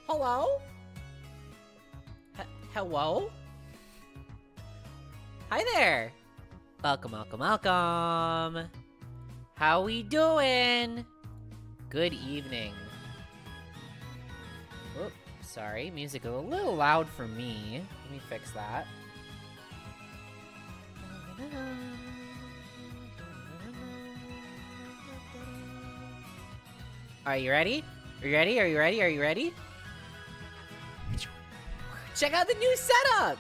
Hello? Hello? Hi there. Welcome, welcome, welcome. How we doing? Good evening. Whoop, sorry, music is a little loud for me. Let me fix that. Are you ready? Are you ready? Are you ready? Are you ready? Check out the new setup!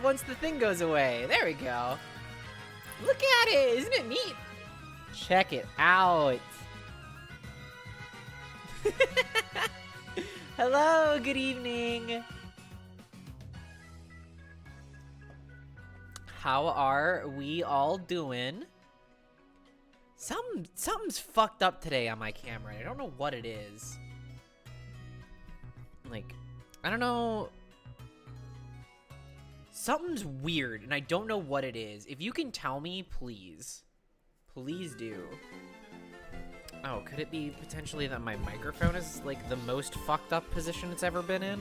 Once the thing goes away. There we go. Look at it! Isn't it neat? Check it out. Hello, good evening. How are we all doing? Something's fucked up today on my camera. I don't know what it is. Like, I don't know. Something's weird, and I don't know what it is. If you can tell me, please. Please do. Oh, could it be potentially that my microphone is, like, the most fucked up position it's ever been in?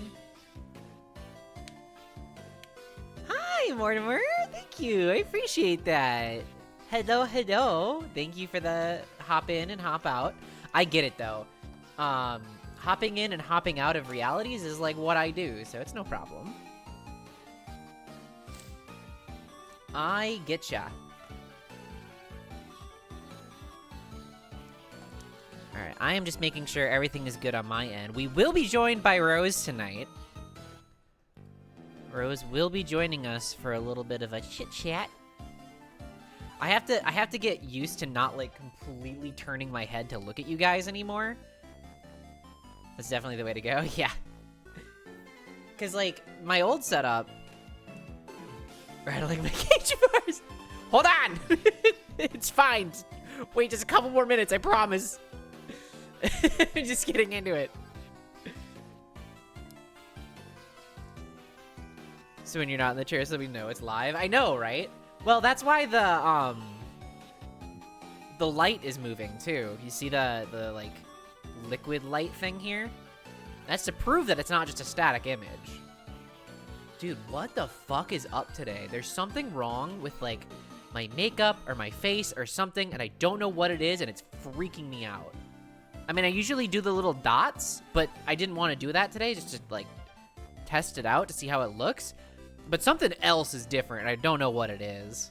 Hi, Mortimer! Thank you! I appreciate that! Hello, hello! Thank you for the hop in and hop out. I get it, though. Hopping in and hopping out of realities is, like, what I do, so it's no problem. I getcha. Alright, I am just making sure everything is good on my end. We will be joined by Rose tonight. Rose will be joining us for a little bit of a chit-chat. I have to get used to not, like, completely turning my head to look at you guys anymore. That's definitely the way to go, yeah. Because, like, my old setup... Rattling my cage bars. Hold on! It's fine. Wait just a couple more minutes, I promise. Just getting into it. So when you're not in the chair, so we know it's live. I know, right? Well, that's why the light is moving too. You see the like liquid light thing here? That's to prove that it's not just a static image. Dude, what the fuck is up today? There's something wrong with, like, my makeup or my face or something, and I don't know what it is, and it's freaking me out. I mean, I usually do the little dots, but I didn't want to do that today just to, like, test it out to see how it looks. But something else is different, and I don't know what it is.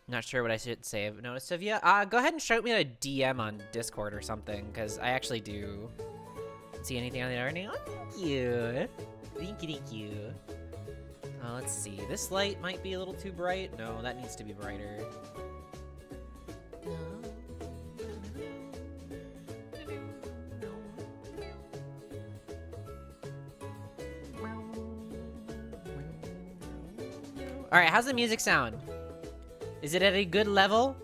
Not sure what I should say. I've noticed of you. Go ahead and shoot me a DM on Discord or something, because I actually do see anything on the other end. Oh, thank you. Thank you, thank you. Let's see. This light might be a little too bright. No, that needs to be brighter. Alright, how's the music sound? Is it at a good level?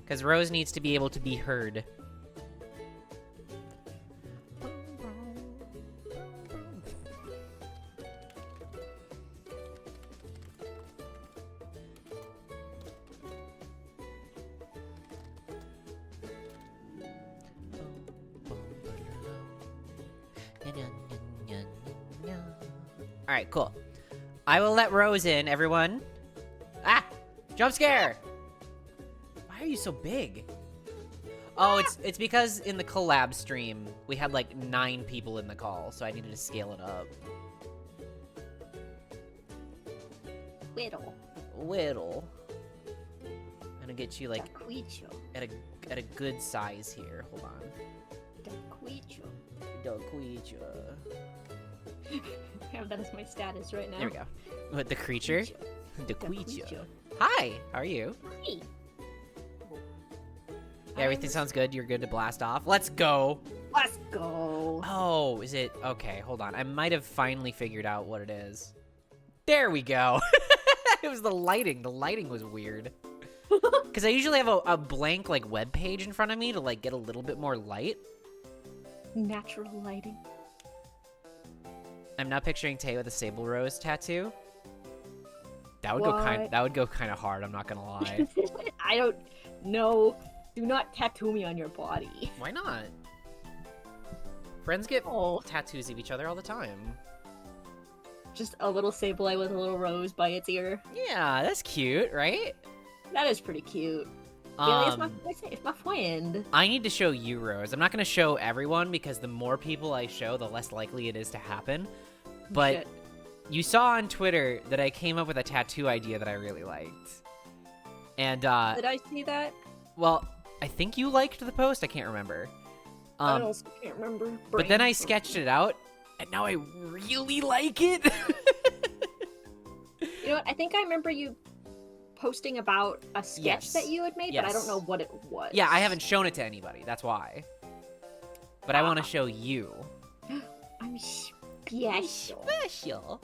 Because Rose needs to be able to be heard. Alright, cool. I will let Rose in, everyone. Ah! Jump scare! Why are you so big? Oh, it's because in the collab stream, we had like 9 people in the call, so I needed to scale it up. Whittle. I'm gonna get you like at a good size here. Hold on. Daquicho. I have that as my status right now. There we go. What, the creature? Daquicho. Daquicho. Hi, how are you? Hey. Yeah, everything sounds good. You're good to blast off. Let's go. Let's go. Oh, is it? Okay, hold on. I might have finally figured out what it is. There we go. It was the lighting. The lighting was weird. Because I usually have a blank, like, web page in front of me to, like, get a little bit more light. Natural lighting. I'm now picturing Tay with a Sable Rose tattoo. That would What? go kind of hard, I'm not gonna lie. I don't know. Do not tattoo me on your body. Why not? Friends get Oh, tattoos of each other all the time. just a little Sableye with a little rose by its ear. Yeah, that's cute, right? That is pretty cute. Yeah, it's Um, my friend. I need to show you, Rose. I'm not gonna show everyone because the more people I show, the less likely it is to happen. But Shit. you saw on Twitter that I came up with a tattoo idea that I really liked. And, Did I see that? well, I think you liked the post. I can't remember. I also can't remember. But then I Brain. sketched it out, and now I really like it. You know what? I think I remember you posting about a sketch Yes. that you had made, but I Yes. don't know what it was. Yeah, I haven't shown it to anybody. That's why. But I want to show you. I'm special. Special.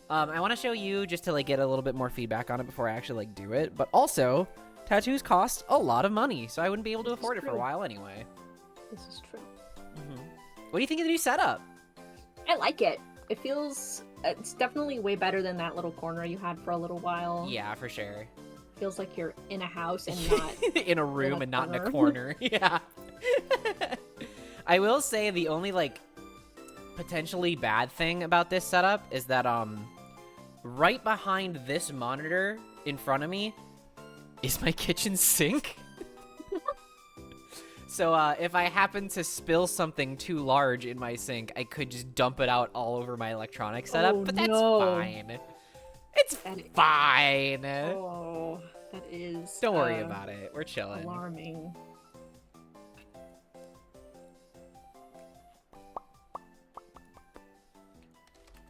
I want to show you just to like get a little bit more feedback on it before I actually like do it. But also, tattoos cost a lot of money, so I wouldn't be able to This is afford it for a true. while anyway. This is true. What do you think of the new setup? I like it. It feels. It's definitely way better than that little corner you had for a little while. Yeah, for sure. Feels like you're in a house and not. In a room a and not in a corner. corner. Yeah. I will say the only like potentially bad thing about this setup is that right behind this monitor in front of me is my kitchen sink. So if I happen to spill something too large in my sink, I could just dump it out all over my electronic setup, Oh, but that's no. fine. It's That is- fine. Oh, that is. Don't worry about it. We're chilling. Alarming.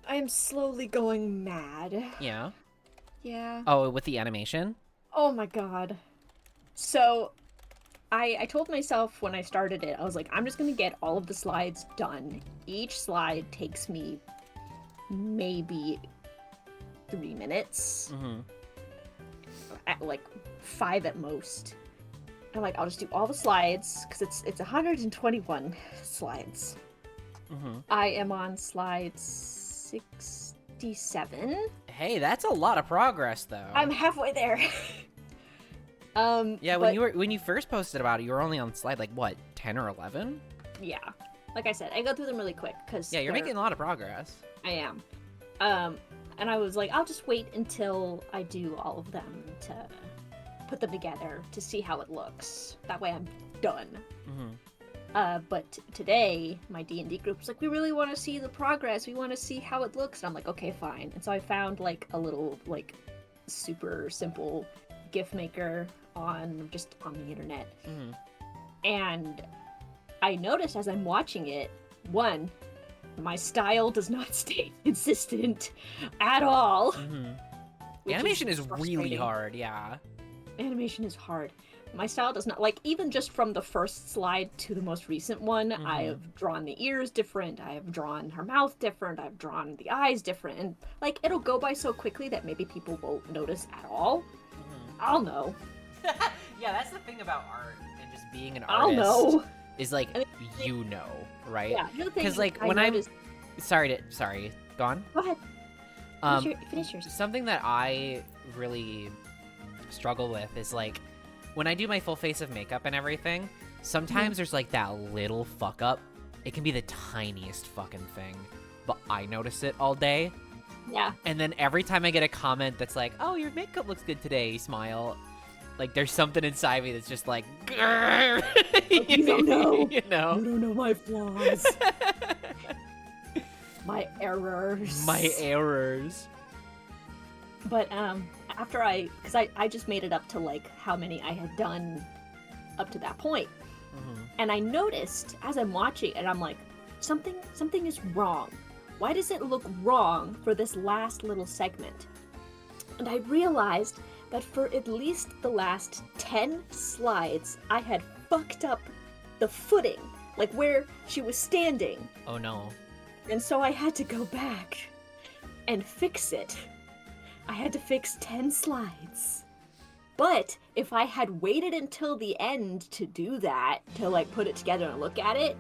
I am slowly going mad. Yeah. Yeah. Oh, with the animation? Oh my god. So, I told myself when I started it, I was like, I'm just gonna get all of the slides done. Each slide takes me maybe 3 minutes, Mm-hmm. at like 5 at most. I'm like, I'll just do all the slides because it's 121 slides. Mm-hmm. I am on slide 67. Hey, that's a lot of progress, though. I'm halfway there. Yeah, but- when you first posted about it, you were only on slide like what, 10 or 11? yeah, like I said, I go through them really quick because Yeah, you're making a lot of progress. I am. And I was like, I'll just wait until I do all of them to put them together to see how it looks. That way I'm done. Mm-hmm. But today, my D&D group was like, we really want to see the progress. We want to see how it looks. And I'm like, okay, fine. And so I found like a little like super simple GIF maker on the internet. Mm-hmm. And I noticed as I'm watching it, one, my style does not stay consistent at all. Mm-hmm. which Animation is really frustrating. hard, yeah. Animation is hard. My style does not, like, even just from the first slide to the most recent one, Mhm. I have drawn the ears different, I have drawn her mouth different, I've drawn the eyes different, and, like, it'll go by so quickly that maybe people won't notice at all. I'll know. Yeah, that's the thing about art and just being an I'll artist know. is like And you know, right? Yeah, the other thing 'Cause, is like, I when I'm- noticed... Sorry, go on. Go ahead. Finish yours. Something that I really struggle with is like when I do my full face of makeup and everything, sometimes there's like that little fuck up. It can be the tiniest fucking thing, but I notice it all day. Yeah. And then every time I get a comment that's like, "Oh, your makeup looks good today," smile. Like there's something inside me that's just like, "Grrr." You don't know. You know? You don't know my flaws. My errors. My errors. But after because I just made it up to like how many I had done up to that point, Mhm. and I noticed as I'm watching, and I'm like, something is wrong. Why does it look wrong for this last little segment? And I realized that for at least the last 10 slides, I had fucked up the footing, like where she was standing. Oh no. And so I had to go back and fix it. I had to fix 10 slides. But if I had waited until the end to do that, to like put it together and look at it,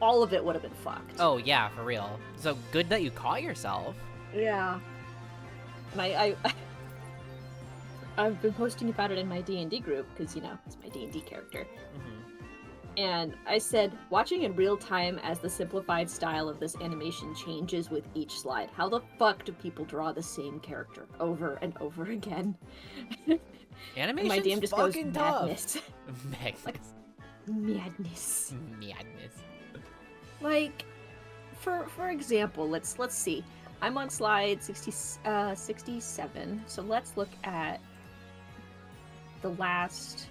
all of it would have been fucked. Oh, yeah, for real. So good that you caught yourself. Yeah. And I've been posting about it in my D&D group, because, you know, it's my D&D character. And I said, watching in real time as the simplified style of this animation changes with each slide. How the fuck do people draw the same character over and over again? Animation's my DM just goes fucking tough. madness. Madness. Madness. Madness. Like, for example, let's see. I'm on slide 67, so let's look at the last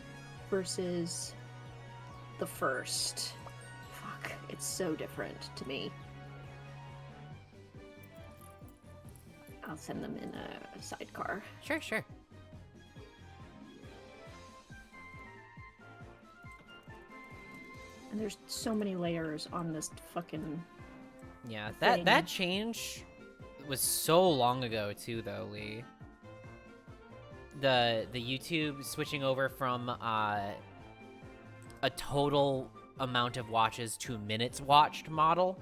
versus the first. Fuck, it's so different to me. I'll send them in a sidecar. Sure, sure. And there's so many layers on this fucking Yeah, thing. that change was so long ago too, though, Lee. The YouTube switching over from a total amount of watches to minutes watched model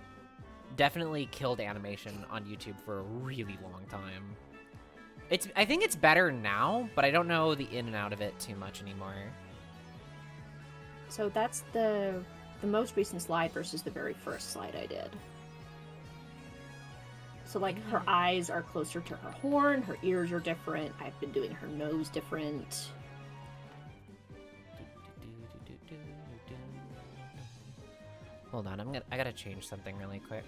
definitely killed animation on YouTube for a really long time. I think it's better now, but I don't know the in and out of it too much anymore. So that's the most recent slide versus the very first slide I did. So, like, her eyes are closer to her horn, her ears are different, I've been doing her nose different. Hold on, I gotta change something really quick.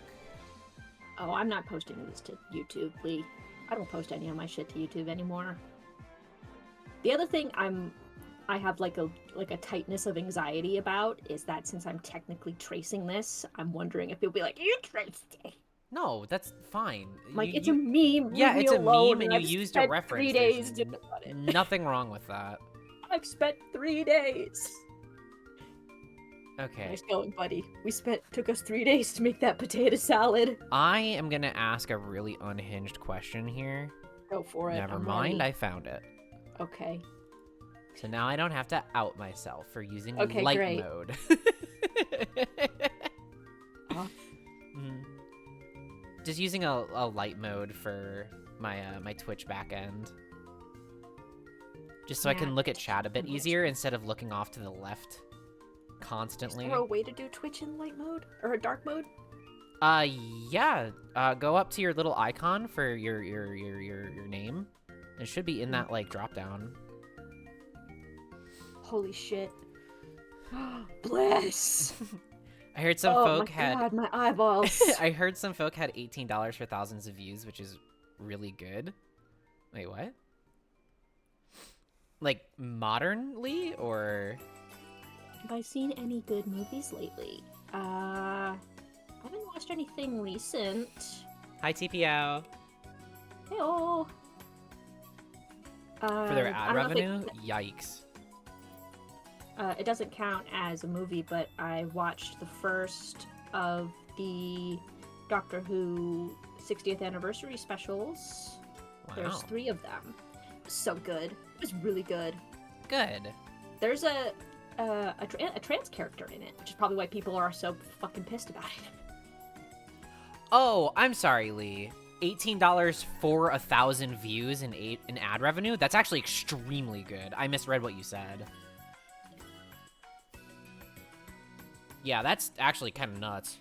Oh, I'm not posting this to YouTube, Lee. I don't post any of my shit to YouTube anymore. The other thing I have like a tightness of anxiety about is that since I'm technically tracing this, I'm wondering if people be like, "You traced it." No, that's fine. Like, it's a meme. Yeah, leave me it's a alone, meme, and you I've used spent a reference. 3 days There's doing it. nothing wrong with that. I've spent 3 days. Okay. Nice going, buddy. Took us 3 days to make that potato salad. I am gonna ask a really unhinged question here. Go for it. Never I'm mind, ready. I found it. Okay. So now I don't have to out myself for using Okay, light great. mode. Mhm. Just using a light mode for my my Twitch backend. Just so I Yeah, can look at chat a bit Twitch. easier instead of looking off to the left Is constantly. there a way to do Twitch in light mode? Or a dark mode? Yeah. Go up to your little icon for your name. It should be in that like drop down. Holy shit. Bless! I heard some oh folk my had god, my eyeballs. I heard some folk had $18 for thousands of views, which is really good. Wait, what? Like modernly or Have I seen any good movies lately? I haven't watched anything recent. hi TPO Hey-oh. for their I ad don't know if they- revenue? Yikes. it doesn't count as a movie, but I watched the first of the Doctor Who 60th anniversary specials. Wow. There's 3 of them. It was so good. It was really good. Good. There's a trans character in it, which is probably why people are so fucking pissed about it. Oh, I'm sorry, Lee. $18 for 1,000 views in ad revenue? That's actually extremely good. I misread what you said. Yeah, that's actually kind of nuts.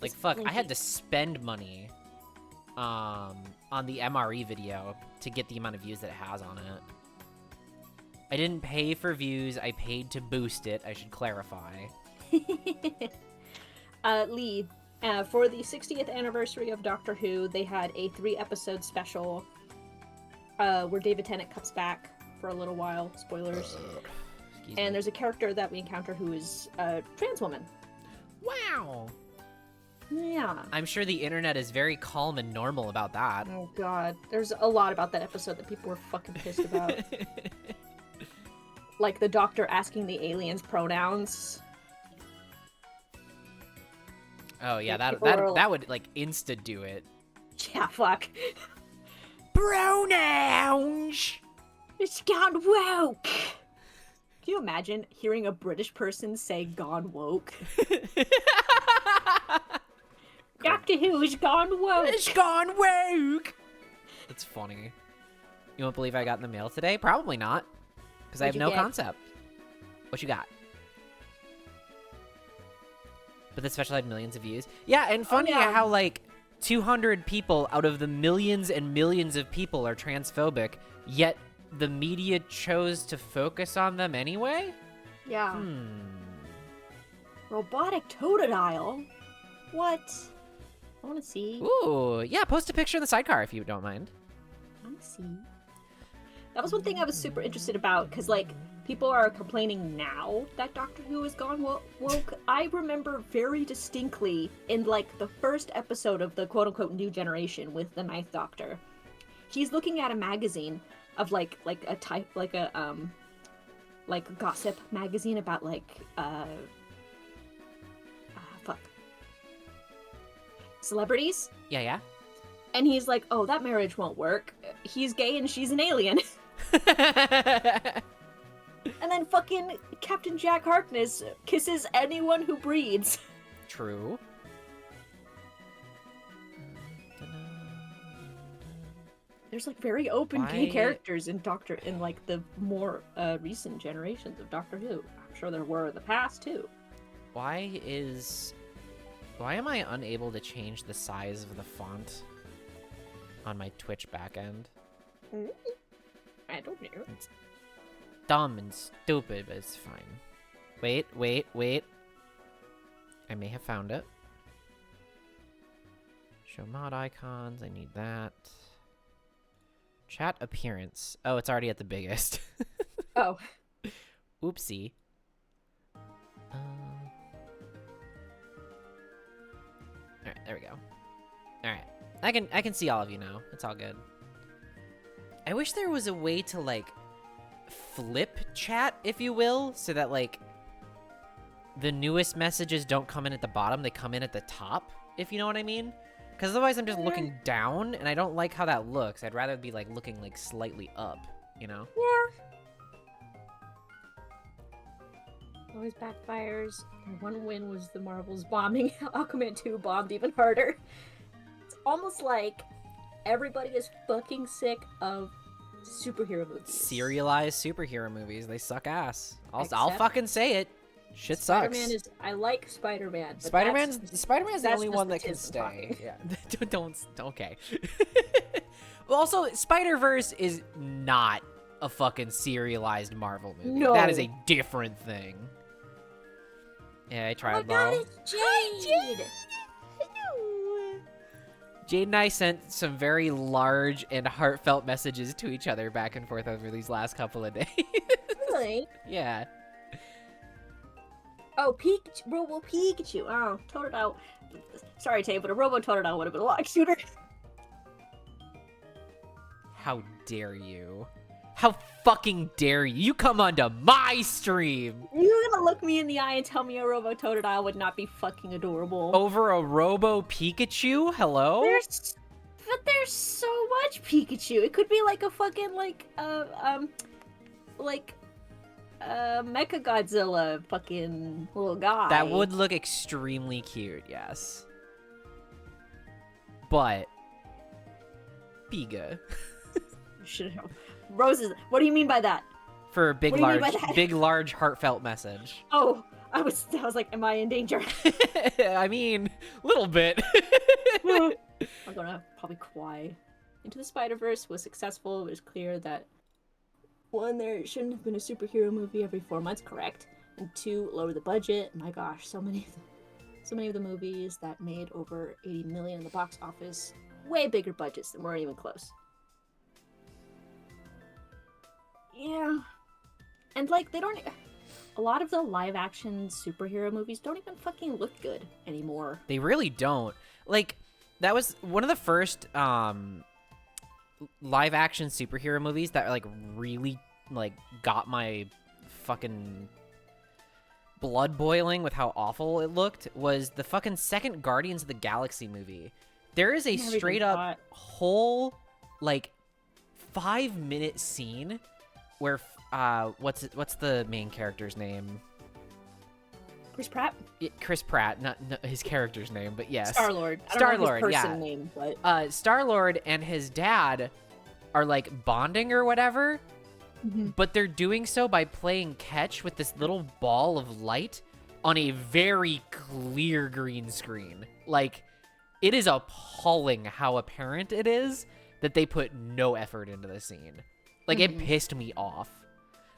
Like, fuck, I had to spend money on the MRE video to get the amount of views that it has on it. I didn't pay for views, I paid to boost it, I should clarify. Lee, for the 60th anniversary of Doctor Who, they had a 3-episode special where David Tennant comes back for a little while. Spoilers. Excuse me. And there's a character that we encounter who is a trans woman. Wow! Yeah. I'm sure the internet is very calm and normal about that. Oh god. There's a lot about that episode that people were fucking pissed about. Like the Doctor asking the aliens pronouns. Oh yeah, Like, that people are that would like insta do it. Yeah, fuck. Pronouns. It's gone woke. Can you imagine hearing a British person say "gone woke"? Doctor Who's gone woke. It's gone woke. That's funny. You won't believe I got in the mail today? Probably not, because I have What'd you no get? concept. What you got? But the special had millions of views. Yeah, and funny yeah. how like 200 people out of the millions and millions of people are transphobic, yet the media chose to focus on them anyway? Yeah. Hmm. Robotic Totodile? What? I want to see. Ooh, yeah, post a picture in the sidecar if you don't mind. I want to see. That was one thing I was super interested about, because, like, people are complaining now that Doctor Who has gone woke. I remember very distinctly in, like, the first episode of the quote-unquote new generation with the Ninth Doctor, he's looking at a magazine of, like a type, like a gossip magazine about, like, celebrities. Yeah. And he's like, oh, that marriage won't work. He's gay and she's an alien. And then fucking Captain Jack Harkness kisses anyone who breeds. True. There's like very open gay Why- characters in like the more recent generations of Doctor Who. I'm sure there were in the past too. Why am I unable to change the size of the font on my Twitch backend? I don't know. It's dumb and stupid, but it's fine. Wait. I may have found it. Show mod icons, I need that. Chat appearance. Oh, it's already at the biggest. Oh. Oopsie. Alright, there we go. Alright. I can see all of you now. It's all good. I wish there was a way to, like, flip chat, if you will, so that, like, the newest messages don't come in at the bottom, they come in at the top, if you know what I mean? Because otherwise I'm just looking down, and I don't like how that looks. I'd rather be, like, looking, like, slightly up, you know? Yeah. Always backfires. And one win was the Marvels bombing. Aquaman 2 bombed even harder. It's almost like everybody is fucking sick of superhero movies. Serialized superhero movies, they suck ass. I'll Except fucking say it. Shit sucks. Spider-Man is. I like Spider-Man. But Spider-Man's the that's only just one that can nepotism stay. talking. Yeah. don't okay. Well, also Spider-Verse is not a fucking serialized Marvel movie. No. That is a different thing. Yeah, I tried, lol. it's Jade! Jade and I sent some very large and heartfelt messages to each other back and forth over these last couple of days. Really? Yeah. Oh, Pikachu. Robo Pikachu. Oh, Totodile. Sorry, Tay, but a Robo Totodile would have been a lot cuter. How dare you? How fucking dare you? You come onto my stream You're gonna look me in the eye and tell me a Robo Totodile would not be fucking adorable. over a Robo Pikachu? Hello? But there's so much Pikachu. It could be like a fucking Mecha Godzilla fucking little guy. That would look extremely cute, yes. But Piga. Should have. Roses. What do you mean by that? For a big What do you mean by large that? big large heartfelt message. Oh, I was like, am I in danger? I mean, little bit. I'm gonna probably cry. Into the Spider-Verse was successful. It was clear that one, there shouldn't have been a superhero movie every 4 months, correct? And two, lower the budget. My gosh, so many of the movies that made over 80 million in the box office, way bigger budgets that weren't even close. Yeah. And like they don't a lot of the live action superhero movies don't even fucking look good anymore. They really don't. Like, that was one of the first live action superhero movies that like really like got my fucking blood boiling with how awful it looked was the fucking second Guardians of the Galaxy movie. There is a straight up whole like 5-minute scene where what's the main character's name? Chris Pratt? Chris Pratt, not his character's name, but yes. Star-Lord. I don't know Star-Lord, his yeah. person name, but... Star-Lord and his dad are, like, bonding or whatever, but they're doing so by playing catch with this little ball of light on a very clear green screen. Like, it is appalling how apparent it is that they put no effort into the scene. Like, it pissed me off.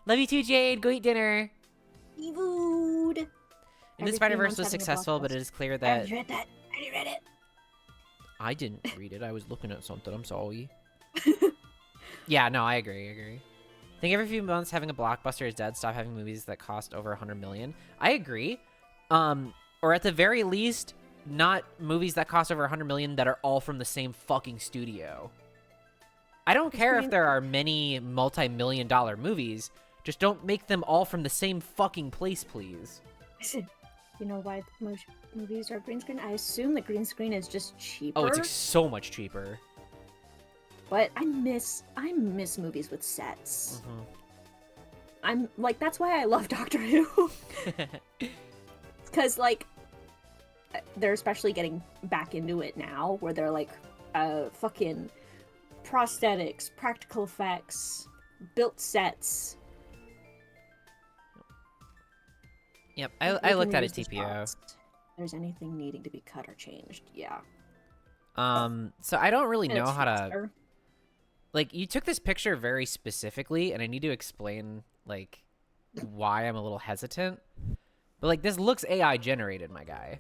Love you too, Jade. Go eat dinner. Food. And the Spider-Verse was successful, but it is clear that... I read that. I already read it. I didn't read it. I was looking at something. I'm sorry. Yeah, no, I agree. I think every few months having a blockbuster is dead. Stop having movies that cost over $100 million. I agree. Or at the very least, not movies that cost over $100 million that are all from the same fucking studio. I don't care if there are many multi-million dollar movies. Just don't make them all from the same fucking place, please. You know why most movies are green screen? I assume the green screen is just cheaper. Oh, it's like so much cheaper. But I miss movies with sets. I'm like, that's why I love Doctor Who. Because like, they're especially getting back into it now, where they're like, fucking prosthetics, practical effects, built sets. Yep, I looked at his TPO. If there's anything needing to be cut or changed, yeah. So I don't really And know it's how to... faster. Like, you took this picture very specifically, and I need to explain, like, why I'm a little hesitant. But, like, this looks AI generated, my guy.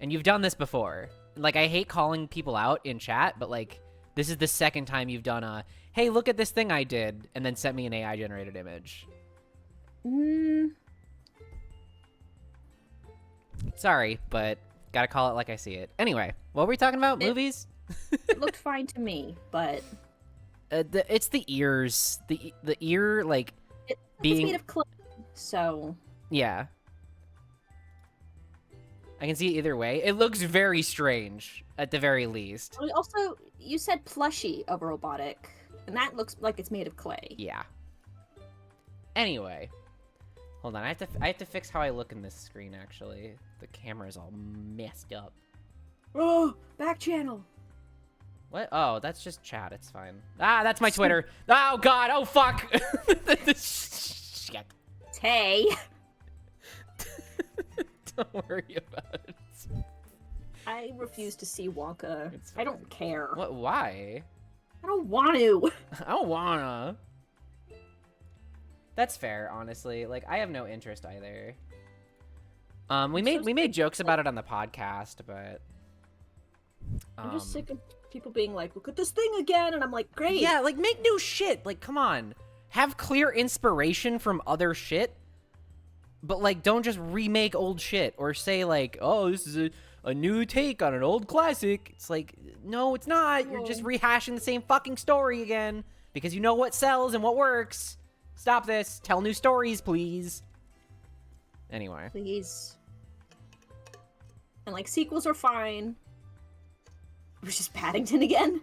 And you've done this before. Like, I hate calling people out in chat, but, like, this is the second time you've done a, hey, look at this thing I did, and then sent me an AI generated image. Sorry, but gotta call it like I see it. Anyway, what were we talking about? Movies? It looked fine to me, but It's the ears. The ear, like, it's being... made of clay, so Yeah. I can see it either way. It looks very strange, at the very least. Also, you said plushy of robotic, and that looks like it's made of clay. Yeah. Anyway. Hold on, I have to fix how I look in this screen, actually. The camera's all messed up. Oh, back channel. What? Oh, that's just chat. It's fine. Ah, that's my Twitter. Oh, God. Oh, fuck. Shit. Hey. Don't worry about it. I refuse to see Wonka. I don't care. What? Why? I don't want to. I don't wanna. That's fair, honestly. Like, I have no interest either. We made jokes about it on the podcast, but I'm just sick of people being like, look at this thing again, and I'm like, great. Yeah, like, make new shit. Like, come on. Have clear inspiration from other shit, but, like, don't just remake old shit or say, like, oh, this is a new take on an old classic. It's like, no, it's not. You're just rehashing the same fucking story again because you know what sells and what works. Stop this. Tell new stories, please. Anyway. Please. And, like, sequels are fine. Which is Paddington again.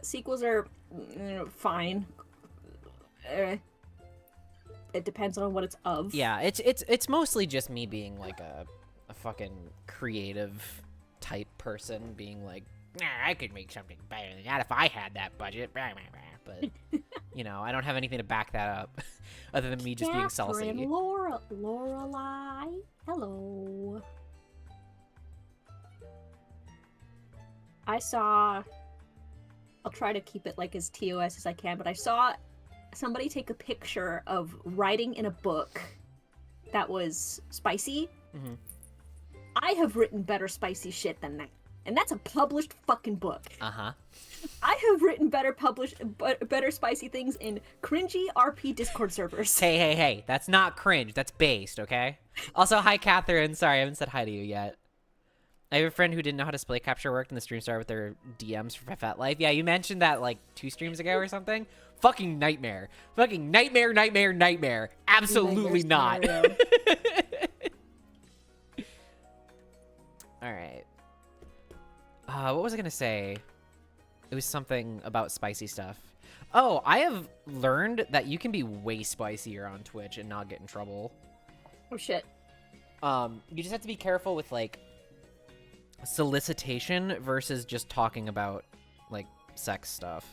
Sequels are fine. It depends on what it's of. Yeah, it's mostly just me being like a fucking creative type person, being like, nah, I could make something better than that if I had that budget. But you know, I don't have anything to back that up, other than me just being salty. Catherine, Lorelai, hello. I'll try to keep it like as TOS as I can, but I saw somebody take a picture of writing in a book that was spicy. Mm-hmm. I have written better spicy shit than that. And that's a published fucking book. Uh-huh. I have written better spicy things in cringy RP Discord servers. Hey, that's not cringe. That's based, okay? Also, hi, Catherine. Sorry, I haven't said hi to you yet. I have a friend who didn't know how display capture worked, and the stream started with their DMs for Fat Life. Yeah, you mentioned that, like, 2 streams ago or something. Fucking nightmare. Fucking nightmare. Absolutely not. Alright. What was I gonna say? It was something about spicy stuff. Oh, I have learned that you can be way spicier on Twitch and not get in trouble. Oh shit. You just have to be careful with like solicitation versus just talking about like sex stuff.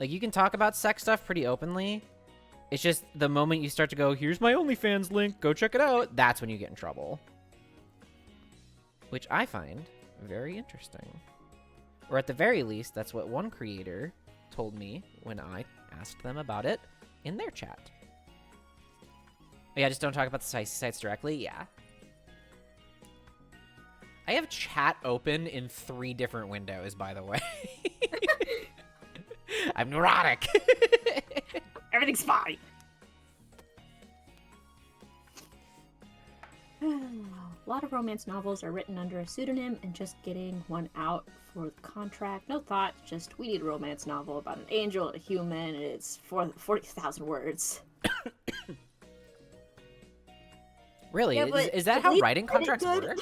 Like you can talk about sex stuff pretty openly. It's just the moment you start to go, here's my OnlyFans link, go check it out, that's when you get in trouble. Which I find very interesting. Or at the very least, that's what one creator told me when I asked them about it in their chat. Yeah, just don't talk about the spicy sites directly. Yeah. I have chat open in 3 different windows, by the way. I'm neurotic. Everything's fine. A lot of romance novels are written under a pseudonym and just getting one out for the contract. No thought, just we need a romance novel about an angel and a human, and it's 40,000 words. Really? Yeah, is that how writing contracts work?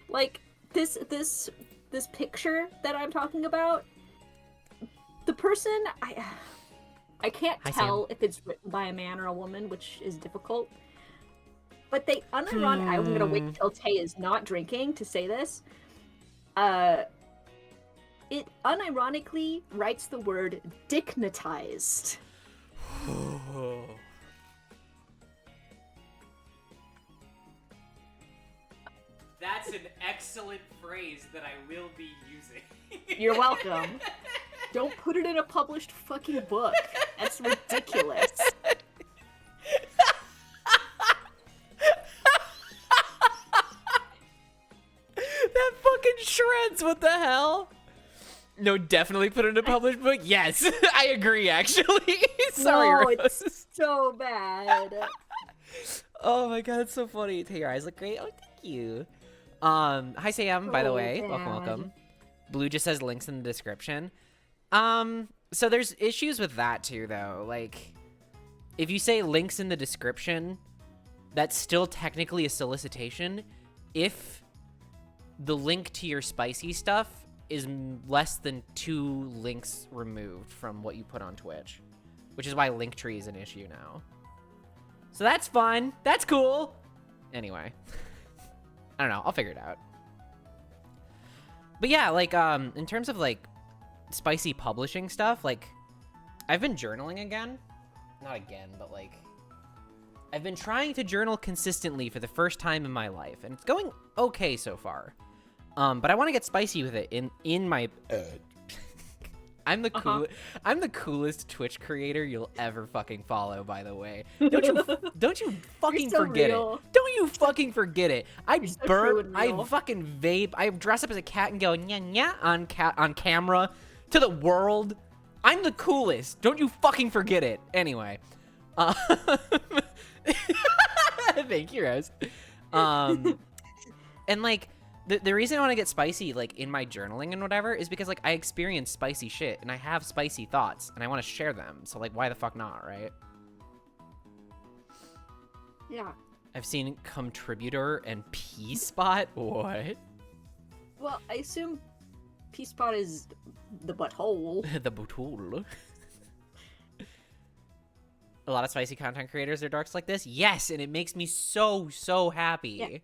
Like this picture that I'm talking about, the person I can't Hi, tell if it's written by a man or a woman, which is difficult. But they unironically, I'm gonna wait until Tay is not drinking to say this. It unironically writes the word dignitized. That's an excellent phrase that I will be using. You're welcome. Don't put it in a published fucking book. That's ridiculous. That fucking shreds. What the hell? No, definitely put it in a published book. Yes, I agree. Actually, sorry, no, Rose. it's so bad. Oh my god, it's so funny. Your eyes look great. Oh, thank you. Hi Sam, by the way. Welcome. Blue just says links in the description. So there's issues with that too, though. Like, if you say links in the description, that's still technically a solicitation if the link to your spicy stuff is less than 2 links removed from what you put on Twitch, which is why Linktree is an issue now. So that's fun. That's cool. Anyway. I don't know. I'll figure it out. But yeah, like, in terms of, like, spicy publishing stuff, like, I've been journaling again. Not again, but, like, I've been trying to journal consistently for the first time in my life, and it's going okay so far. But I want to get spicy with it in my... I'm the coolest Twitch creator you'll ever fucking follow, by the way. Don't you fucking so forget real. it. Don't you fucking forget it. I You're so true burn, and I real. fucking vape, I dress up as a cat and go nya nya on camera to the world. I'm the coolest. Don't you fucking forget it. Anyway. Thank you, Rose. And like the reason I want to get spicy, like, in my journaling and whatever, is because, like, I experience spicy shit, and I have spicy thoughts, and I want to share them, so, like, why the fuck not, right? Yeah. I've seen Contributor and P-Spot. What? Well, I assume P-Spot is the butthole. The butthole. A lot of spicy content creators are darks like this? Yes, and it makes me so, so happy. Yeah.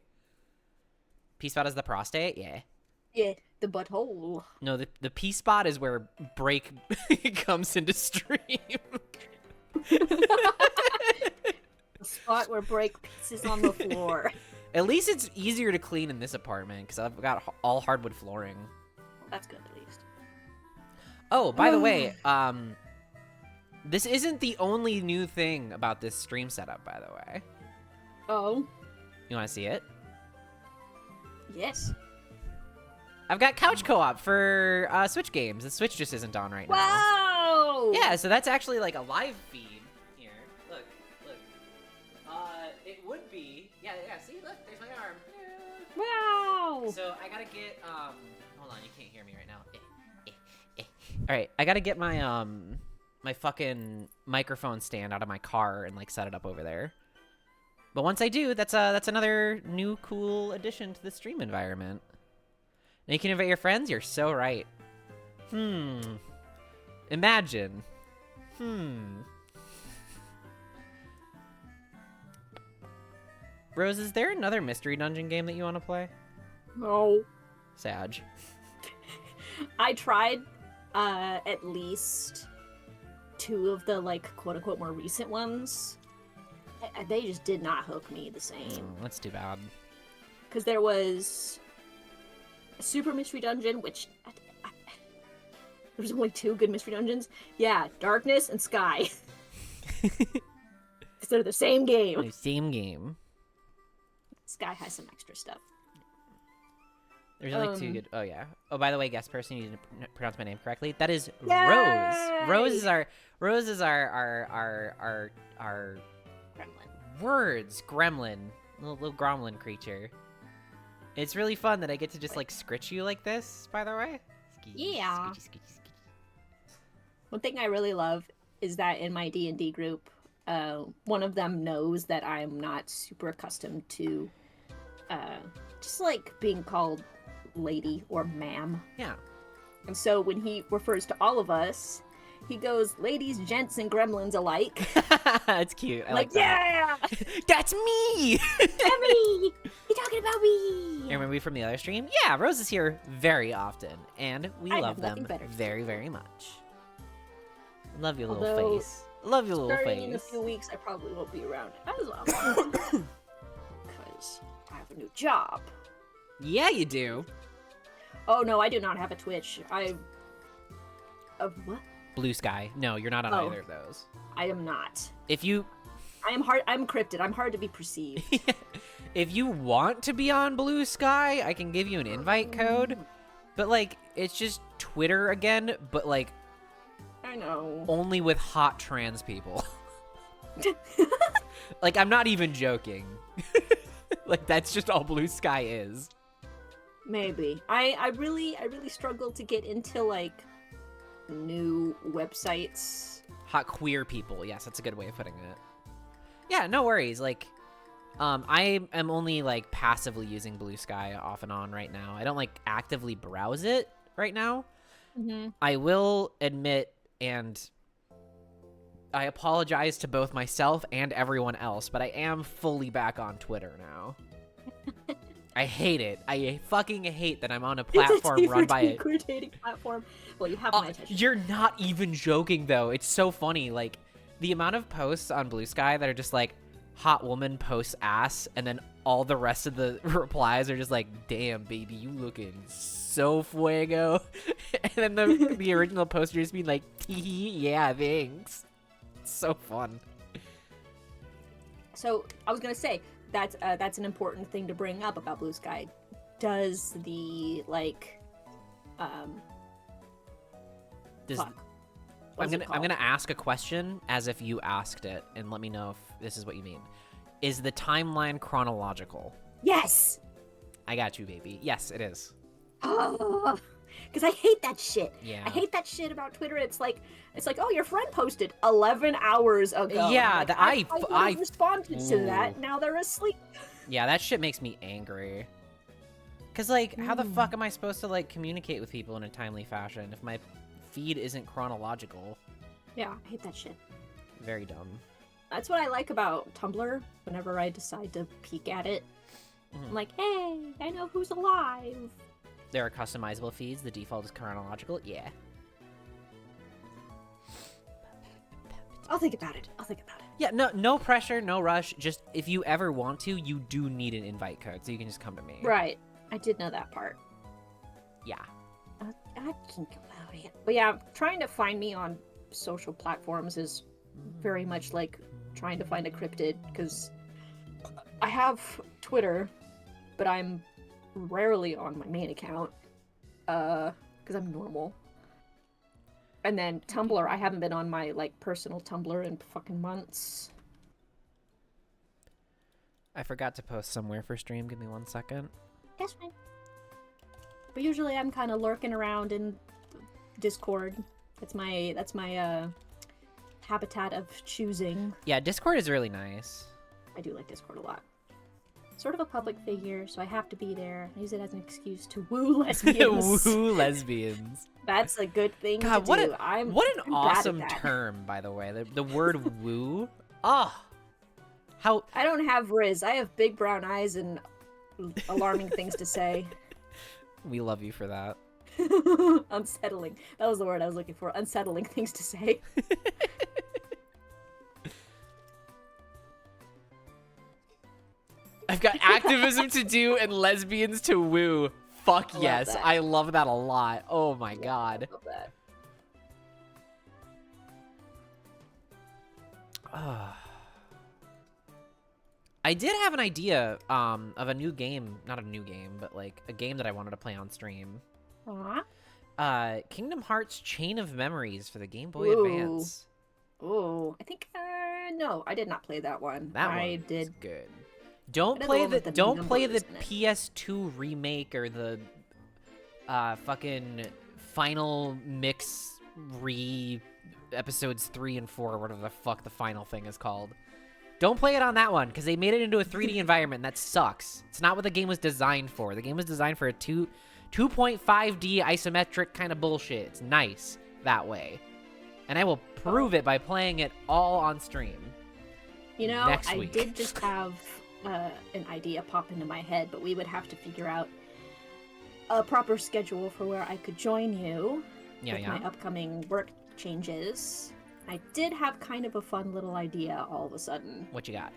P-Spot is the prostate? Yeah. Yeah, the butthole. No, the P-Spot is where break comes into stream. The spot where break pieces on the floor. At least it's easier to clean in this apartment, because I've got all hardwood flooring. That's good, at least. Oh, by the way, this isn't the only new thing about this stream setup, by the way. Oh. You want to see it? Yes. I've got couch co-op for Switch games. The Switch just isn't on right now. Wow! Yeah, so that's actually like a live feed here. Look. It would be. Yeah, see, look, there's my arm. Wow! So I gotta get, hold on, you can't hear me right now. Alright, I gotta get my, my fucking microphone stand out of my car and, like, set it up over there. But once I do, that's another new cool addition to the stream environment. And you can invite your friends? You're so right. Imagine. Rose, is there another Mystery Dungeon game that you want to play? No. Sag. I tried at least 2 of the, like, quote-unquote more recent ones. They just did not hook me the same. That's too bad. Because there was Super Mystery Dungeon, which... there was only 2 good Mystery Dungeons. Yeah, Darkness and Sky. Because they're the same game. Same game. Sky has some extra stuff. There's only 2 good. Oh yeah. Oh, by the way, guest person, you didn't pronounce my name correctly. That is Yay! Rose. Rose is our Gremlin. words gremlin, little gremlin creature. It's really fun that I get to just like scritch you like this. By the way. Yeah. Scritchy. One thing I really love is that in my D&D group, one of them knows that I'm not super accustomed to just like being called lady or ma'am. Yeah. And so when he refers to all of us, he goes, ladies, gents, and gremlins alike. It's cute. I like that. Yeah! That's me! Emmy! You talking about me? Remember me from the other stream? Yeah, Rose is here very often, and we I love have nothing them better to very, very much. Love your Although, little face. Love your little Starting face. in a few weeks, I probably won't be around as well. Because I have a new job. Yeah, you do. Oh no, I do not have a Twitch. What? Blue Sky. No, you're not on Oh. either of those. I am not. If you I'm cryptid. I'm hard to be perceived. if you want to be on Blue Sky, I can give you an invite code. But like, it's just Twitter again, but like I know. only with hot trans people. Like, I'm not even joking. Like, that's just all Blue Sky is. Maybe. I really struggle to get into like new websites. Hot queer people. Yes, that's a good way of putting it. Yeah, no worries. Like, I am only like passively using Blue Sky off and on right now. I don't like actively browse it right now. Mm-hmm. I will admit, and I apologize to both myself and everyone else, but I am fully back on Twitter now. I hate it. I fucking hate that I'm on a platform run by it. Queer dating platform. Well, you have my attention. You're not even joking, though. It's so funny. Like, the amount of posts on Blue Sky that are just like, hot woman posts ass, and then all the rest of the replies are just like, damn, baby, you looking so fuego. And then the original poster just being like, tee, yeah, thanks. It's so fun. So I was gonna say that's an important thing to bring up about Blue Sky. Does the like Does, fuck. What I'm is it gonna called? ask a question as if you asked it, and let me know if this is what you mean. Is the timeline chronological? Yes. I got you, baby. Yes, it is. Because I hate that shit. Yeah. I hate that shit about Twitter. It's like, oh, your friend posted 11 hours ago. Yeah, like, the- I I- responded to Ooh. that. Now they're asleep. Yeah, that shit makes me angry. Cause like, how the fuck am I supposed to like communicate with people in a timely fashion if my feed isn't chronological? Yeah, I hate that shit. Very dumb. That's what I like about Tumblr. Whenever I decide to peek at it, Mhm. I'm like, hey, I know who's alive. There are customizable feeds. The default is chronological. Yeah. I'll think about it. Yeah, no pressure, no rush. Just if you ever want to, you do need an invite code, so you can just come to me. Right. I did know that part. Yeah. I can go out here. But yeah, trying to find me on social platforms is very much like trying to find a cryptid, because I have Twitter, but I'm rarely on my main account, because I'm normal. And then Tumblr, I haven't been on my like personal Tumblr in fucking months. I forgot to post somewhere for stream. Give me 1 second. That's fine. But usually I'm kind of lurking around in Discord. That's my habitat of choosing. Yeah, Discord is really nice. I do like Discord a lot. sort of a public figure, so I have to be there. I use it as an excuse to woo lesbians. Woo lesbians. That's a good thing God, to what do. an I'm bad at awesome that. term, by the way. The word woo. Ah, how I don't have Riz. I have big brown eyes and alarming things to say. we love you for that. Unsettling. That was the word I was looking for. Unsettling things to say. I've got activism to do and lesbians to woo. Fuck love yes. that. I love that a lot. Oh my god. Love that. I did have an idea of a new game, not a new game, but like a game that I wanted to play on stream. Aw. Kingdom Hearts Chain of Memories for the Game Boy Ooh. Advance. Oh, I think no, I did not play that one. That I one did. good. Don't I did play love the the don't play the numbers in it. PS2 remake or the fucking final mix episodes 3 and 4, whatever the fuck the final thing is called. Don't play it on that one because they made it into a 3D environment and that sucks. It's not what the game was designed for. The game was designed for a 2.5D isometric kind of bullshit. It's nice that way. And I will prove it by playing it all on stream. You know, next I week. did just have an idea pop into my head, but we would have to figure out a proper schedule for where I could join you with my upcoming work changes. I did have kind of a fun little idea all of a sudden. What you got?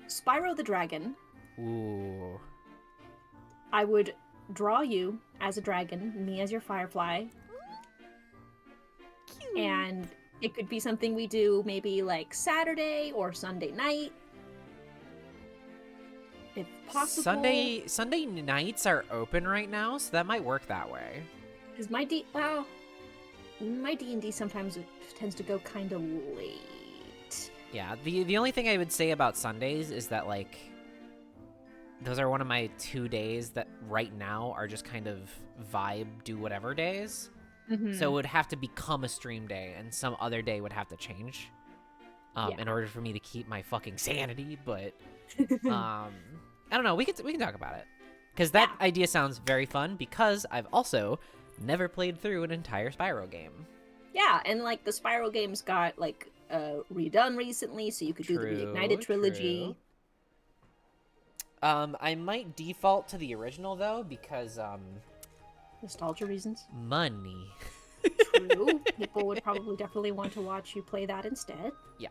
Spyro the Dragon. Ooh. I would draw you as a dragon, me as your firefly. And it could be something we do maybe like Saturday or Sunday night. If possible. Sunday nights are open right now, so that might work that way. Because my D&D sometimes tends to go kind of late. Yeah, the only thing I would say about Sundays is that, like, those are one of my 2 days that right now are just kind of vibe, do whatever days. So it would have to become a stream day, and some other day would have to change in order for me to keep my fucking sanity, but I don't know, we can talk about it. Because that idea sounds very fun, because I've also never played through an entire Spyro game. Yeah, and like the Spyro games got like redone recently, so you could do the Reignited trilogy. I might default to the original though, because Nostalgia reasons. money. True. People would probably definitely want to watch you play that instead. Yeah.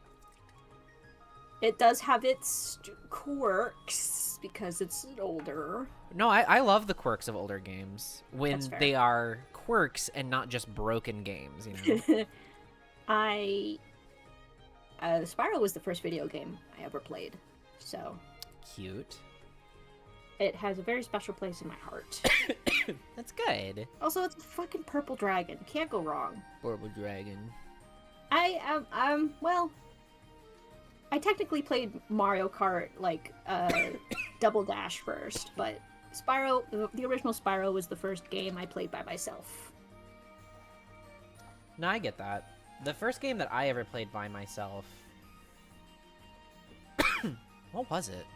It does have its quirks because it's older. No, I love the quirks of older games when That's fair. they are quirks and not just broken games, you know. Spyro was the first video game I ever played, so Cute. it has a very special place in my heart. That's good. Also, it's a fucking purple dragon. Can't go wrong. Purple dragon. Well, I technically played Mario Kart like Double Dash first, but Spyro, the original Spyro, was the first game I played by myself. No, I get that. The first game that I ever played by myself. What was it?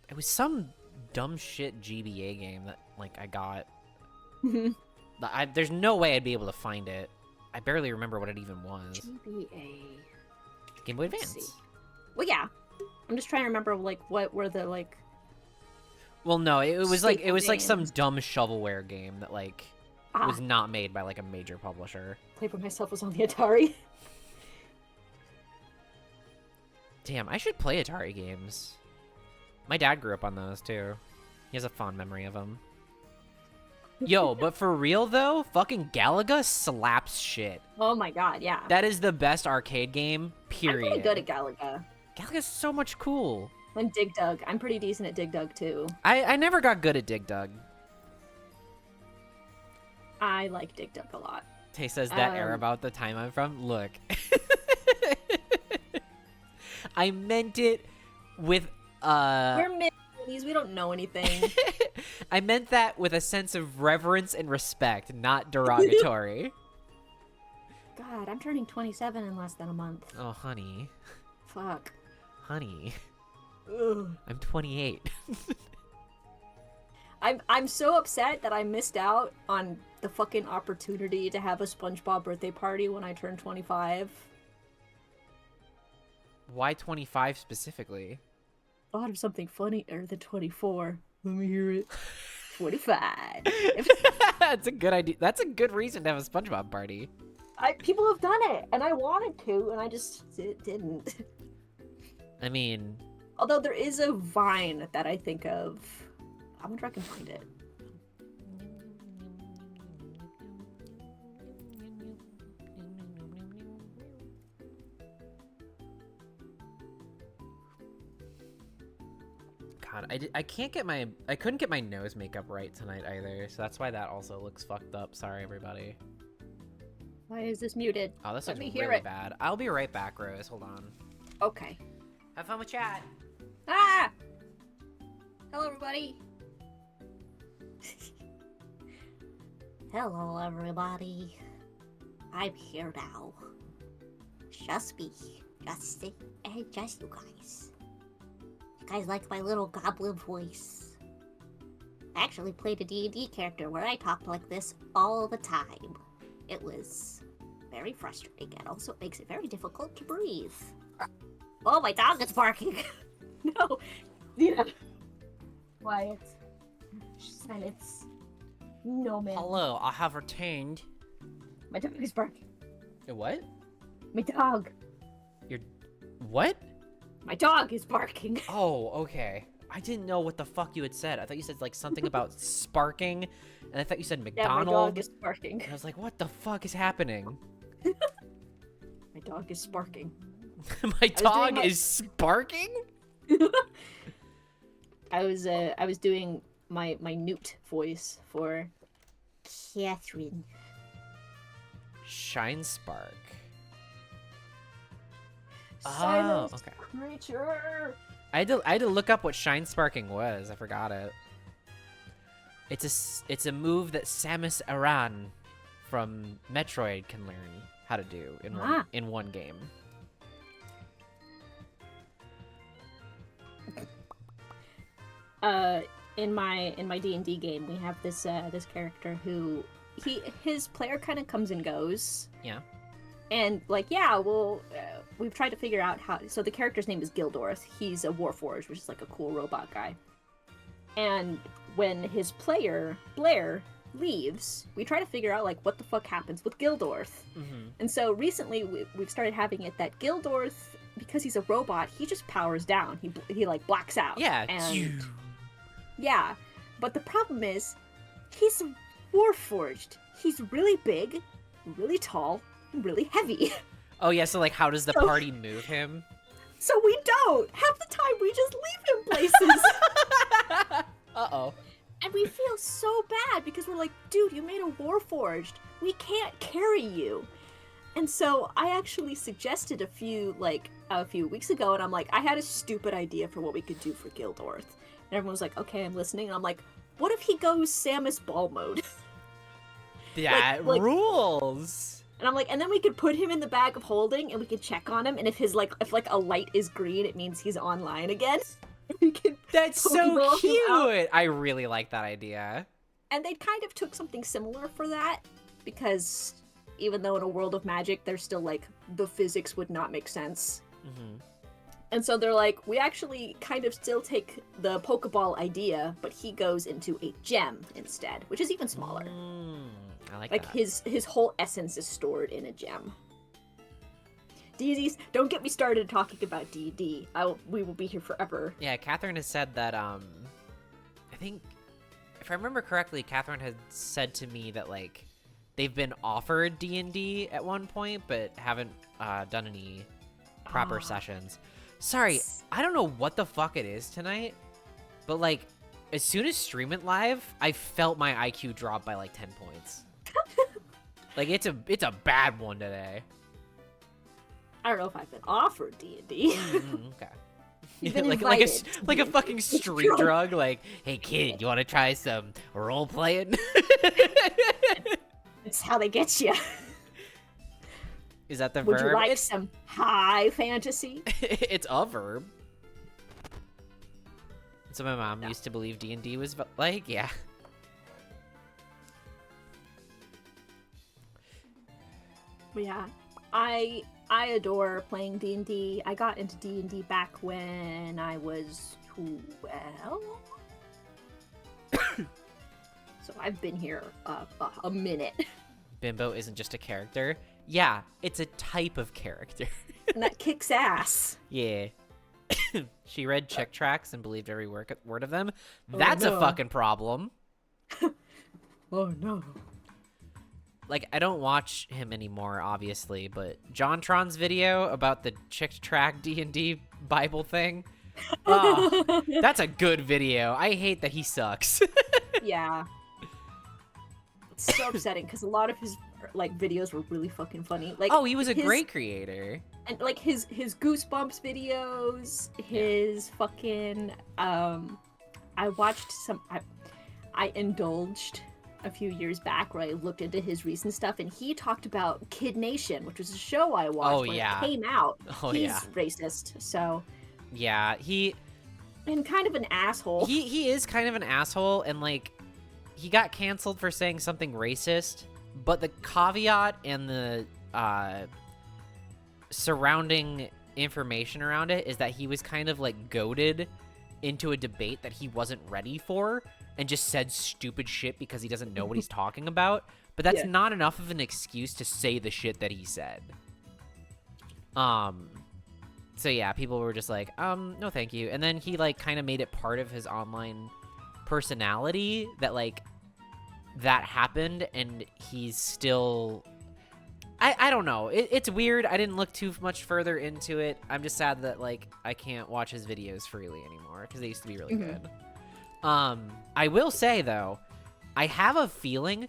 It was some dumb shit GBA game that, like, I got. There's no way I'd be able to find it. I barely remember what it even was. GBA. Game Boy Let's see. Advance. Well, yeah. I'm just trying to remember, like, what were the, like... Well, no, it was like some games. dumb shovelware game that, like, Ah, was not made by, like, a major publisher. Play by Myself was on the Atari. Damn, I should play Atari games. My dad grew up on those, too. He has a fond memory of them. Yo, but for real, though, fucking Galaga slaps shit. Oh my god, yeah. That is the best arcade game, I'm period. pretty good at Galaga. Galaga's so much cool. And Dig Dug. I'm pretty decent at Dig Dug, too. I never got good at Dig Dug. I like Dig Dug a lot. Tay says that air about the time I'm from. Look. I meant it with, We're mid-20s, we don't know anything. I meant that with a sense of reverence and respect, not derogatory. God, sad. I'm turning 27 in less than a month. Oh, honey. Fuck. Honey. Ugh. I'm 28. I'm so upset that I missed out on the fucking opportunity to have a SpongeBob birthday party when I turned 25. Why 25 specifically? Thought of something funnier than 24. Let me hear it. 25. That's a good idea. That's a good reason to have a SpongeBob party. People have done it, and I wanted to, and I just didn't. I mean... Although there is a Vine that I think of. I wonder if I can find it. God, I couldn't get my nose makeup right tonight either, so that's why that also looks fucked up. Sorry, everybody. Why is this muted? Oh, this Let looks me hear really it. bad. I'll be right back, Rose. Hold on. Okay. Have fun with chat. Ah! Hello, everybody. Hello, everybody. I'm here now. Just me. Just you guys. You guys like my little goblin voice? I actually played a D&D character where I talked like this all the time. It was very frustrating and also makes it very difficult to breathe. Oh, my dog is barking! No. Yeah. Quiet. Silence. No, man. Hello, I have retained. My dog is barking. What? My dog. What? My dog is barking. Oh, okay. I didn't know what the fuck you had said. I thought you said like something about sparking, and I thought you said Yeah, my McDonald. dog is barking. And I was like, what the fuck is happening? My dog is sparking. My dog is sparking? I was doing my Newt voice for Catherine. Shine Spark. Silence okay. creature. I had to look up what Shine Sparking was. I forgot it. It's a move that Samus Aran from Metroid can learn how to do in one game. In my D&D game, we have this this character who his player kind of comes and goes. Yeah. And like, yeah, well, we've tried to figure out how. So the character's name is Gildorth. He's a Warforged, which is like a cool robot guy. And when his player Blair leaves, we try to figure out like what the fuck happens with Gildorth. Mm-hmm. And so recently we've started having it that Gildorth, because he's a robot, he just powers down. He like blacks out. Yeah. And yeah, but the problem is, he's Warforged. He's really big, really tall, and really heavy. Oh yeah. So like, how does the So- party move him? So we don't. Half the time we just leave him places. Uh-oh. And we feel so bad because we're like, dude, you made a Warforged. We can't carry you. And so I actually suggested a few weeks ago, and I'm like, I had a stupid idea for what we could do for Gildorth. And everyone was like, okay, I'm listening. And I'm like, what if he goes Samus Ball mode? That like- rules. And I'm like, and then we could put him in the bag of holding, and we could check on him. And if if a light is green, it means he's online again. We could That's so Pokeball him out. cute. I really like that idea. And they kind of took something similar for that, because even though in a world of magic, there's still like the physics would not make sense. Mm-hmm. And so they're like, we actually kind of still take the Pokeball idea, but he goes into a gem instead, which is even smaller. I like Like that. his whole essence is stored in a gem. DDs, don't get me started talking about D&D. We will be here forever. Yeah, Catherine has said that, I think, if I remember correctly, Catherine had said to me that, like, they've been offered D&D at one point, but haven't done any proper sessions. Sorry, I don't know what the fuck it is tonight, but, like, as soon as stream went live, I felt my IQ drop by, like, 10 points. Like, it's a bad one today. I don't know if I've been offered D&D. Okay. You've been like invited. like a fucking street Drunk. drug. Like, hey kid, you want to try some role playing? It's how they get you. Is that the Would verb? you like It's, some high fantasy? it's a verb. So my mom Yeah. used to believe D&D was like, yeah. But yeah, I adore playing D&D. I got into D&D back when I was 12. So I've been here a minute. Bimbo isn't just a character. Yeah, it's a type of character. And that kicks ass. Yeah. She read Chick tracts and believed every word of them. That's a no. fucking problem. Oh no. Like, I don't watch him anymore, obviously, but JonTron's video about the Chick tract D&D Bible thing, oh, that's a good video. I hate that he sucks. Yeah. It's so upsetting because a lot of his like videos were really fucking funny. Like Oh, he was a his- great creator. and like his Goosebumps videos, his fucking I watched some I indulged a few years back where I looked into his recent stuff and he talked about Kid Nation, which was a show I watched Oh, when yeah. it came out. Oh, He's yeah. racist, so Yeah, and kind of an asshole. he is kind of an asshole, and like he got canceled for saying something racist, but the caveat and the surrounding information around it is that he was kind of like goaded into a debate that he wasn't ready for and just said stupid shit because he doesn't know what he's talking about. But that's Yeah. not enough of an excuse to say the shit that he said. So yeah, people were just like, no thank you. And then he like kind of made it part of his online personality that like that happened, and he's still I don't know. It's weird. I didn't look too much further into it. I'm just sad that like I can't watch his videos freely anymore because they used to be really good. I will say though, I have a feeling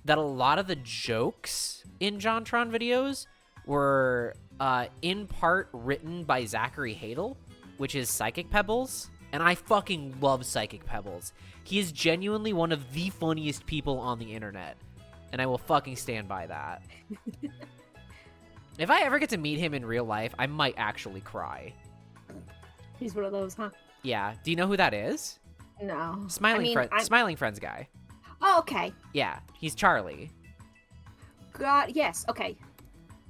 that a lot of the jokes in JonTron videos were in part written by Zachary Hadel, which is Psychic Pebbles, and I fucking love Psychic Pebbles. He is genuinely one of the funniest people on the internet, and I will fucking stand by that. If I ever get to meet him in real life, I might actually cry. He's one of those, huh? Yeah. Do you know who that is? No. Smiling I mean, Smiling Friends guy. Oh, okay. Yeah, he's Charlie. God, yes, okay.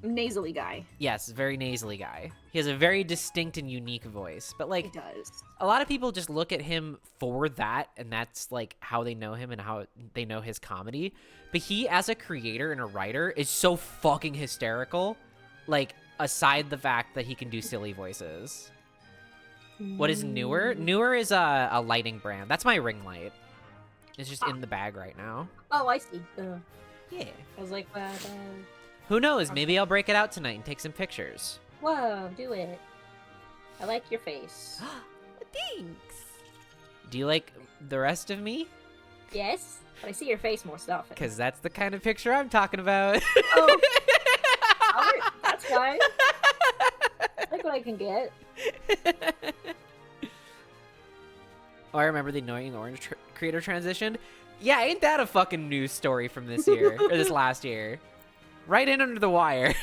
Nasally guy. Yes, very nasally guy. He has a very distinct and unique voice. But He like does. a lot of people just look at him for that, and that's like how they know him and how they know his comedy. But he as a creator and a writer is so fucking hysterical. Like aside the fact that he can do silly voices. What is Newer? Newer is a lighting brand. That's my ring light. It's just in the bag right now. Oh, I see. Yeah. I was like, Who knows? Maybe I'll break it out tonight and take some pictures. whoa, do it. I like your face. Thanks. Do you like the rest of me? Yes, but I see your face more often. Because that's the kind of picture I'm talking about. Oh, alright, that's fine. I like what I can get. Oh, I remember the annoying orange creator transition. Yeah, ain't that a fucking news story from this year or this last year? Right in under the wire.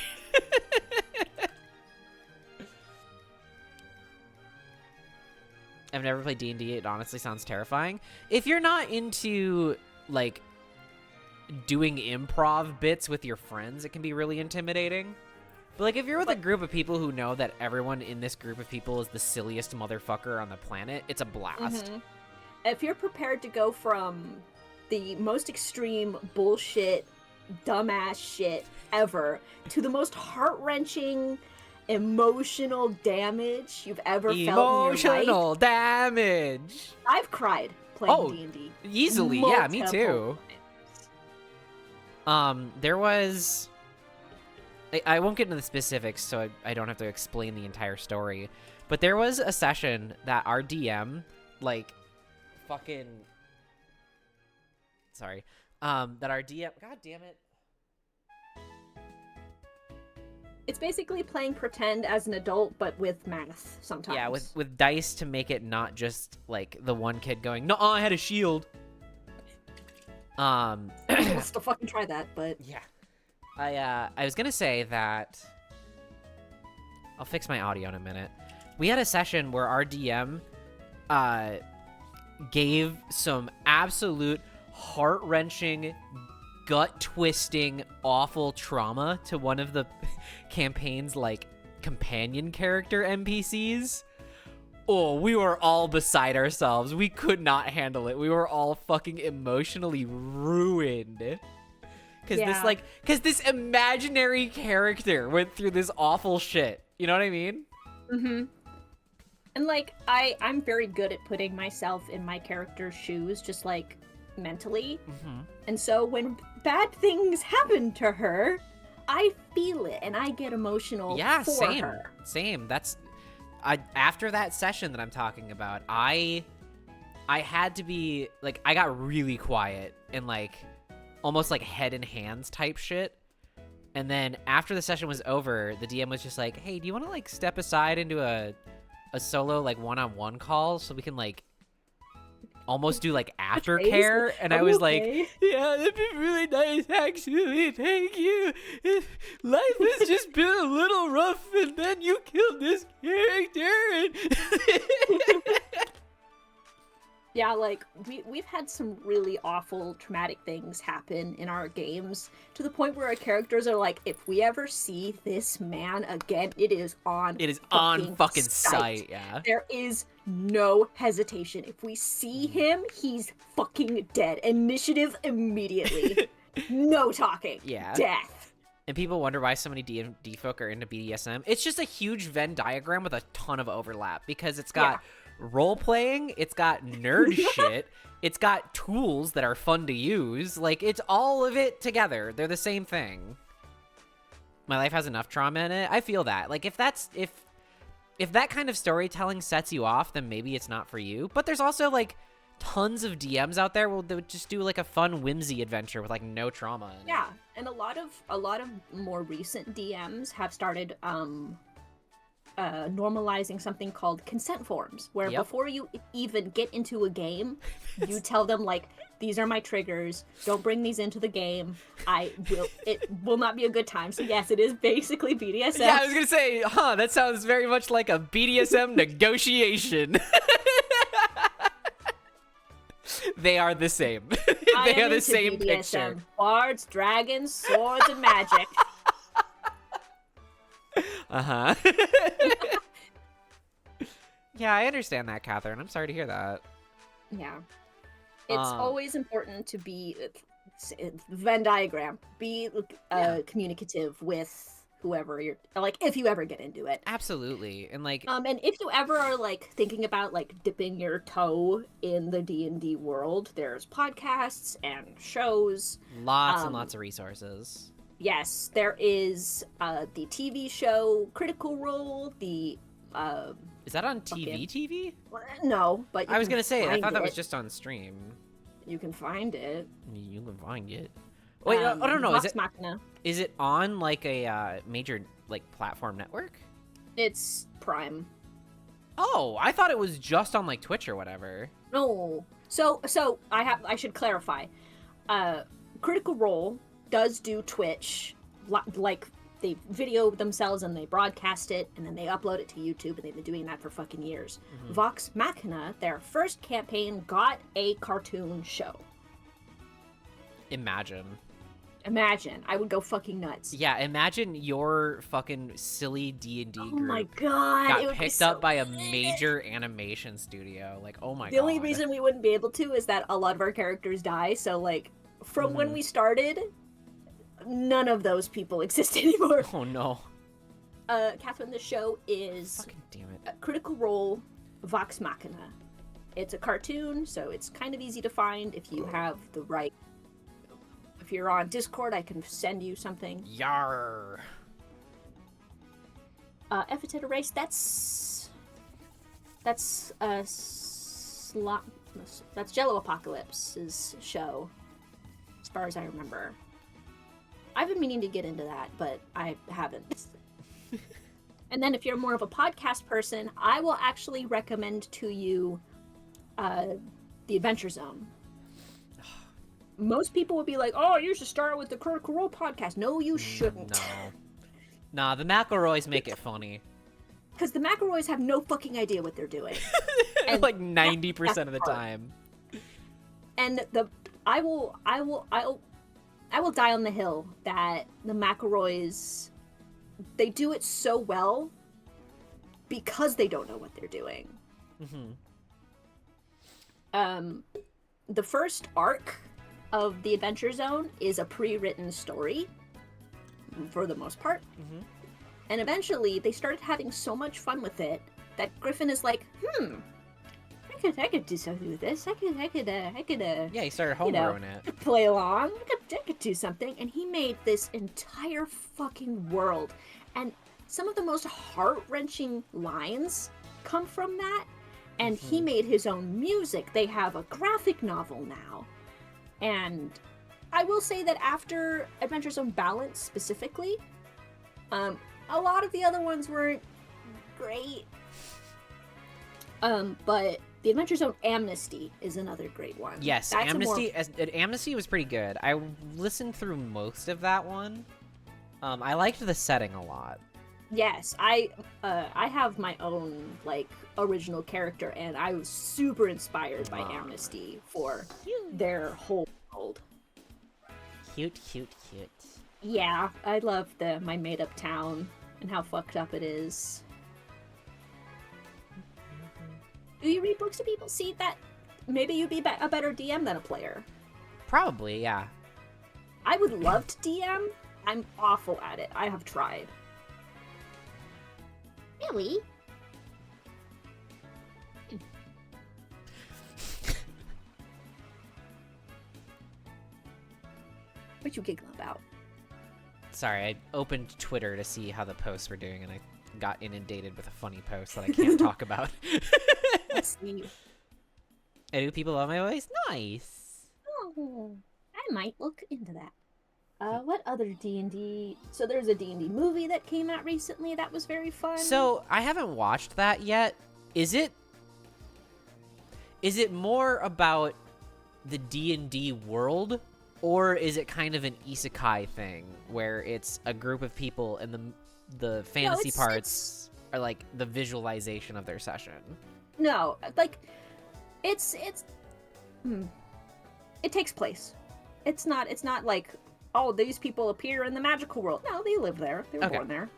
I've never played D&D. It honestly sounds terrifying. If you're not into like doing improv bits with your friends, it can be really intimidating. But like if you're with a group of people who know that everyone in this group of people is the silliest motherfucker on the planet, it's a blast. Mhm. If you're prepared to go from the most extreme bullshit, dumbass shit ever to the most heart-wrenching, emotional damage you've ever felt in your life, Emotional damage. I've cried playing Oh, D&D. Easily, yeah, me Multiple too. times. There was... I won't get into the specifics, so I don't have to explain the entire story. But there was a session that our DM, like, fucking... Sorry. That our DM... God damn it. It's basically playing pretend as an adult, but with math sometimes. Yeah, with dice to make it not just, like, the one kid going, no, I had a shield. I'll still fucking try that, but Yeah. I was gonna say that I'll fix my audio in a minute. We had a session where our DM gave some absolute heart-wrenching, gut-twisting, awful trauma to one of the campaign's like companion character NPCs. Oh, we were all beside ourselves. We could not handle it. We were all fucking emotionally ruined. Cause this imaginary character went through this awful shit. You know what I mean? Mm-hmm. And like, I'm very good at putting myself in my character's shoes, just like mentally. Mm-hmm. And so when bad things happen to her, I feel it and I get emotional Yeah, for same. her. Same. After that session that I'm talking about, I had to be like, I got really quiet and like almost like head in hands type shit. And then after the session was over, the DM was just like, "Hey, do you want to like step aside into a solo like one-on-one call so we can like almost do like aftercare?" And I was like, "Yeah, that'd be really nice, actually. Thank you. Life has just been a little rough, and then you killed this character." And Yeah, like, we've had some really awful, traumatic things happen in our games, to the point where our characters are like, if we ever see this man again, it is on fucking sight, yeah. There is no hesitation. If we see him, he's fucking dead. Initiative immediately. No talking. Yeah. Death. And people wonder why so many D&D folk are into BDSM. It's just a huge Venn diagram with a ton of overlap, because it's got role-playing, it's got nerd shit, it's got tools that are fun to use. Like, it's all of it together. They're the same thing. My life has enough trauma in it. I feel that. Like, if that kind of storytelling sets you off, then maybe it's not for you. But there's also, like, tons of DMs out there will just do, like, a fun whimsy adventure with, like, no trauma in it. Yeah, and a lot of more recent DMs have started normalizing something called consent forms, where before you even get into a game, you tell them, like, these are my triggers, don't bring these into the game, it will not be a good time. So yes, it is basically BDSM. Yeah, I was gonna say, that sounds very much like a BDSM negotiation. They are the same. They are the same BDSM. picture. Bards, dragons, swords, and magic. Uh-huh. Yeah, I understand that, Catherine. I'm sorry to hear that. Yeah. It's always important to be Venn diagram. Be communicative with whoever you're, like, if you ever get into it. Absolutely. And like and if you ever are like thinking about like dipping your toe in the D&D world, there's podcasts and shows. Lots and lots of resources. Yes, there is the TV show Critical Role, the is that on TV? No, but I was gonna say, I thought that was it. just on stream. You can find it. You can find it. Wait, I don't know. Vox Machina. Is it on like a major like platform network? It's Prime. Oh, I thought it was just on like Twitch or whatever. No. So I should clarify. Critical Role does do Twitch, like they video themselves and they broadcast it and then they upload it to YouTube, and they've been doing that for fucking years. Mm-hmm. Vox Machina, their first campaign, got a cartoon show. Imagine, I would go fucking nuts. Yeah, imagine your fucking silly D&D Oh group my god, it got would be picked so up by a good. major animation studio. Like, oh my god. The only reason we wouldn't be able to is that a lot of our characters die, so like from when we started, none of those people exist anymore. Oh no. Catherine, the show is Fucking damn it. Critical Role Vox Machina. It's a cartoon, so it's kind of easy to find if you have the right. If you're on Discord, I can send you something. Yarr. Ephetet Erase, that's Jello Apocalypse's show, as far as I remember. I've been meaning to get into that, but I haven't. And then if you're more of a podcast person, I will actually recommend to you The Adventure Zone. most people would be like, "Oh, you should start with the Critical Role podcast." No, you shouldn't. No. Nah, the McElroys make it funny. Because the McElroys have no fucking idea what they're doing. And Like 90% of the time. And I will die on the hill that the McElroys, they do it so well because they don't know what they're doing. The first arc of the Adventure Zone is a pre-written story, for the most part. And eventually, they started having so much fun with it that Griffin is like, I could do something with this. I could Yeah, he started homebrewing it. play along. I could do something. And he made this entire fucking world. And some of the most heart-wrenching lines come from that. And he made his own music. They have a graphic novel now. And I will say that after Adventure Zone Balance specifically, a lot of the other ones weren't great. But the Adventure Zone Amnesty is another great one. Yes, That's Amnesty was pretty good. I listened through most of that one. I liked the setting a lot. Yes, I have my own like original character, and I was super inspired by Amnesty for their whole world. Cute. Yeah, I love my made up town and how fucked up it is. Do you read books to people? See that maybe you'd be a better DM than a player. Probably, yeah. I would love to DM. I'm awful at it. I have tried. Really? What you giggling about? Sorry, I opened Twitter to see how the posts were doing, and I got inundated with a funny post that I can't talk about. Let's see. Do people love my voice? Nice. Oh, I might look into that. What other D&D? So there's a D&D movie that came out recently that was very fun. So I haven't watched that yet. Is it more about the D&D world, or is it kind of an isekai thing where it's a group of people and the fantasy parts are like the visualization of their session? No, like it takes place. It's not like, oh, these people appear in the magical world. No, they live there. They were born there.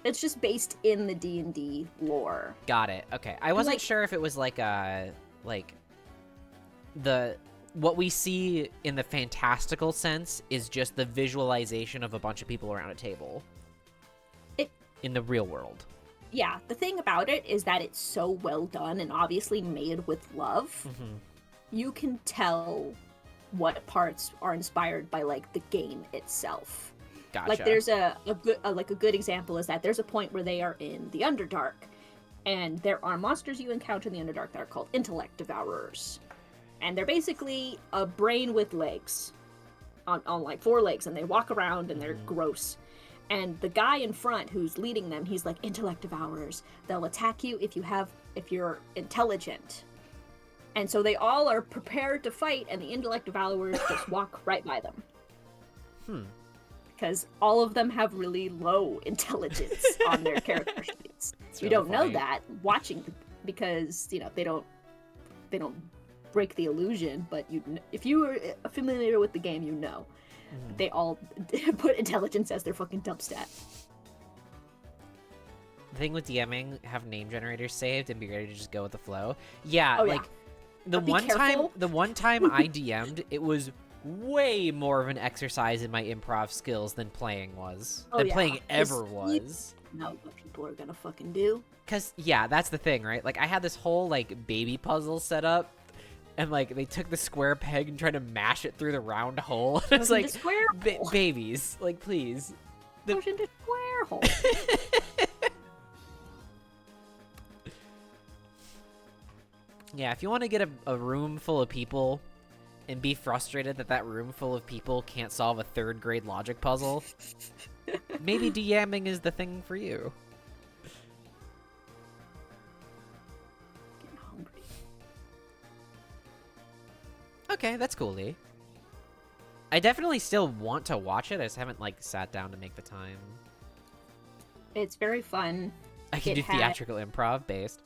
It's just based in the D&D lore. Got it. Okay. I wasn't sure if it was like what we see in the fantastical sense is just the visualization of a bunch of people around a table. In the real world. Yeah, the thing about it is that it's so well done and obviously made with love. You can tell what parts are inspired by like the game itself. Gotcha. Like there's a good example is that there's a point where they are in the Underdark, and there are monsters you encounter in the Underdark that are called intellect devourers, and they're basically a brain with legs, on like 4 legs, and they walk around and they're gross. And the guy in front who's leading them, he's like, intellect devourers. They'll attack you if you're intelligent. And so they all are prepared to fight, and the intellect devourers just walk right by them. Because all of them have really low intelligence on their character sheets. You don't know that watching, because they don't break the illusion. But if you are familiar with the game, you know. They all put intelligence as their fucking dump stat. The thing with DMing, have name generators saved and be ready to just go with the flow. Yeah, the one time I DM'd, it was way more of an exercise in my improv skills than playing was. Playing ever was. You know what people are gonna fucking do. Cause that's the thing, right? Like I had this whole like baby puzzle set up. And, like, they took the square peg and tried to mash it through the round hole. It's like, babies, like, please. Push into square hole. Yeah, if you want to get a room full of people and be frustrated that room full of people can't solve a 3rd grade logic puzzle, maybe DMing is the thing for you. Okay, that's cool, Lee. I definitely still want to watch it. I just haven't like sat down to make the time. It's very fun. I can It do had- theatrical improv based.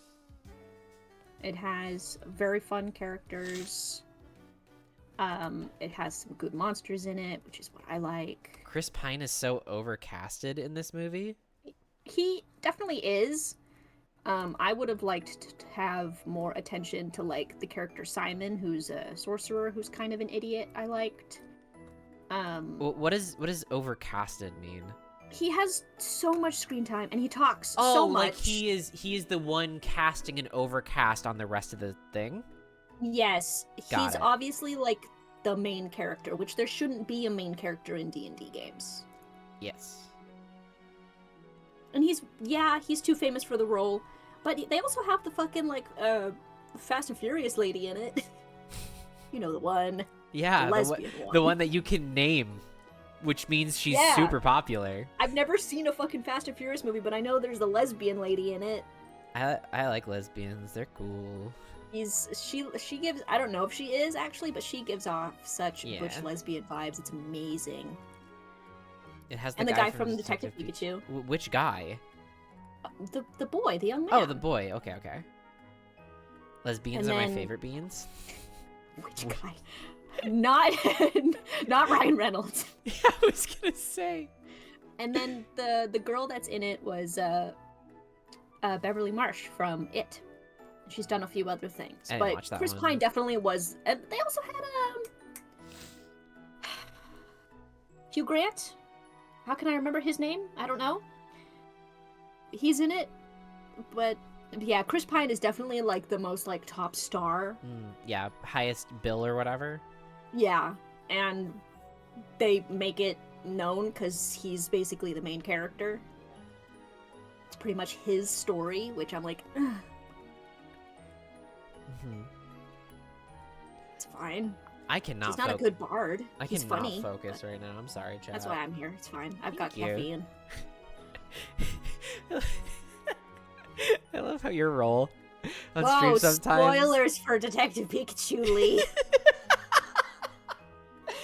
It has very fun characters. It has some good monsters in it, which is what I like. Chris Pine is so overcasted in this movie. He definitely is. I would have liked to have more attention to like the character Simon, who's a sorcerer who's kind of an idiot. I liked. What does overcasted mean? He has so much screen time and he talks Oh, so much. like he is the one casting an overcast on the rest of the thing. Yes, Got he's it. obviously like the main character, which there shouldn't be a main character in D&D games. Yes. And he's too famous for the role, but they also have the fucking like Fast and Furious lady in it. You know, the one, Yeah, the lesbian one. the one that you can name, which means she's Yeah. super popular. I've never seen a fucking Fast and Furious movie, but I know there's the lesbian lady in it. I like lesbians. They're cool. She gives, I don't know if she is actually, but she gives off such Yeah. butch lesbian vibes. It's amazing. It has the And the guy from Detective Pikachu. Which guy? The boy, the young man. Oh, the boy. Okay. Lesbians And are my then- favorite beans. Which guy? Not not Ryan Reynolds. Yeah, I was gonna say. And then the girl that's in it was Beverly Marsh from It. She's done a few other things, I didn't but watch that Chris one. Pine definitely was. And they also had Hugh Grant. How can I remember his name? I don't know. He's in it, but yeah, Chris Pine is definitely like the most like top star. Yeah, highest bill or whatever. Yeah, and they make it known because he's basically the main character. It's pretty much his story, which I'm like, ugh, Mhm. it's fine. I cannot. He's not a good bard. I He's cannot funny. focus right now. I'm sorry, Chad. That's why I'm here. It's fine. I've got Thank you. caffeine. I love how your role on Whoa, stream sometimes. spoilers for Detective Pikachu Lee.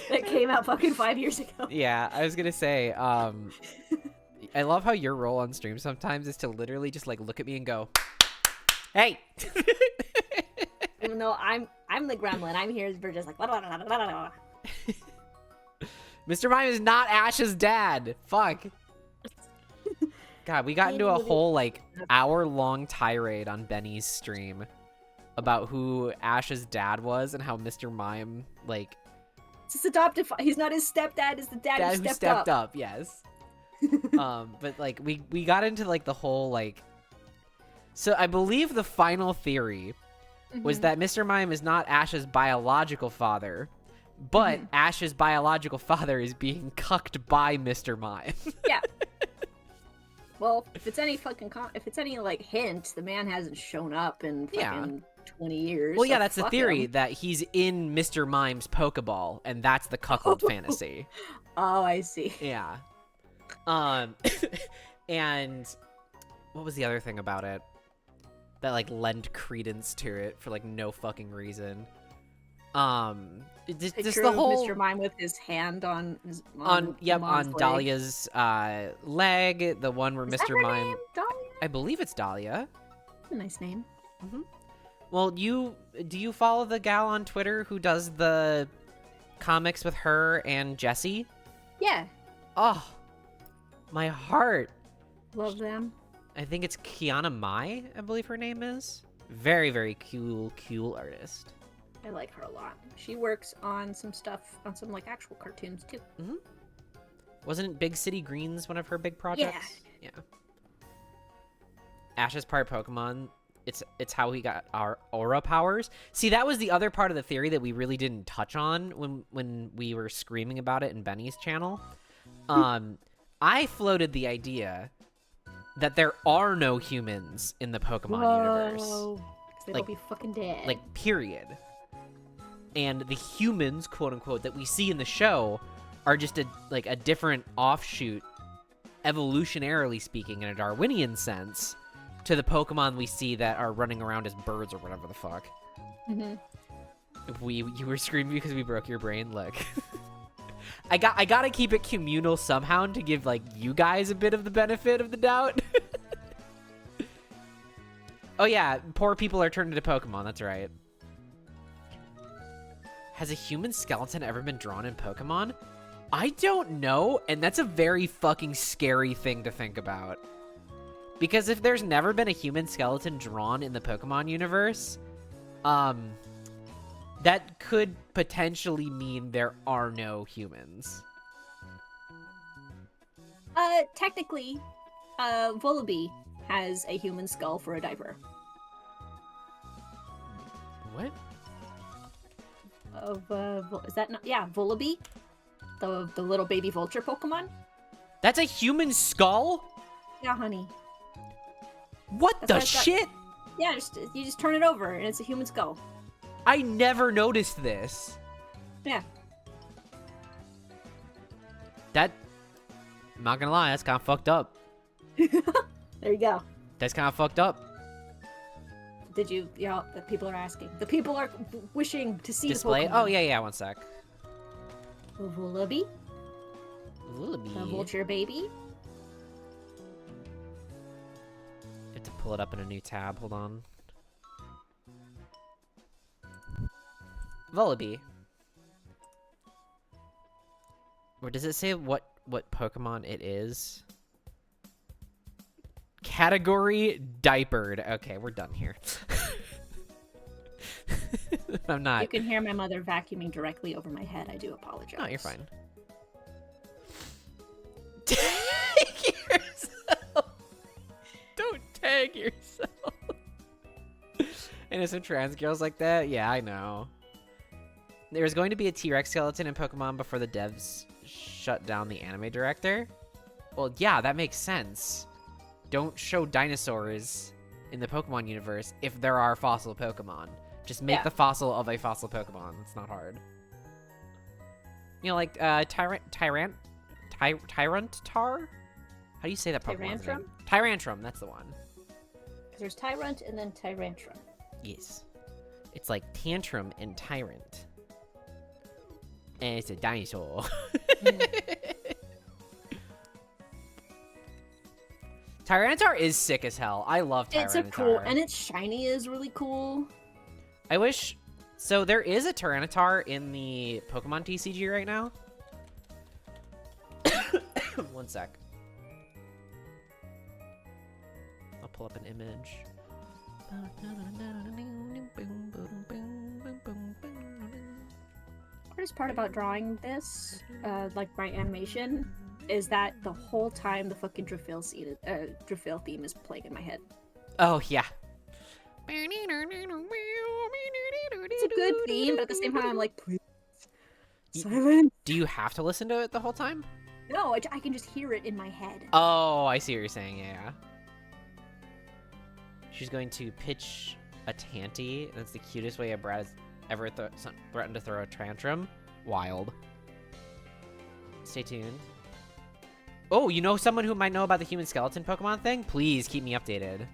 That came out fucking 5 years ago. Yeah, I was gonna say, I love how your role on stream sometimes is to literally just like look at me and go, "Hey." Even though I'm the gremlin, I'm here for just like blah, blah, blah, blah, blah, blah. Mr. Mime is not Ash's dad. Fuck. God, we got into a whole like hour-long tirade on Benny's stream about who Ash's dad was and how Mr. Mime like It's his adopted he's not his stepdad, it's the dad who stepped up. yes. But like we got into like the whole like, so I believe the final theory was Mhm. that Mr. Mime is not Ash's biological father, but Ash's biological father is being cucked by Mr. Mime. Yeah. Well, if it's any fucking if it's any like hint, the man hasn't shown up in fucking Yeah. 20 years. Well, so yeah, that's the fuck theory, him. that he's in Mr. Mime's Pokeball, and that's the cuckold fantasy. Oh, I see. Yeah. And what was the other thing about it that like lent credence to it for like no fucking reason? Just Picture the of whole Mr. Mime with his hand on on Mom's leg. Dahlia's leg, the one where Is that Mr. her Mime. name? Dahlia? I believe it's Dahlia. A nice name. Well, do you follow the gal on Twitter who does the comics with her and Jesse? Yeah, Oh, my heart. love them. I think it's Kiana Mai, I believe her name is. Very, very cool artist. I like her a lot. She works on some stuff, on some like actual cartoons too. Wasn't Big City Greens one of her big projects? Yeah. Ash's part Pokemon. It's how he got our aura powers. See, that was the other part of the theory that we really didn't touch on when we were screaming about it in Benny's channel. I floated the idea that there are no humans in the Pokemon universe. 'Cause they'll Like- be fucking dead. Like, period. And the humans, quote unquote, that we see in the show are just a different offshoot, evolutionarily speaking, in a Darwinian sense, to the Pokemon we see that are running around as birds or whatever the fuck. hmm You were screaming because we broke your brain? Look. I gotta keep it communal somehow to give like you guys a bit of the benefit of the doubt. Oh yeah, poor people are turned into Pokemon, that's right. Has a human skeleton ever been drawn in Pokemon? I don't know, and that's a very fucking scary thing to think about. Because if there's never been a human skeleton drawn in the Pokemon universe, that could potentially mean there are no humans. Technically, Volibee has a human skull for a diaper. What? Is that not? Yeah, Volibee, the little baby vulture Pokemon. That's a human skull? Yeah, honey. What That's the why it's got- shit? Yeah, you just turn it over and it's a human skull. I never noticed this. Yeah. That, I'm not gonna lie, that's kind of fucked up. There you go. That's kind of fucked up. Did you? Yeah, the people are asking. The people are wishing to see Display? the Pokemon. Oh, yeah, one sec. Volibee, the Volibee. vulture baby. I have to pull it up in a new tab. Hold on. Volibee. Or does it say what Pokemon it is? Category diapered. Okay, we're done here. I'm not. You can hear my mother vacuuming directly over my head. I do apologize. No, you're fine. Tag yourself. Don't tag yourself. Innocent trans girls like that? Yeah, I know. There's going to be a T-Rex skeleton in Pokemon before the devs shut down the anime director. Well, yeah, that makes sense. Don't show dinosaurs in the Pokemon universe if there are fossil Pokemon. Just make the fossil of a fossil Pokemon. It's not hard. You know, like Tyranitar? How do you say that Pokemon's name? Tyrantrum, that's the one. Because there's Tyrant and then Tyrantrum. Yes. It's like Tantrum and Tyrant. And it's a dinosaur. Tyranitar is sick as hell. I love Tyranitar. It's a cool, and its shiny is really cool. I wish... So there is a Tyranitar in the Pokemon TCG right now. One sec. I'll pull up an image. Hardest part about drawing this, like my animation, is that the whole time the fucking Drifil theme is playing in my head. Oh, yeah. It's a good theme, but at the same time I'm like, please, silence. Do you have to listen to it the whole time? No, I can just hear it in my head. Oh, I see what you're saying, yeah. She's going to pitch a Tanty. That's the cutest way a Brad has ever threatened to throw a tantrum. Wild. Stay tuned. Oh, you know someone who might know about the human skeleton Pokemon thing? Please keep me updated.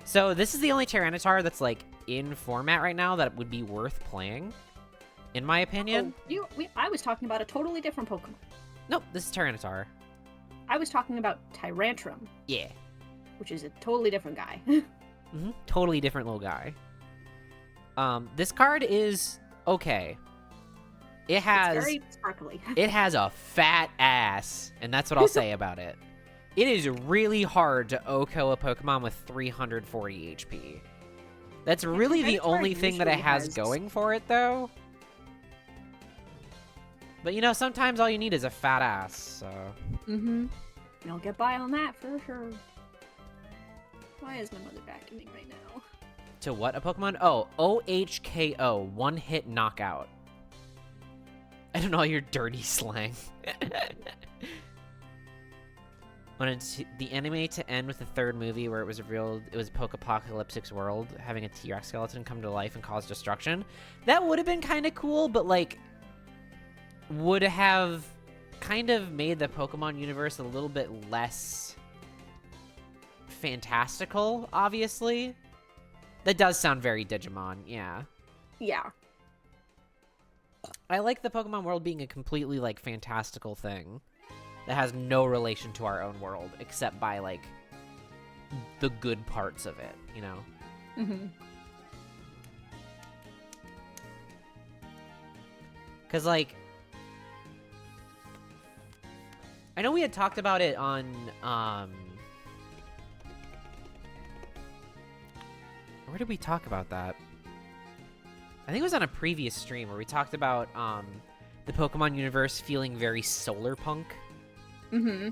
So this is the only Tyranitar that's like in format right now that would be worth playing, in my opinion. Oh, I was talking about a totally different Pokemon. Nope, this is Tyranitar. I was talking about Tyrantrum, Yeah. which is a totally different guy. Totally different little guy. This card is okay. It has It's very sparkly. it has a fat ass, and that's what I'll say about it. It is really hard to OHKO a Pokemon with 340 HP. That's really the only thing that it has going for it, though. But you know, sometimes all you need is a fat ass, so... You'll get by on that for sure. Why is my mother vacuuming right now? To what, a Pokemon? Oh, OHKO, one-hit knockout. I don't know your dirty slang. Wanted the anime to end with the third movie where it was revealed it was a post-apocalyptic world, having a T-Rex skeleton come to life and cause destruction. That would have been kind of cool, but like, would have kind of made the Pokemon universe a little bit less fantastical, obviously. That does sound very Digimon, yeah. Yeah. I like the Pokemon world being a completely, like, fantastical thing that has no relation to our own world, except by, like, the good parts of it, you know? Mm-hmm. Because, like, I know we had talked about it on, where did we talk about that? I think it was on a previous stream where we talked about, the Pokemon universe feeling very solar punk. Mm-hmm.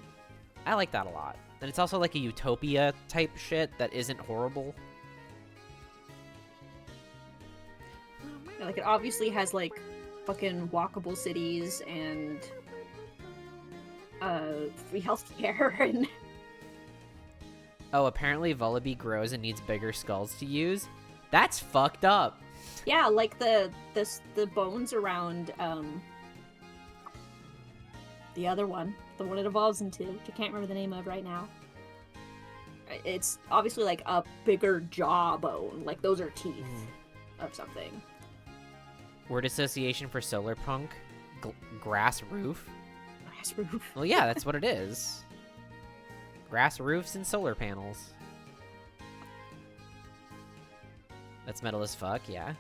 I like that a lot. And it's also like a utopia type shit that isn't horrible. Like, it obviously has, like, fucking walkable cities and free healthcare and Oh, apparently Vullaby grows and needs bigger skulls to use? That's fucked up. yeah, like the bones around the other one, the one it evolves into, which I can't remember the name of right now. It's obviously like a bigger jaw bone, like those are teeth of something. Word association for solar punk? Grass roof? Grass roof. Well, yeah, that's what it is. Grass roofs and solar panels. That's metal as fuck, yeah.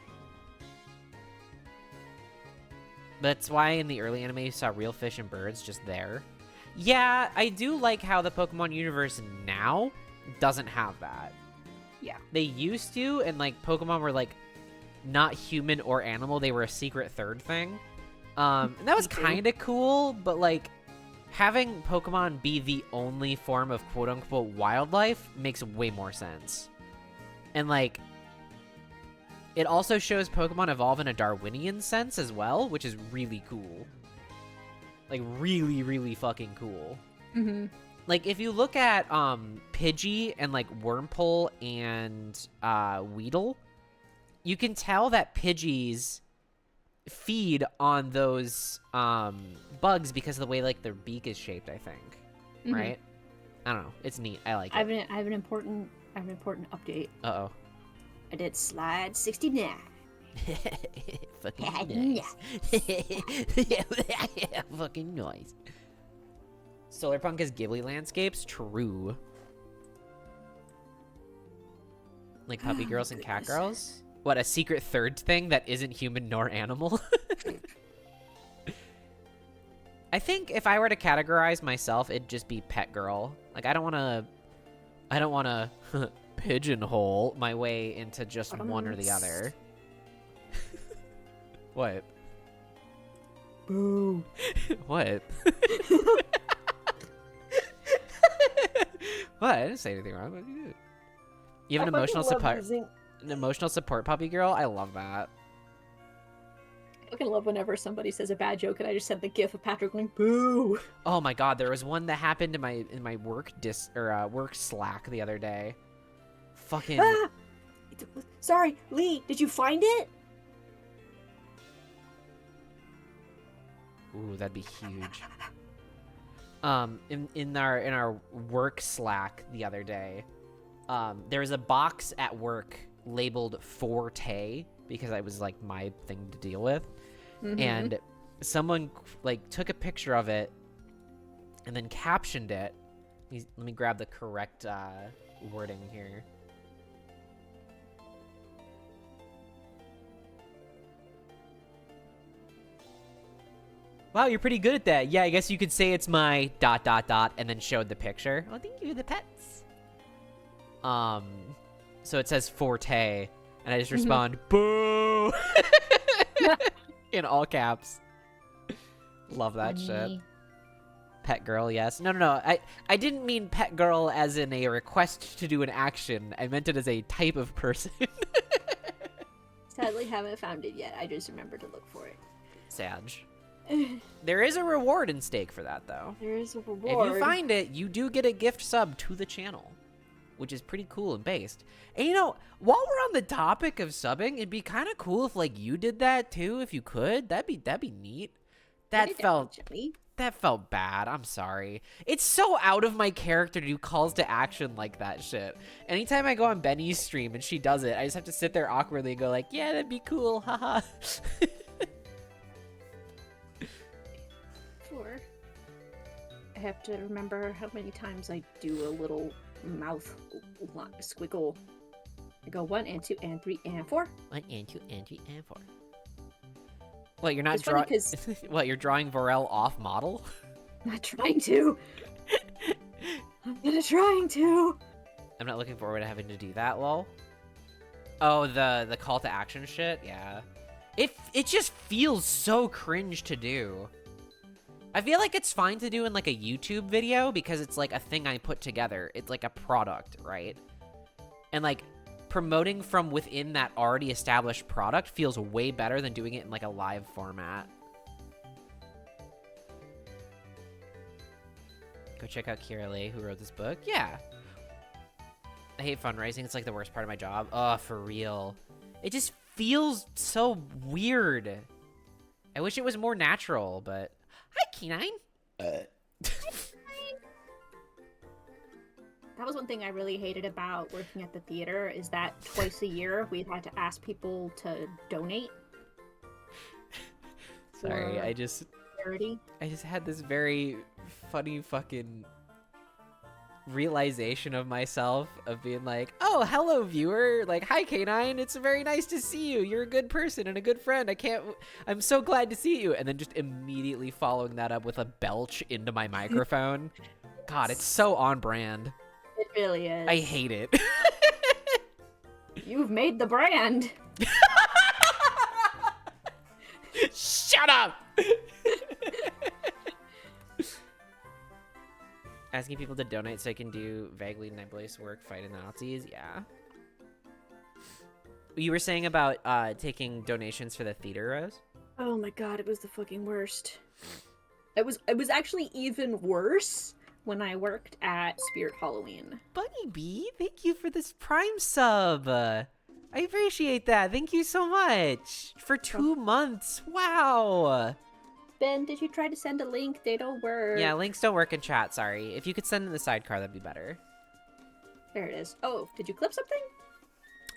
That's why in the early anime you saw real fish and birds just there. Yeah, I do like how the Pokemon universe now doesn't have that. Yeah. They used to, and like Pokemon were like not human or animal, they were a secret third thing. And that was Me too. kind of cool, but like having Pokemon be the only form of quote unquote wildlife makes way more sense. And like it also shows Pokemon evolve in a Darwinian sense as well, which is really cool. Like really, really fucking cool. Mm-hmm. Like if you look at Pidgey and like Wurmple and Weedle, you can tell that Pidgeys feed on those bugs because of the way like their beak is shaped, I think. Mhm. Right? I don't know. It's neat. I like I it. have an important update. Uh-oh. I did slide 69. Fucking nice. Fucking noise. Solarpunk is Ghibli landscapes? True. Like puppy Oh, girls and cat goodness. girls? What, a secret third thing that isn't human nor animal? I think if I were to categorize myself, it'd just be pet girl. Like I don't wanna pigeonhole my way into just one or the other. What? Boo. What? What? I didn't say anything wrong. What did you do? You have an emotional support puppy girl? I love that. I fucking love whenever somebody says a bad joke and I just send the gif of Patrick going, boo. Oh my god, there was one that happened in my work work Slack the other day. Fucking Ah! Sorry, Lee, did you find it? ooh, that'd be huge. In our work Slack the other day, there was a box at work labeled Forte because it was like my thing to deal with, Mhm. and someone like took a picture of it and then captioned it. Let me grab the correct wording here. Wow, you're pretty good at that. Yeah, I guess you could say it's my ... and then showed the picture. Oh, thank you, the pets. So it says Forte, and I just respond, boo! In all caps. Love that shit. Funny. Pet girl, yes. No. I didn't mean pet girl as in a request to do an action. I meant it as a type of person. Sadly, haven't found it yet. I just remembered to look for it. Sag. There is a reward in stake for that, though. There is a If reward. you find it, you do get a gift sub to the channel, which is pretty cool and based. And you know, while we're on the topic of subbing, it'd be kind of cool if like you did that too, if you could. That'd be neat. That felt bad. I'm sorry. It's so out of my character to do calls to action like that shit. Anytime I go on Benny's stream and she does it, I just have to sit there awkwardly and go like, yeah, that'd be cool, haha. 4. I have to remember how many times I do a little mouth squiggle. I go 1 and 2 and 3 and 4. 1 and 2 and 3 and 4. What, you're not It's funny drawing... 'cause- What, you're drawing Vorel off model? Not trying to. I'm not trying to. I'm not looking forward to having to do that, lol. Oh, the call to action shit? Yeah. It just feels so cringe to do. I feel like it's fine to do in like a YouTube video because it's like a thing I put together. It's like a product, right? And like promoting from within that already established product feels way better than doing it in like a live format. Go check out Kira Lee, who wrote this book. Yeah. I hate fundraising. It's like the worst part of my job. Oh, for real. It just feels so weird. I wish it was more natural, but... Hi, Kenine. That was one thing I really hated about working at the theater, is that twice a year we had to ask people to donate. Sorry, for I just charity. had this very funny fucking realization of myself of being like, oh, hello, viewer. Like, hi, K9. It's very nice to see you. You're a good person and a good friend. I'm so glad to see you. And then just immediately following that up with a belch into my microphone. God, it's so on brand. It really is. I hate it. You've made the brand. Shut up! Asking people to donate so I can do vaguely nebulous work fighting the Nazis? Yeah. You were saying about taking donations for the theater, Rose? Oh my god, it was the fucking worst. It was actually even worse when I worked at Spirit Halloween. Bunny Bee, thank you for this Prime sub. I appreciate that. Thank you so much. For 2 months. Wow. Ben, did you try to send a link? They don't work. Yeah, links don't work in chat, sorry. If you could send in the sidecar, that'd be better. There it is. Oh, did you clip something?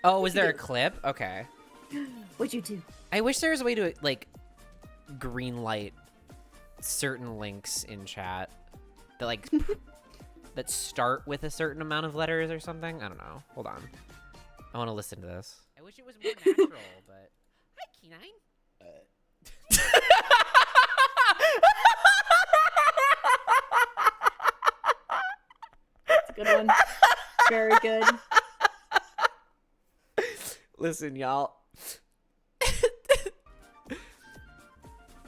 Oh, was you there a do? clip? Okay. What'd you do? I wish there was a way to, like, green light certain links in chat that, like, that start with a certain amount of letters or something. I don't know. Hold on. I want to listen to this. I wish it was more natural, but... Hi, Kenine. That's a good one. Very good. Listen, y'all.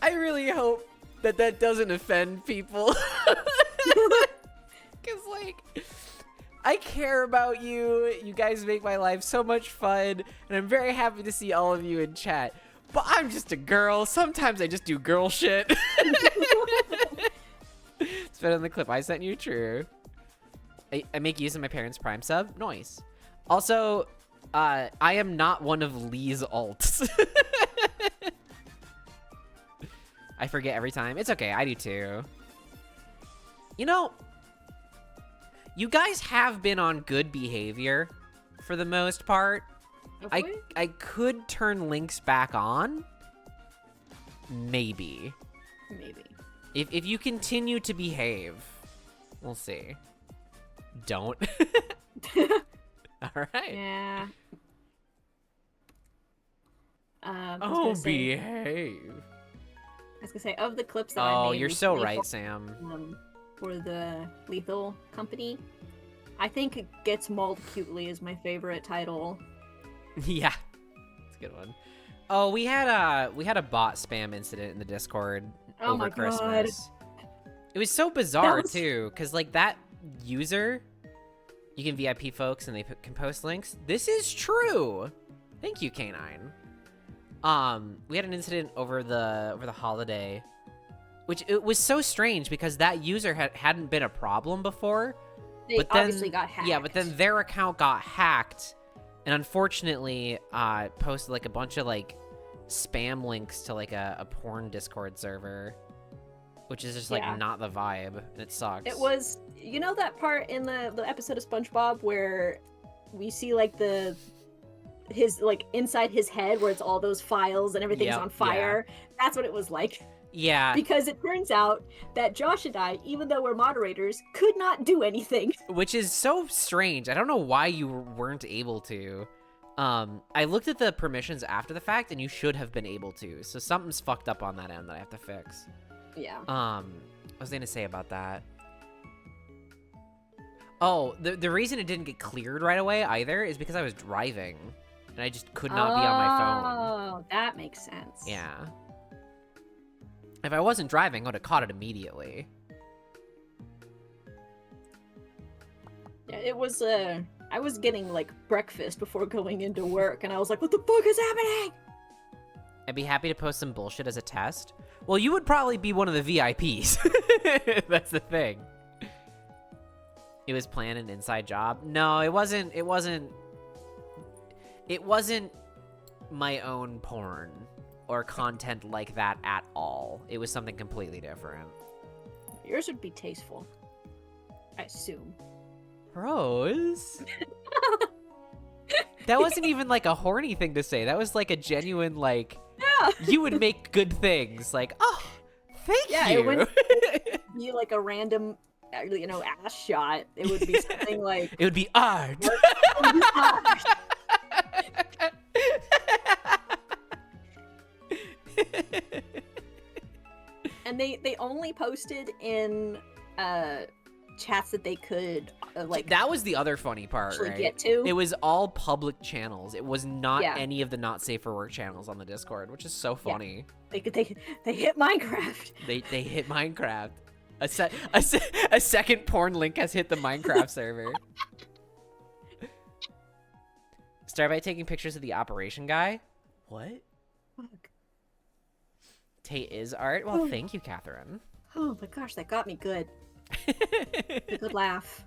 I really hope that doesn't offend people. Because, like, I care about you. You guys make my life so much fun. And I'm very happy to see all of you in chat. But I'm just a girl. Sometimes I just do girl shit. It's better than the clip I sent you. True. I make use of my parents' Prime sub. Nice. Also, I am not one of Lee's alts. I forget every time. It's okay. I do too. You know, you guys have been on good behavior for the most part. I could turn links back on. Maybe. Maybe. If you continue to behave. We'll see. Don't. All right. Yeah. I was Oh, gonna say- behave. I was gonna say, of the clips that I Oh, made you're so recently right, Sam. for the Lethal Company, I think it Gets Mauled Cutely is my favorite title. Yeah, it's a good one. Oh, we had a bot spam incident in the Discord Oh over my God. Christmas. It was so bizarre was- too, because like that user, you can VIP folks and they can post links. This is true. Thank you, K9. We had an incident over the holiday, which it was so strange because that user hadn't been a problem before. They But then, obviously got hacked. Yeah, but then their account got hacked, and unfortunately, posted like a bunch of like spam links to like a porn Discord server, which is just like Yeah. not the vibe, and it sucks. It was, you know, that part in the episode of SpongeBob where we see like his like inside his head where it's all those files and everything's Yep, on fire. That's what it was like. Yeah, Because it turns out that Josh and I, even though we're moderators, could not do anything. which is so strange. I don't know why you weren't able to. I looked at the permissions after the fact, and you should have been able to. So something's fucked up on that end that I have to fix. Yeah. What was I gonna say about that? Oh, the reason it didn't get cleared right away either is because I was driving, and I just could not be on my phone. Oh, that makes sense. Yeah. If I wasn't driving, I would have caught it immediately. Yeah, it was, I was getting, like, breakfast before going into work, and I was like, what the fuck is happening? I'd be happy to post some bullshit as a test. Well, you would probably be one of the VIPs. That's the thing. It was planned an inside job. No, it wasn't. It wasn't my own porn or content like that at all. It was something completely different. Yours would be tasteful. I assume. Rose? That wasn't even like a horny thing to say. That was like a genuine, like, Yeah. you would make good things. Like, oh, thank Yeah, you. it wouldn't be like a random, ass shot. It would be something like. It would be art. And they only posted in chats that they could That was the other funny part, actually right? get to. It was all public channels. It was not Yeah. any of the not safe for work channels on the Discord, which is so funny. They hit Minecraft. They hit Minecraft. A second porn link has hit the Minecraft server. Start by taking pictures of the operation guy. What? Fuck. Tate is art. Well, thank you, Catherine. Oh my gosh, that got me good. A good laugh.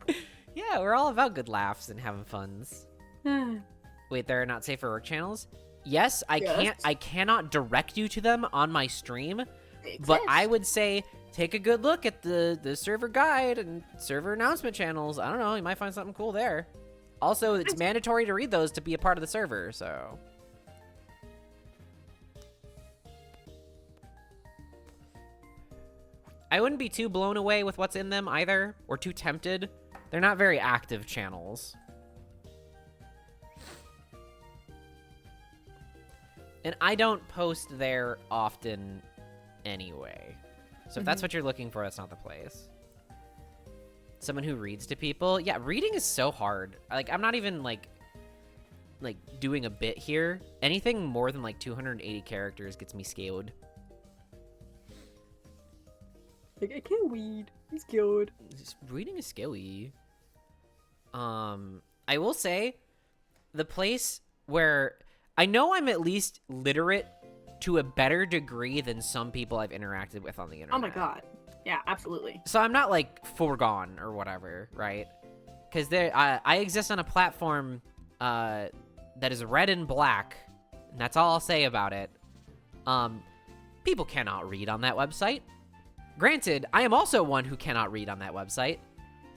Yeah, we're all about good laughs and having funs. Wait, there are not safe for work channels? Yes, Yes. I cannot direct you to them on my stream, They but exist. I would say take a good look at the server guide and server announcement channels. I don't know, you might find something cool there. Also, it's mandatory to read those to be a part of the server, so. I wouldn't be too blown away with what's in them either, or too tempted. They're not very active channels. And I don't post there often anyway. So if that's what you're looking for, that's not the place. Someone who reads to people? Yeah, reading is so hard. Like, I'm not even, like doing a bit here. Anything more than, like, 280 characters gets me scaled. Like, I can't read. He's good. Just reading is scary. I will say, the place where I know I'm at least literate to a better degree than some people I've interacted with on the internet. Oh my god. Yeah, absolutely. So I'm not like foregone or whatever, right? Because I exist on a platform that is red and black, and that's all I'll say about it. People cannot read on that website. Granted, I am also one who cannot read on that website,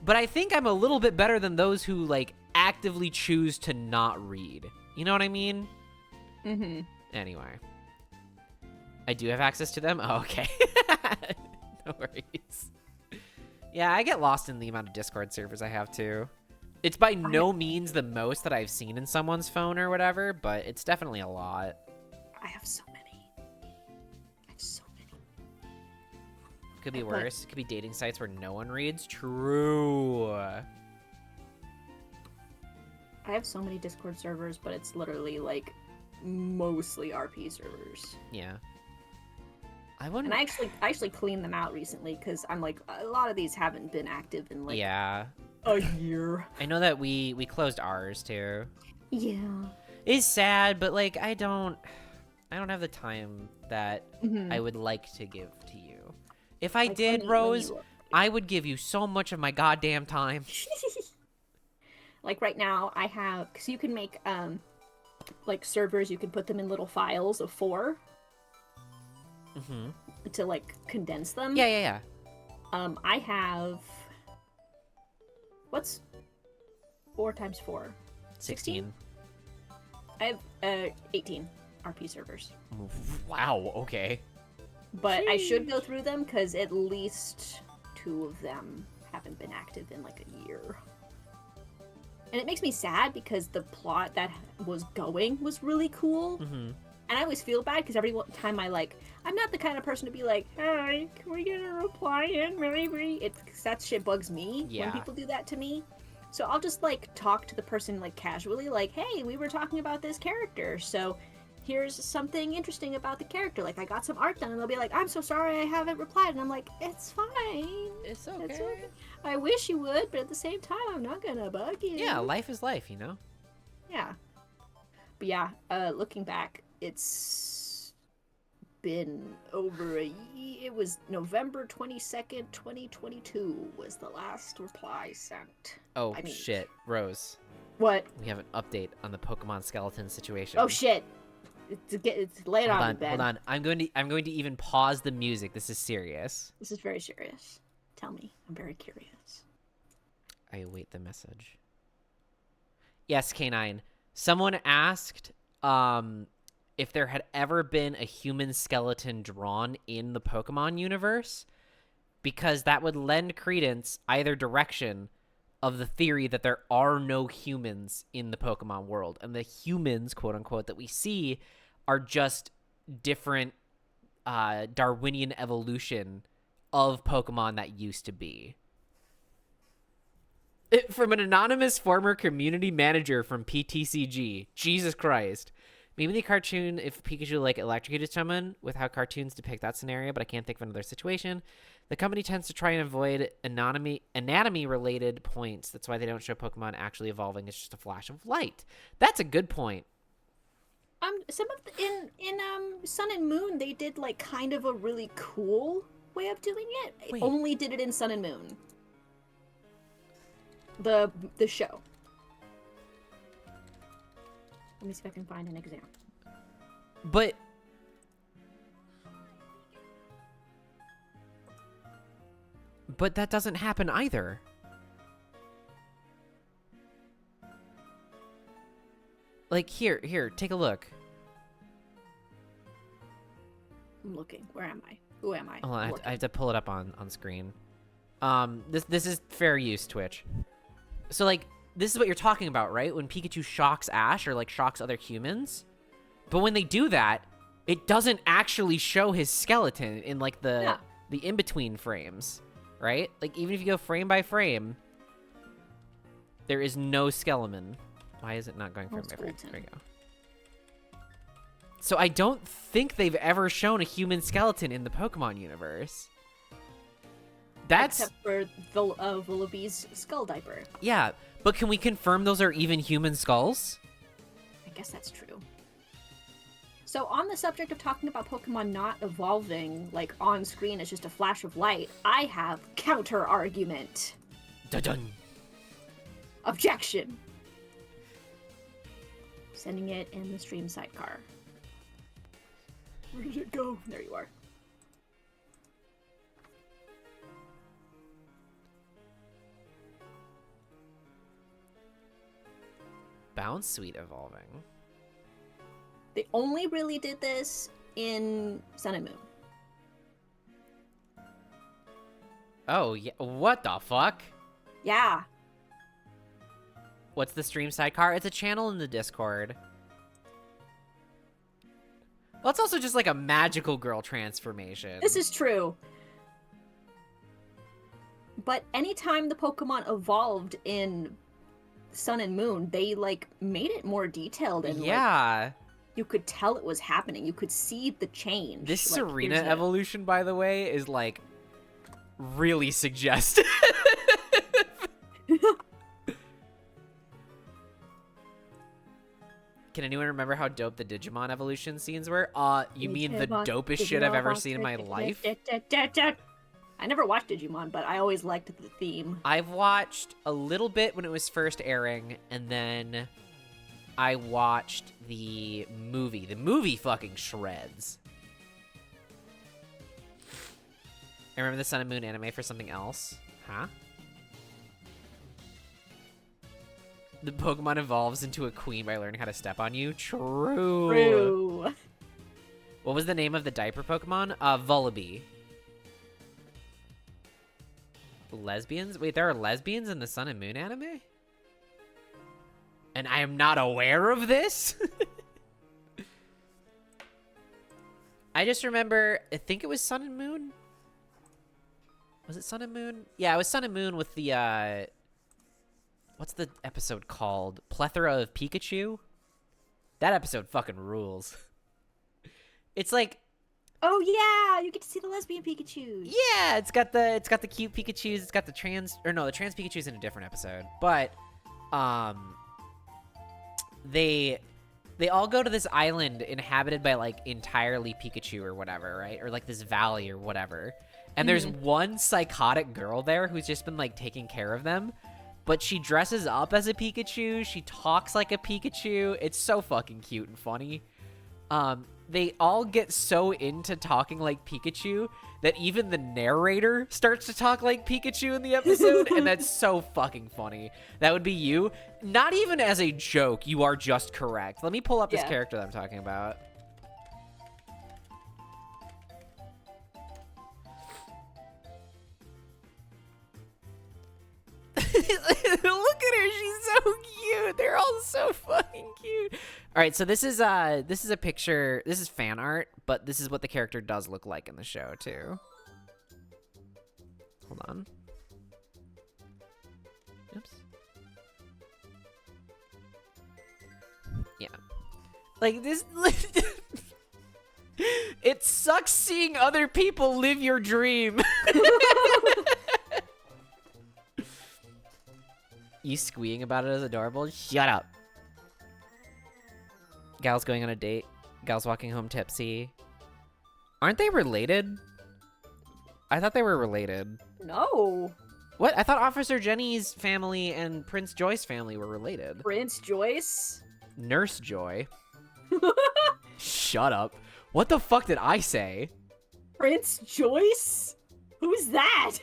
but I think I'm a little bit better than those who like actively choose to not read. You know what I mean? Mm-hmm. Anyway. I do have access to them? Oh, okay. No worries. Yeah, I get lost in the amount of Discord servers I have, too. It's by no means the most that I've seen in someone's phone or whatever, but it's definitely a lot. I have so many. I have so many. Could be But- worse. It could be dating sites where no one reads. True. I have so many Discord servers, but it's literally like mostly RP servers. Yeah. I wouldn't... And I actually cleaned them out recently because I'm like, a lot of these haven't been active in like yeah. a year. I know that we closed ours, too. Yeah. It's sad, but, like, I don't have the time that Mhm. I would like to give to you. If I Like, did, when Rose, you- I would give you so much of my goddamn time. Like right now, I have because you can make like servers. You can put them in little files of 4 Mm-hmm. to like condense them. Yeah. I have what's 4 times 4? 16. I have 18 RP servers. Wow, okay. But I should go through them because at least 2 of them haven't been active in like a year. And it makes me sad because the plot that was going was really cool. Mm-hmm. And I always feel bad because every time I'm not the kind of person to be like, hey, can we get a reply in, maybe? That shit bugs me Yeah. when people do that to me. So I'll just like talk to the person like casually, like, hey, we were talking about this character, so here's something interesting about the character. Like, I got some art done, and they'll be like, I'm so sorry I haven't replied. And I'm like, it's fine. It's It's okay. I wish you would, but at the same time, I'm not gonna bug you. Yeah, life is life, you know? Yeah. But yeah, looking back, it's been over a year. It was November 22nd, 2022 was the last reply sent. Oh, I mean- shit. Rose, What? we have an update on the Pokemon skeleton situation. Oh shit. It's late Hold on, on, Ben. hold on. I'm going to even pause the music. This is serious. This is very serious. Tell me. I'm very curious. I await the message. Yes, K9. Someone asked if there had ever been a human skeleton drawn in the Pokemon universe, because that would lend credence either direction of the theory that there are no humans in the Pokemon world, and the humans, quote unquote, that we see are just different Darwinian evolution of Pokemon that used to be. From an anonymous former community manager from PTCG. Jesus Christ. Maybe the cartoon, if Pikachu like electrocuted someone, with how cartoons depict that scenario, but I can't think of another situation. The company tends to try and avoid anatomy-related points. That's why they don't show Pokemon actually evolving. It's just a flash of light. That's a good point. Some of in Sun and Moon, they did like kind of a really cool way of doing it. Wait. Only did it in Sun and Moon. The show. Let me see if I can find an example. But that doesn't happen either. Like, here, take a look. I'm looking. Where am I? Who am I? Hold on, Looking. I have to pull it up on screen. This is fair use, Twitch. So, like, this is what you're talking about, right? When Pikachu shocks Ash or, like, shocks other humans. But when they do that, it doesn't actually show his skeleton in, like, the in-between frames, right? Like, even if you go frame by frame, there is no skeleton. Why is it not going frame by frame? There you go. So I don't think they've ever shown a human skeleton in the Pokemon universe. That's... Except for Vullaby's skull diaper. Yeah, but can we confirm those are even human skulls? I guess that's true. So on the subject of talking about Pokemon not evolving, like on screen as just a flash of light, I have counter argument. Dun-dun. Objection. Sending it in the stream sidecar. Where did it go? There you are. Bounce Sweet evolving. They only really did this in Sun and Moon. Oh, yeah. What the fuck? Yeah. What's the stream sidecar? It's a channel in the Discord. Well, it's also just like a magical girl transformation. This is true. But anytime the Pokemon evolved in Sun and Moon, they like made it more detailed and like, you could tell it was happening. You could see the change. This like, Serena here's evolution, by the way, is like really suggestive. Can anyone remember how dope the Digimon evolution scenes were? You mean the dopest shit I've ever seen in my life? I never watched Digimon, but I always liked the theme. I've watched a little bit when it was first airing, and then I watched the movie. The movie fucking shreds. I remember the Sun and Moon anime for something else. Huh? The Pokemon evolves into a queen by learning how to step on you. True. True. What was the name of the diaper Pokemon? Vullaby. Lesbians? Wait, there are lesbians in the Sun and Moon anime? And I am not aware of this? I just remember, I think it was Sun and Moon? Was it Sun and Moon? Yeah, it was Sun and Moon with the, what's the episode called? Plethora of Pikachu? That episode fucking rules. It's like, Oh yeah, you get to see the lesbian Pikachu. yeah, it's got the cute Pikachus. It's got the trans, or no, the trans Pikachu's in a different episode. But, they all go to this island inhabited by like entirely Pikachu or whatever, right? Or like this valley or whatever. And there's one psychotic girl there who's just been like taking care of them. But she dresses up as a Pikachu. She talks like a Pikachu. It's so fucking cute and funny. They all get so into talking like Pikachu that even the narrator starts to talk like Pikachu in the episode, and that's so fucking funny. That would be you. Not even as a joke, you are just correct. Let me pull up this character that I'm talking about. Look at her, she's so cute. They're all so fucking cute. All right, so this is a picture. This is fan art, but this is what the character does look like in the show too. Hold on. Oops. Yeah. Like this it sucks seeing other people live your dream. You squeeing about it as adorable? Shut up. Gal's going on a date. Gal's walking home tipsy. Aren't they related? I thought they were related. No. What? I thought Officer Jenny's family and Prince Joy's family were related. Prince Joyce? Nurse Joy. Shut up. What the fuck did I say? Prince Joyce? Who's that?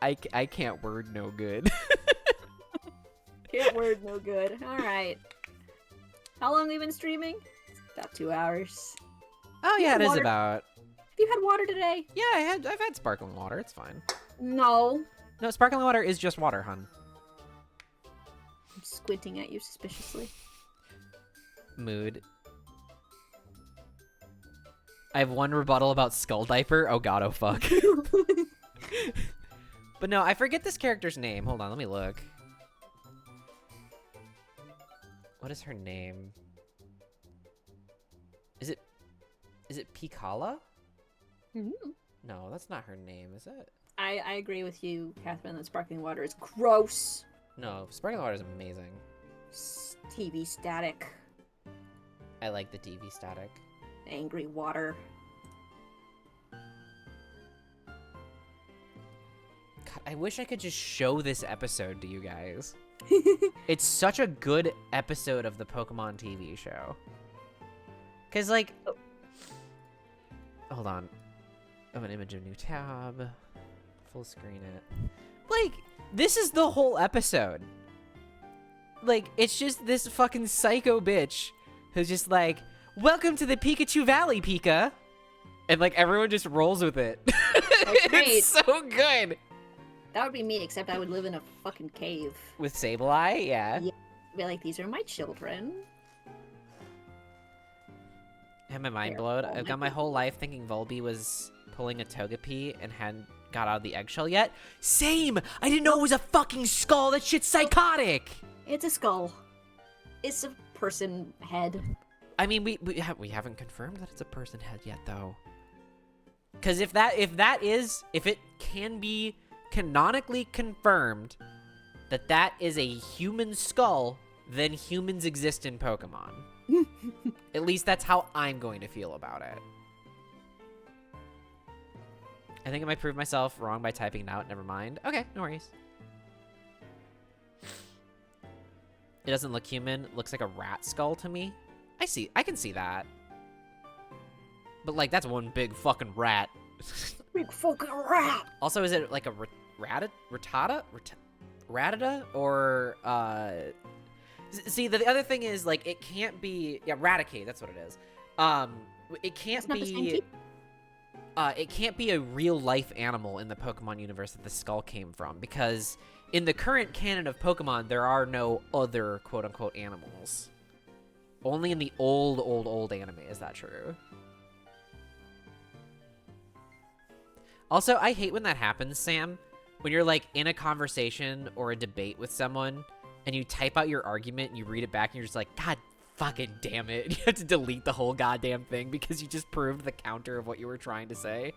I can't word no good. Can't word no good. Alright. How long have you been streaming? About 2 hours. Oh yeah, it is Water. about. Have you had water today? Yeah, I've had sparkling water. It's fine. No. No, sparkling water is just water, hun. I'm squinting at you suspiciously. Mood. I have one rebuttal about Skull Diaper. Oh god, oh fuck. But no, I forget this character's name. Hold on, let me look. What is her name? Is it Picala? No, that's not her name, is it? I agree with you, Catherine, that sparkling water is gross. No, sparkling water is amazing. TV static. I like the TV static. Angry water. God, I wish I could just show this episode to you guys. It's such a good episode of the Pokemon TV show. Cause like, hold on, I have an image of new tab, full screen it. Like, this is the whole episode. Like, it's just this fucking psycho bitch who's just like, welcome to the Pikachu Valley, Pika. And like, everyone just rolls with it. It's so good. That would be me, except I would live in a fucking cave. With Sableye, yeah. Yeah. Be like, these are my children. I have my mind They're blown. all I've my got my whole life thinking Volby was pulling a Togepi and hadn't got out of the eggshell yet. Same! I didn't know it was a fucking skull! That shit's psychotic! It's a skull. It's a person head. I mean, we haven't confirmed that it's a person head yet, though. Because if it can be canonically confirmed that is a human skull, then humans exist in Pokemon. At least that's how I'm going to feel about it. I think I might prove myself wrong by typing it out. Never mind. Okay, no worries. It doesn't look human. It looks like a rat skull to me. I can see that. But like, that's one big fucking rat. Big fucking rat! Also, is it like a Rattata? Or, See, the other thing is, like, it can't be... Yeah, Raticate, that's what it is. It can't It's not the same be... type? It can't be a real-life animal in the Pokemon universe that the skull came from, because in the current canon of Pokemon, there are no other quote-unquote animals. Only in the old anime is that true. Also, I hate when that happens, Sam. When you're, like, in a conversation or a debate with someone, and you type out your argument, and you read it back, and you're just like, God fucking damn it. You have to delete the whole goddamn thing because you just proved the counter of what you were trying to say.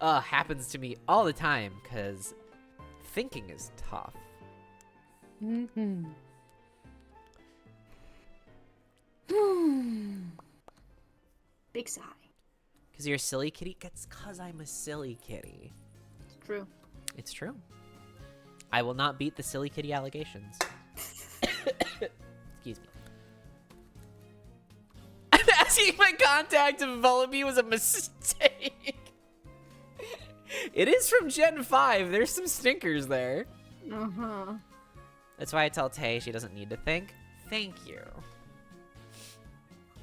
Happens to me all the time, because thinking is tough. Mm-hmm. Big sigh. Because you're a silly kitty? It's because I'm a silly kitty. It's true. It's true. I will not beat the silly kitty allegations. Excuse me. I'm asking my contact if Vullaby was a mistake. It is from Gen 5. There's some stinkers there. Uh-huh. That's why I tell Tay she doesn't need to think. Thank you.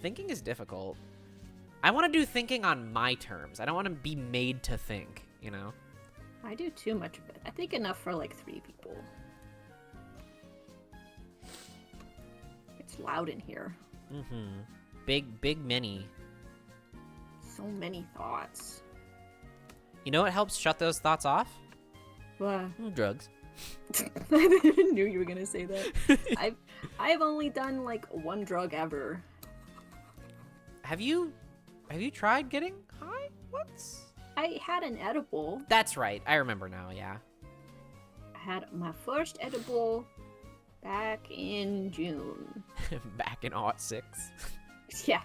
Thinking is difficult. I want to do thinking on my terms. I don't want to be made to think, you know? I do too much of it. I think enough for like 3 people. It's loud in here. Mm-hmm. Big mini. So many thoughts. You know what helps shut those thoughts off? What? Drugs. I knew you were gonna say that. I've only done like 1 drug ever. Have you tried getting high once? I had an edible. That's right. I remember now, yeah. I had my first edible back in June. Back in '06. Yeah.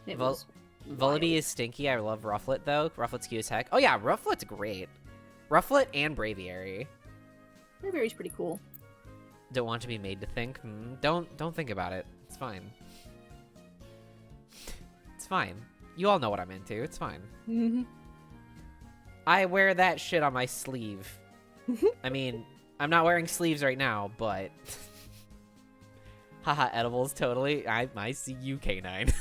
It was wild. Vullaby is stinky. I love Rufflet, though. Rufflet's cute as heck. Oh, yeah, Rufflet's great. Rufflet and Braviary. Braviary's pretty cool. Don't want to be made to think. Don't think about it. It's fine. It's fine. You all know what I'm into. It's fine. Mm-hmm. I wear that shit on my sleeve. I mean, I'm not wearing sleeves right now, but... Haha, edibles, totally. I see you, K9.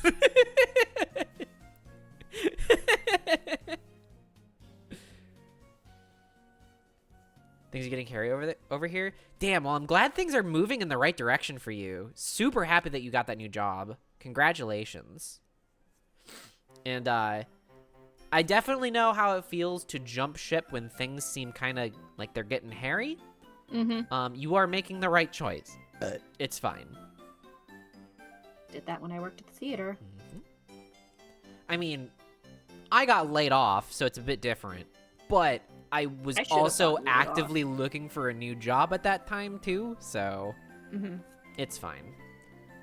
Things are getting hairy over here? Damn, well, I'm glad things are moving in the right direction for you. Super happy that you got that new job. Congratulations. And, I definitely know how it feels to jump ship when things seem kind of like they're getting hairy. Mm-hmm. You are making the right choice. It's fine. Did that when I worked at the theater. Mm-hmm. I mean, I got laid off, so it's a bit different. But I was should've also gotten laid actively looking for a new job at that time, too. So Mm-hmm. it's fine.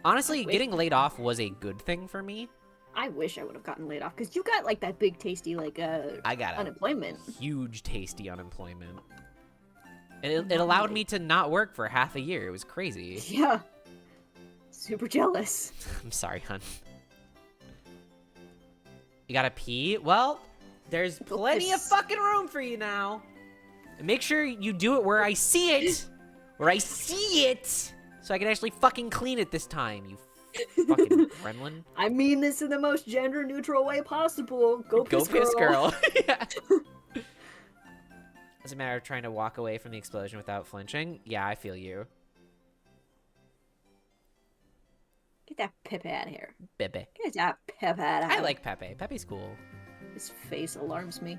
Honestly, Wait. getting laid off was a good thing for me. I wish I would have gotten laid off because you got like that big tasty like I got a unemployment. huge tasty unemployment. It allowed me to not work for half a year. It was crazy. Yeah. Super jealous. I'm sorry, hun. You gotta pee? Well, there's plenty of piss. fucking room for you now. And make sure you do it where I see it. Where I see it. So I can actually fucking clean it this time, you fucking gremlin. I mean this in the most gender neutral way possible. Go piss, girl. Yeah. Doesn't matter trying to walk away from the explosion without flinching. Yeah, I feel you. Get that Pepe out of here. Bebe. Get that Pepe out of here. I like Pepe. Pepe's cool. His face alarms me.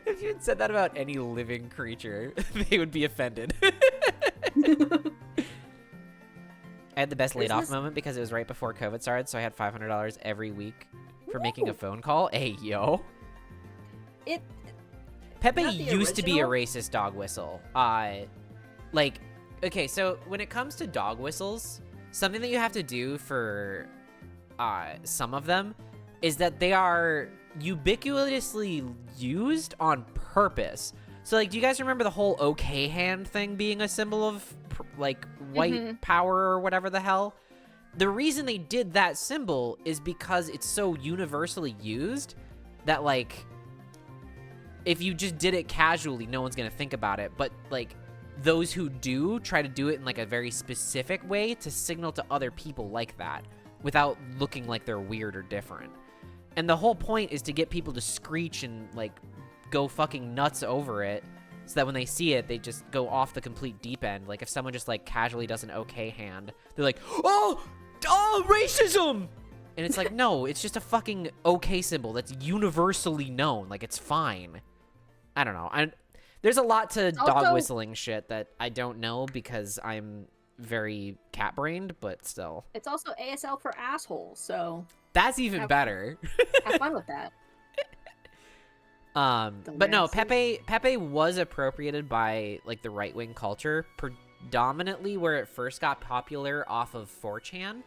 If you had said that about any living creature, they would be offended. I had the best laid off moment because it was right before COVID started, so I had $500 every week for making a phone call. Hey, yo. Pepe Not the used to be a original? racist dog whistle. Like, okay, so when it comes to dog whistles, something that you have to do for some of them is that they are ubiquitously used on purpose. So, like, do you guys remember the whole okay hand thing being a symbol of, like, white power or whatever the hell? The reason they did that symbol is because it's so universally used that, like, if you just did it casually, no one's gonna think about it. But like those who do try to do it in like a very specific way to signal to other people like that without looking like they're weird or different. And the whole point is to get people to screech and like go fucking nuts over it so that when they see it, they just go off the complete deep end. Like if someone just like casually does an okay hand, they're like, oh, racism. And it's like, no, it's just a fucking okay symbol that's universally known. Like, it's fine. I don't know. There's a lot to dog whistling shit that I don't know because I'm very cat-brained, but still. It's also ASL for asshole, so... That's even better. Have fun with that. But no, Pepe was appropriated by, like, the right-wing culture, predominantly where it first got popular off of 4chan.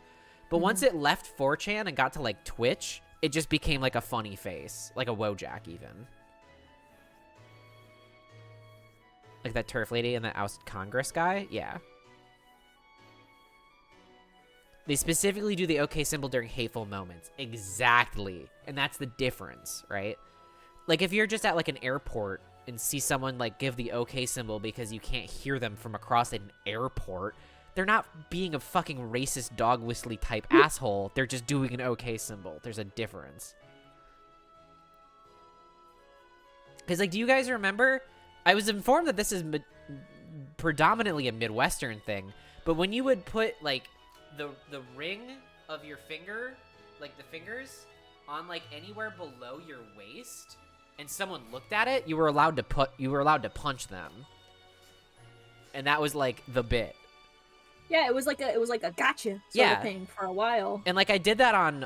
But once it left 4chan and got to, like, Twitch, it just became, like, a funny face. Like a Wojak, even. Like that turf lady and the ousted Congress guy? Yeah. They specifically do the okay symbol during hateful moments. Exactly. And that's the difference, right? Like, if you're just at, like, an airport and see someone, like, give the okay symbol because you can't hear them from across an airport... They're not being a fucking racist dog whistly type asshole. They're just doing an okay symbol. There's a difference. Because, like, do you guys remember? I was informed that this is predominantly a Midwestern thing. But when you would put, like, the ring of your finger, like, the fingers, on, like, anywhere below your waist, and someone looked at it, you were allowed to punch them. And that was, like, the bit. Yeah, it was like a gotcha sort of thing for a while. And like I did that on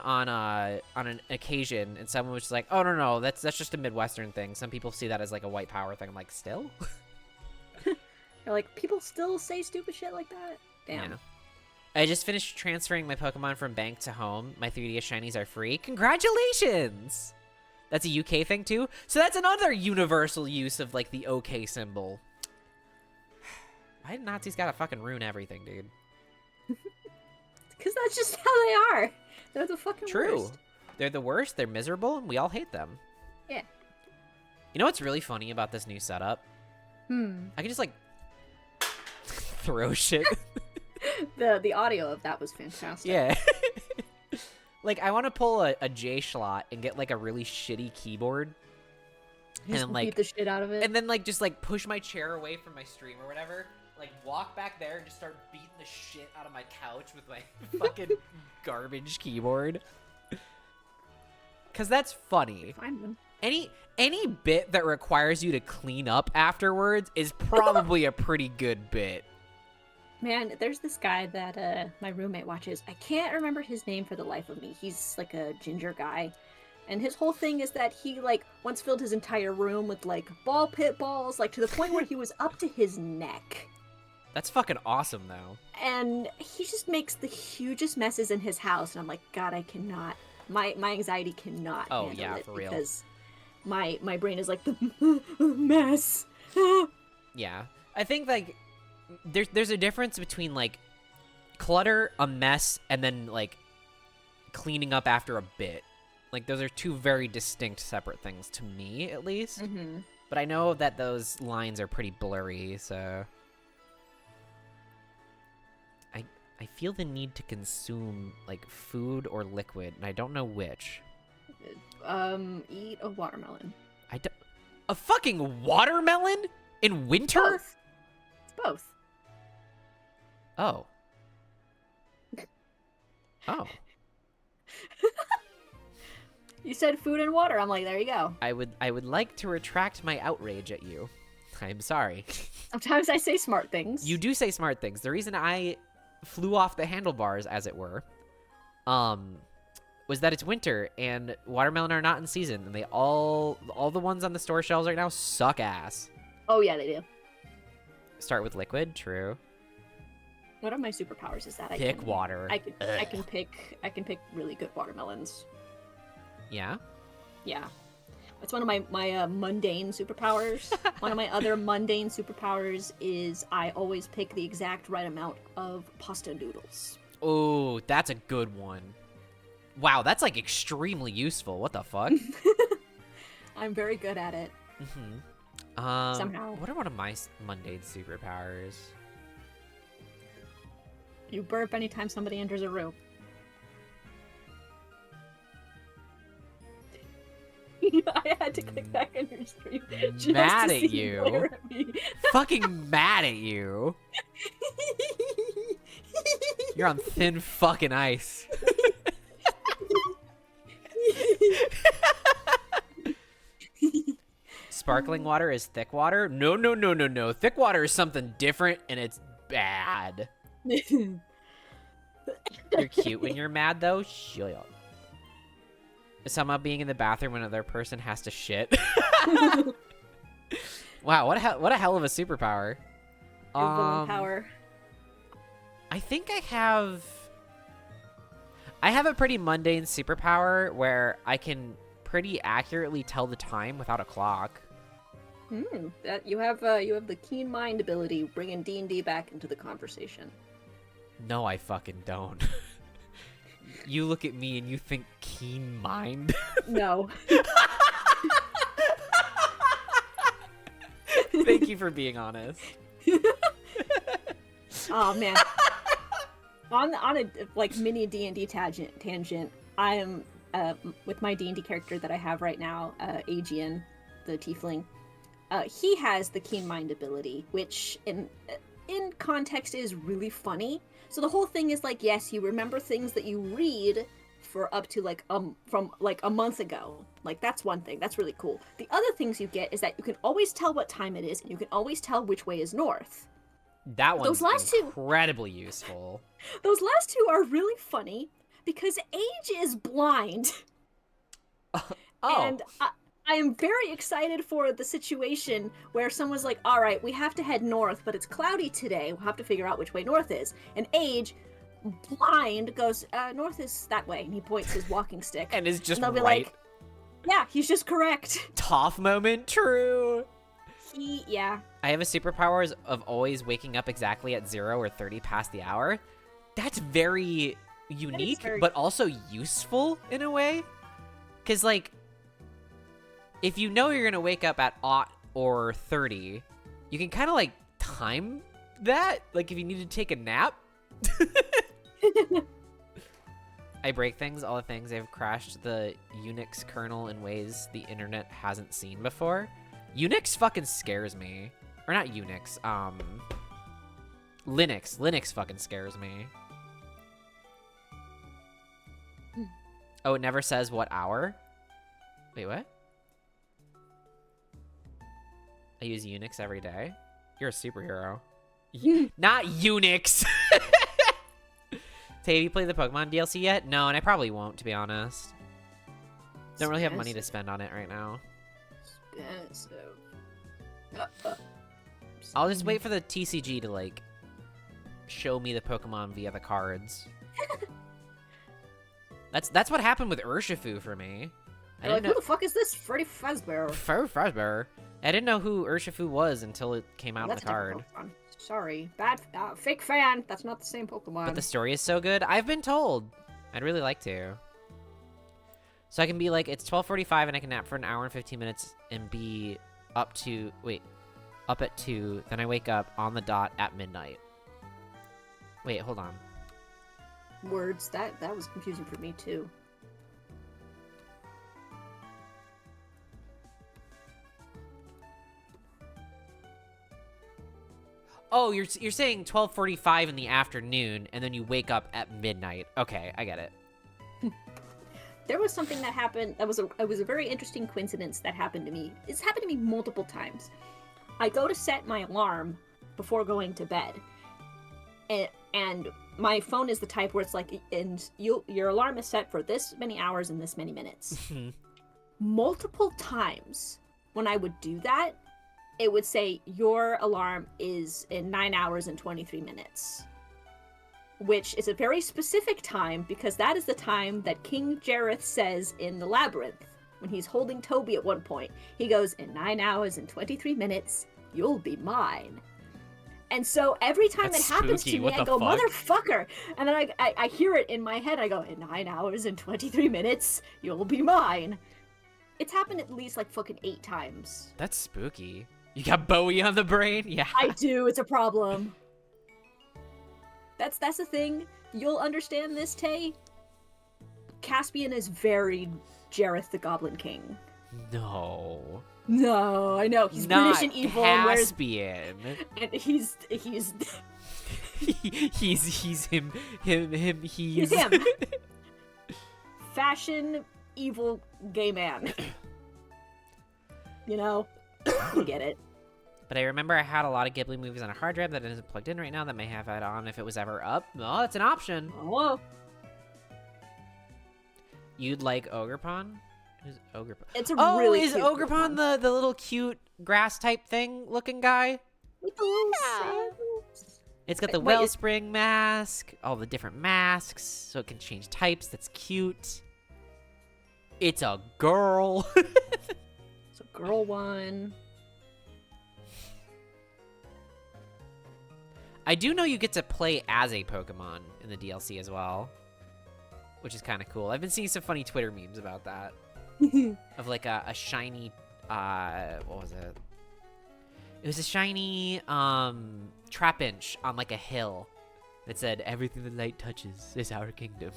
an occasion, and someone was just like, "Oh no, that's just a Midwestern thing. Some people see that as like a white power thing." I'm like, "Still?" You're like, people still say stupid shit like that? Damn. Yeah. I just finished transferring my Pokemon from bank to home. My 3DS shinies are free. Congratulations! That's a UK thing too. So that's another universal use of like the OK symbol. Why did Nazis gotta fucking ruin everything, dude? Because that's just how they are. They're the fucking True. worst. They're the worst, they're miserable, and we all hate them. Yeah. You know what's really funny about this new setup? I can just, like, throw shit. The audio of that was fantastic. Yeah. Like, I want to pull a J-Schlot and get, like, a really shitty keyboard. Just and, like, beat the shit out of it. And then, like, just, like, push my chair away from my stream or whatever. Like, walk back there and just start beating the shit out of my couch with my fucking garbage keyboard. Because that's funny. Find them. Any bit that requires you to clean up afterwards is probably a pretty good bit. Man, there's this guy that my roommate watches. I can't remember his name for the life of me. He's like a ginger guy. And his whole thing is that he, like, once filled his entire room with, like, ball pit balls, like, to the point where he was up to his neck. That's fucking awesome, though. And he just makes the hugest messes in his house. And I'm like, God, I cannot. My anxiety cannot handle it. For real. Because my brain is like, the mess. Yeah. I think, like, there's a difference between, like, clutter, a mess, and then, like, cleaning up after a bit. Like, those are two very distinct separate things to me, at least. Mm-hmm. But I know that those lines are pretty blurry, so... I feel the need to consume, like, food or liquid, and I don't know which. Eat a watermelon. A fucking watermelon? In winter? Both. It's both. Oh. Oh. You said food and water. I'm like, there you go. I would like to retract my outrage at you. I'm sorry. Sometimes I say smart things. You do say smart things. The reason I flew off the handlebars, as it were, was that it's winter and watermelon are not in season, and they all the ones on the store shelves right now suck ass. Oh yeah, they do. Start with liquid, true. One of my superpowers is that Pick water. I can pick really good watermelons. Yeah. Yeah. It's one of my mundane superpowers. One of my other mundane superpowers is I always pick the exact right amount of pasta noodles. Oh, that's a good one. Wow, that's like extremely useful. What the fuck? I'm very good at it. Somehow. What are one of my mundane superpowers? You burp anytime somebody enters a room. I had to click back on your stream. Just Mad to at see you. glare at me. Fucking mad at you. You're on thin fucking ice. Sparkling water is thick water? No, no, no, no, no. Thick water is something different and it's bad. You're cute when you're mad though? Shut up. Somehow being in the bathroom when another person has to shit. Wow, what a hell of a superpower. Your villain power. I think I have a pretty mundane superpower where I can pretty accurately tell the time without a clock. That you have the keen mind ability, bringing D&D back into the conversation. No, I fucking don't. You look at me and you think keen mind? No. Thank you for being honest. Oh man. On a like mini D&D tangent, I am with my D&D character that I have right now, Aegean, the tiefling. He has the keen mind ability, which in context is really funny. So the whole thing is like, yes, you remember things that you read for up to like from like a month ago. Like that's one thing. That's really cool. The other things you get is that you can always tell what time it is, and you can always tell which way is north. That one's Those last two- incredibly useful. Those last two are really funny because Age is blind. Oh. And I am very excited for the situation where someone's like, all right, we have to head north, but it's cloudy today. We'll have to figure out which way north is. And Age, blind, goes, north is that way. And he points his walking stick. And is just they'll be right. like, yeah, he's just correct. Toph moment, true. Yeah. I have a superpower of always waking up exactly at 0 or 30 past the hour. That's very unique, but also useful in a way. Because, like, if you know you're going to wake up at 0 or 30, you can kind of, like, time that. Like, if you need to take a nap. I break things, all the things. I've crashed the Unix kernel in ways the internet hasn't seen before. Unix fucking scares me. Or not Unix, Linux. Linux fucking scares me. Oh, it never says what hour? Wait, what? I use Unix every day? You're a superhero. Not Unix! Tay, have you played the Pokemon DLC yet? No, and I probably won't, to be honest. Don't really have money to spend on it right now. I'll just wait for the TCG to, like, show me the Pokemon via the cards. That's what happened with Urshifu for me. You're like, who the fuck is this Freddy Fazbear? Fazbear. I didn't know who Urshifu was until it came out on the card. Sorry. Bad, fake fan. That's not the same Pokemon. But the story is so good. I've been told. I'd really like to. So I can be like, it's 12:45 and I can nap for an hour and 15 minutes and be up at 2. Then I wake up on the dot at midnight. Wait, hold on. Words. That was confusing for me too. Oh, you're saying 12:45 in the afternoon, and then you wake up at midnight. Okay, I get it. There was something that happened. It was a very interesting coincidence that happened to me. It's happened to me multiple times. I go to set my alarm before going to bed, and my phone is the type where it's like, and your alarm is set for this many hours and this many minutes. Multiple times when I would do that, it would say your alarm is in 9 hours and 23 minutes. Which is a very specific time because that is the time that King Jareth says in the Labyrinth when he's holding Toby at one point. He goes, in 9 hours and 23 minutes, you'll be mine. And so every time That's it happens spooky. to me, What I the go, fuck? motherfucker! And then I hear it in my head. I go, in 9 hours and 23 minutes, you'll be mine. It's happened at least like fucking 8 times. That's spooky. You got Bowie on the brain? Yeah. I do. It's a problem. That's the thing. You'll understand this, Tay. Caspian is very Jareth the Goblin King. No. No, I know he's Not British and evil, and wears Caspian. and he's he's him. he's him. Fashion evil gay man. You know, you get it. But I remember I had a lot of Ghibli movies on a hard drive that isn't plugged in right now that may have it on if it was ever up. Oh, it's an option. Oh, You'd like Ogerpon? Who's Ogerpon? it's a Oh, really is cute Ogerpon the little cute grass type thing looking guy? with the little Yeah. sands? It's got the Wait, is- wellspring mask, all the different masks, so it can change types. That's cute. It's a girl. It's a girl one. I do know you get to play as a Pokemon in the DLC as well, which is kind of cool. I've been seeing some funny Twitter memes about that. Of like a shiny, what was it? It was a shiny Trapinch on like a hill that said, "Everything the light touches is our kingdom."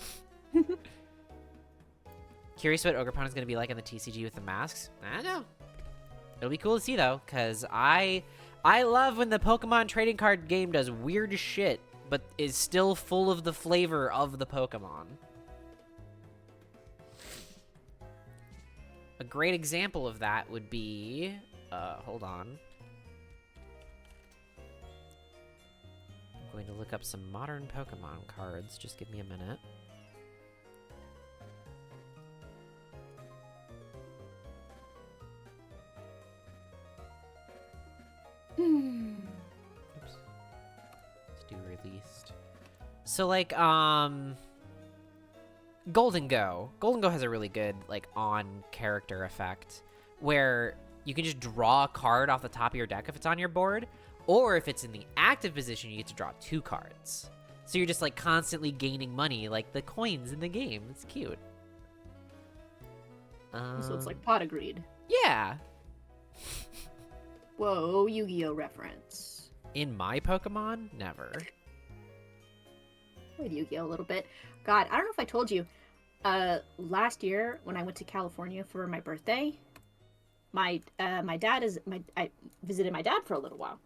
Curious what Ogerpon is going to be like in the TCG with the masks? I don't know. It'll be cool to see though, because I love when the Pokemon trading card game does weird shit, but is still full of the flavor of the Pokemon. A great example of that would be, hold on. I'm going to look up some modern Pokemon cards. Just give me a minute. Oops. Let's do released. So like, Golden Go. Golden Go has a really good, like, on-character effect where you can just draw a card off the top of your deck if it's on your board, or if it's in the active position, you get to draw 2 cards. So you're just, like, constantly gaining money, like the coins in the game. It's cute. So it's like pot of greed. Yeah. Whoa, Yu-Gi-Oh reference. In my Pokemon, never. Played Yu-Gi-Oh a little bit. God, I don't know if I told you. Last year when I went to California for my birthday, I visited my dad for a little while.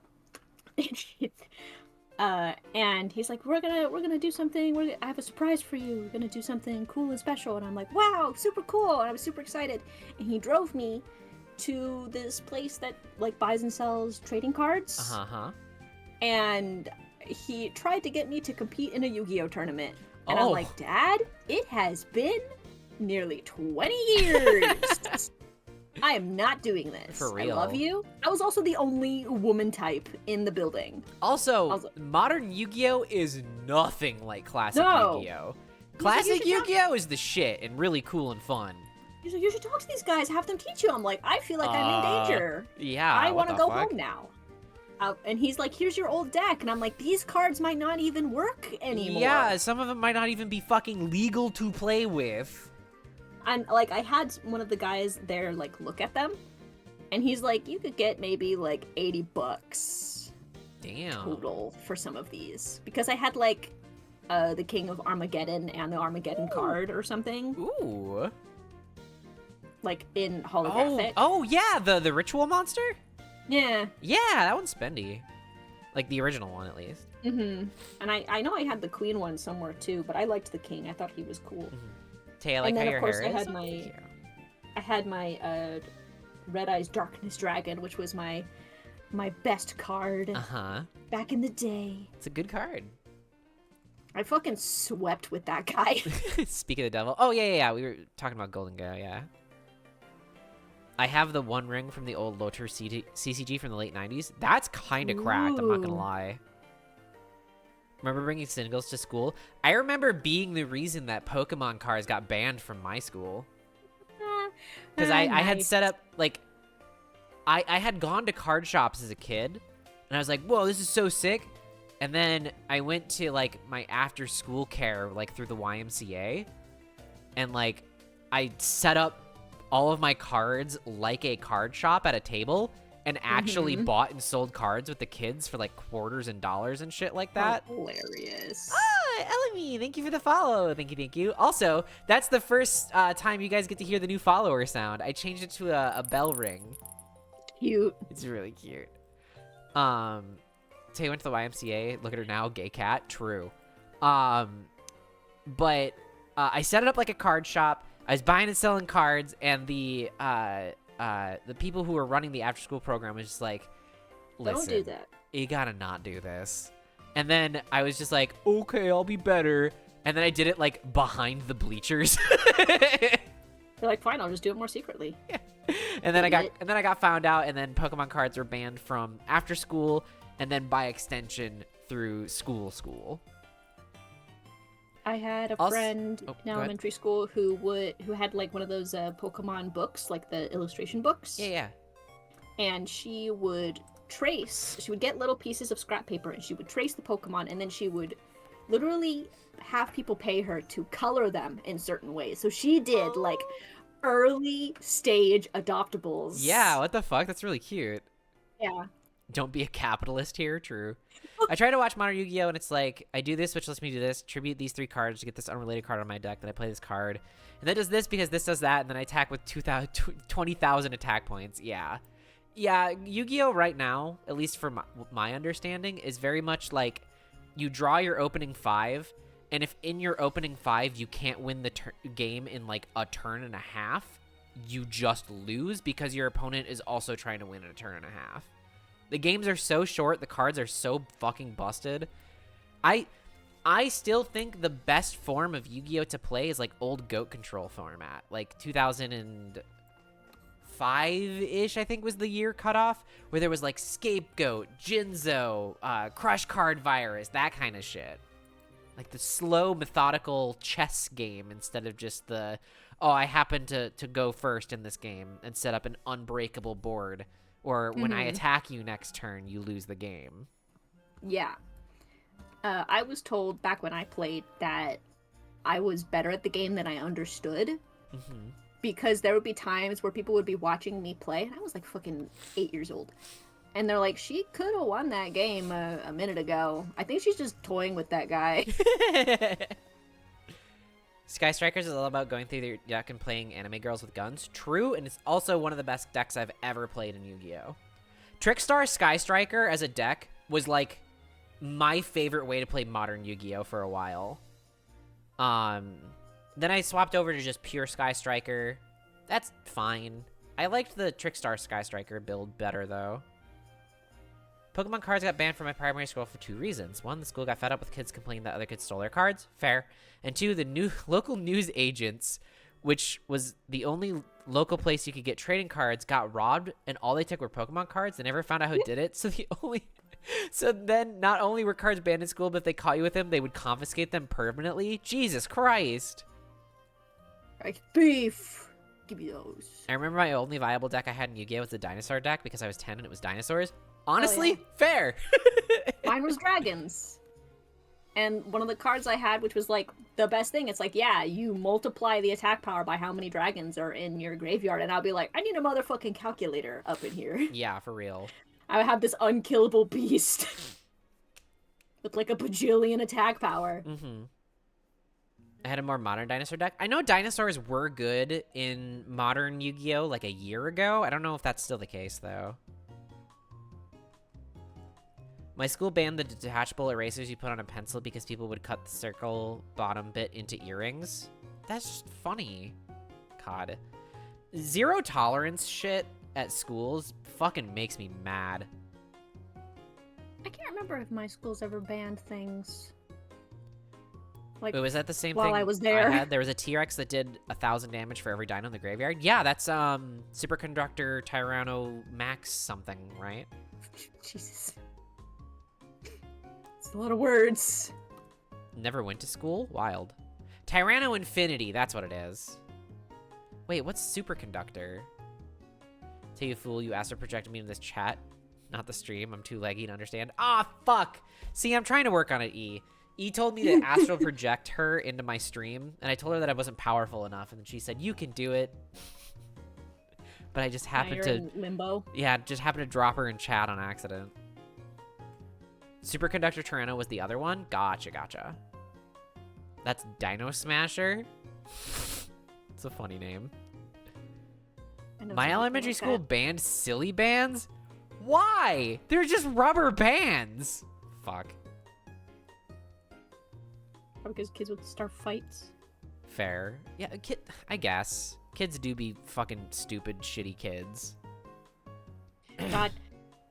And he's like, we're gonna do something. I have a surprise for you. We're gonna do something cool and special. And I'm like, wow, super cool. And I was super excited. And he drove me to this place that like buys and sells trading cards. Uh-huh. And he tried to get me to compete in a Yu-Gi-Oh tournament. And Oh. I'm like, Dad, it has been nearly 20 years. I am not doing this. For I love real. you. I was also the only woman type in the building. Also, modern Yu-Gi-Oh is nothing like classic No. Yu-Gi-Oh. like, Classic "You should Yu-Gi-Oh is the shit and really cool and fun. He's like, you should talk to these guys, have them teach you. I'm like, I feel like I'm in danger. Yeah, I what want to the go fuck? home now. And he's like, here's your old deck. And I'm like, these cards might not even work anymore. Yeah, some of them might not even be fucking legal to play with. And like, I had one of the guys there like look at them. And he's like, you could get maybe like $80 Damn. total for some of these. Because I had like the King of Armageddon and the Armageddon card or something. Ooh. Like in holographic. Oh yeah, the ritual monster? Yeah. Yeah, that one's spendy. Like the original one, at least. Mm-hmm. And I know I had the Queen one somewhere too, but I liked the King. I thought he was cool. Tay, I like And how then, of your course, hair I is. had my- Thank you. I had my Red Eyes Darkness Dragon, which was my best card Uh-huh. back in the day. It's a good card. I fucking swept with that guy. Speak of the devil. Oh, yeah. We were talking about Golden Go, yeah. I have the One Ring from the old Lotur CCG from the late 90s. That's kind of cracked, I'm not going to Ooh. lie. Remember bringing singles to school? I remember being the reason that Pokemon cards got banned from my school. Because I had Nice. set up, like, I had gone to card shops as a kid, and I was like, whoa, this is so sick. And then I went to, like, my after-school care, like, through the YMCA, and, like, I set up all of my cards like a card shop at a table and actually bought and sold cards with the kids for like quarters and dollars and shit like that. Hilarious. Ah, Elemy, thank you for the follow. Thank you. Also, that's the first time you guys get to hear the new follower sound. I changed it to a bell ring. Cute. It's really cute. Tay went to the YMCA. Look at her now, gay cat. True. But I set it up like a card shop. I was buying and selling cards, and the people who were running the after school program was just like, listen, Don't do that. you gotta not do this. And then I was just like, okay, I'll be better. And then I did it like behind the bleachers. They're like, fine, I'll just do it more secretly. And then I got found out, and then Pokemon cards were banned from after school, and then by extension through school. I had a Also- friend oh, in go ahead. elementary school who had like one of those Pokemon books, like the illustration books. Yeah. And she would get little pieces of scrap paper and she would trace the Pokemon, and then she would literally have people pay her to color them in certain ways. So she did like early stage adoptables. Yeah, what the fuck? That's really cute. Yeah. Don't be a capitalist here, true. I try to watch Modern Yu-Gi-Oh! And it's like, I do this, which lets me do this, tribute these 3 cards to get this unrelated card on my deck, then I play this card, and then does this because this does that, and then I attack with 20,000 attack points. Yeah. Yeah, Yu-Gi-Oh! Right now, at least from my understanding, is very much like, you draw your opening 5, and if in your opening 5 you can't win the game in like a turn and a half, you just lose because your opponent is also trying to win in a turn and a half. The games are so short, the cards are so fucking busted. I still think the best form of Yu-Gi-Oh! To play is like old Goat Control format. Like 2005-ish, I think was the year cutoff, where there was like Scapegoat, Jinzo, Crush Card Virus, that kind of shit. Like the slow, methodical chess game instead of just the, oh, I happen to go first in this game and set up an unbreakable board. Or when I attack you next turn, you lose the game. Yeah. I was told back when I played that I was better at the game than I understood. Mm-hmm. Because there would be times where people would be watching me play, and I was like fucking 8 years old. And they're like, she could have won that game a minute ago. I think she's just toying with that guy. Sky Strikers is all about going through your deck and playing anime girls with guns. True, and it's also one of the best decks I've ever played in Yu-Gi-Oh! Trickstar Sky Striker as a deck was like my favorite way to play modern Yu-Gi-Oh! For a while. Then I swapped over to just pure Sky Striker. That's fine. I liked the Trickstar Sky Striker build better though. Pokemon cards got banned from my primary school for 2 reasons. 1, the school got fed up with kids complaining that other kids stole their cards. Fair. And 2, the new local news agents, which was the only local place you could get trading cards, got robbed, and all they took were Pokemon cards. They never found out who did it. So then not only were cards banned in school, but if they caught you with them, they would confiscate them permanently. Jesus Christ. Like, beef. Give me those. I remember my only viable deck I had in Yu-Gi-Oh! Was the dinosaur deck because I was 10 and it was dinosaurs. Honestly, fair. Mine was dragons. And one of the cards I had, which was like the best thing, it's like, yeah, you multiply the attack power by how many dragons are in your graveyard. And I'll be like, I need a motherfucking calculator up in here. Yeah, for real. I would have this unkillable beast with like a bajillion attack power. Mm-hmm. I had a more modern dinosaur deck. I know dinosaurs were good in modern Yu-Gi-Oh! Like a year ago. I don't know if that's still the case, though. My school banned the detachable erasers you put on a pencil because people would cut the circle bottom bit into earrings. That's just funny. God. Zero tolerance shit at schools fucking makes me mad. I can't remember if my school's ever banned things. Like, Wait, was that the same while thing I was there? There was a T-Rex that did 1,000 damage for every dino in the graveyard. Yeah, that's Superconductor Tyranno Max something, right? Jesus. It's a lot of words. Never went to school? Wild. Tyranno Infinity, that's what it is. Wait, what's Superconductor? Tell you fool, you astral projected me in this chat. Not the stream, I'm too leggy to understand. Ah, fuck! See, I'm trying to work on it, E. E told me to astral project her into my stream, and I told her that I wasn't powerful enough, and she said, you can do it. but I just Now happened you're to in limbo. yeah, just happened to drop her in chat on accident. Superconductor Tyranno was the other one? Gotcha. That's Dino Smasher? It's a funny name. I know My something elementary like school that. banned silly bands? Why? They're just rubber bands. Fuck. Probably because kids would start fights. Fair. Yeah, I guess. Kids do be fucking stupid, shitty kids. God,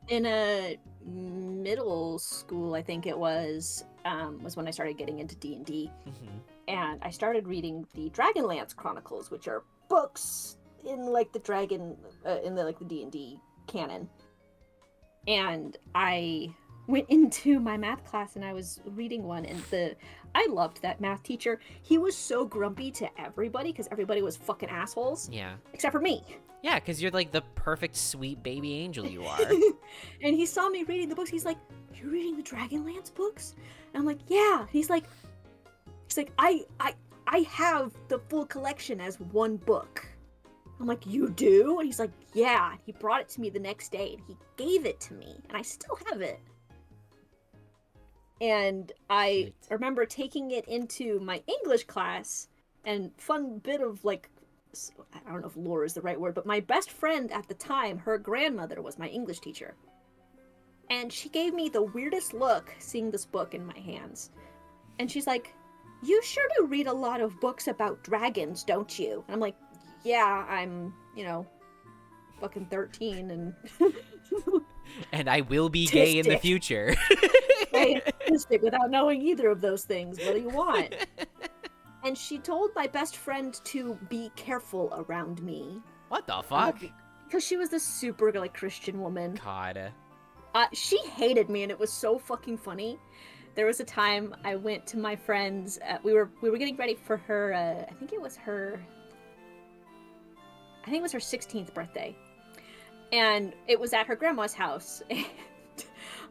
in a middle school, I think it was when I started getting into D&D, Mhm. and I started reading the Dragonlance Chronicles, which are books in like the the D&D canon. And I went into my math class and I was reading one, and I loved that math teacher. He was so grumpy to everybody because everybody was fucking assholes, Yeah. except for me. Yeah, because you're like the perfect sweet baby angel you are. And he saw me reading the books. He's like, "You're reading the Dragonlance books?" And I'm like, "Yeah." And he's like, I have the full collection as one book." I'm like, "You do?" And he's like, "Yeah." He brought it to me the next day and he gave it to me, and I still have it. And I Shit. remember taking it into my English class, and fun bit of like, I don't know if lore is the right word, but my best friend at the time, her grandmother was my English teacher. And she gave me the weirdest look seeing this book in my hands. And she's like, "You sure do read a lot of books about dragons, don't you?" And I'm like, "Yeah, I'm, fucking 13 and And I will be gay in the Autistic. future. autistic without knowing either of those things. What do you want?" And she told my best friend to be careful around me. What the fuck? Because she was this super, like, Christian woman. God. She hated me, and it was so fucking funny. There was a time I went to my friend's. We were getting ready for her. I think it was her 16th birthday, and it was at her grandma's house. And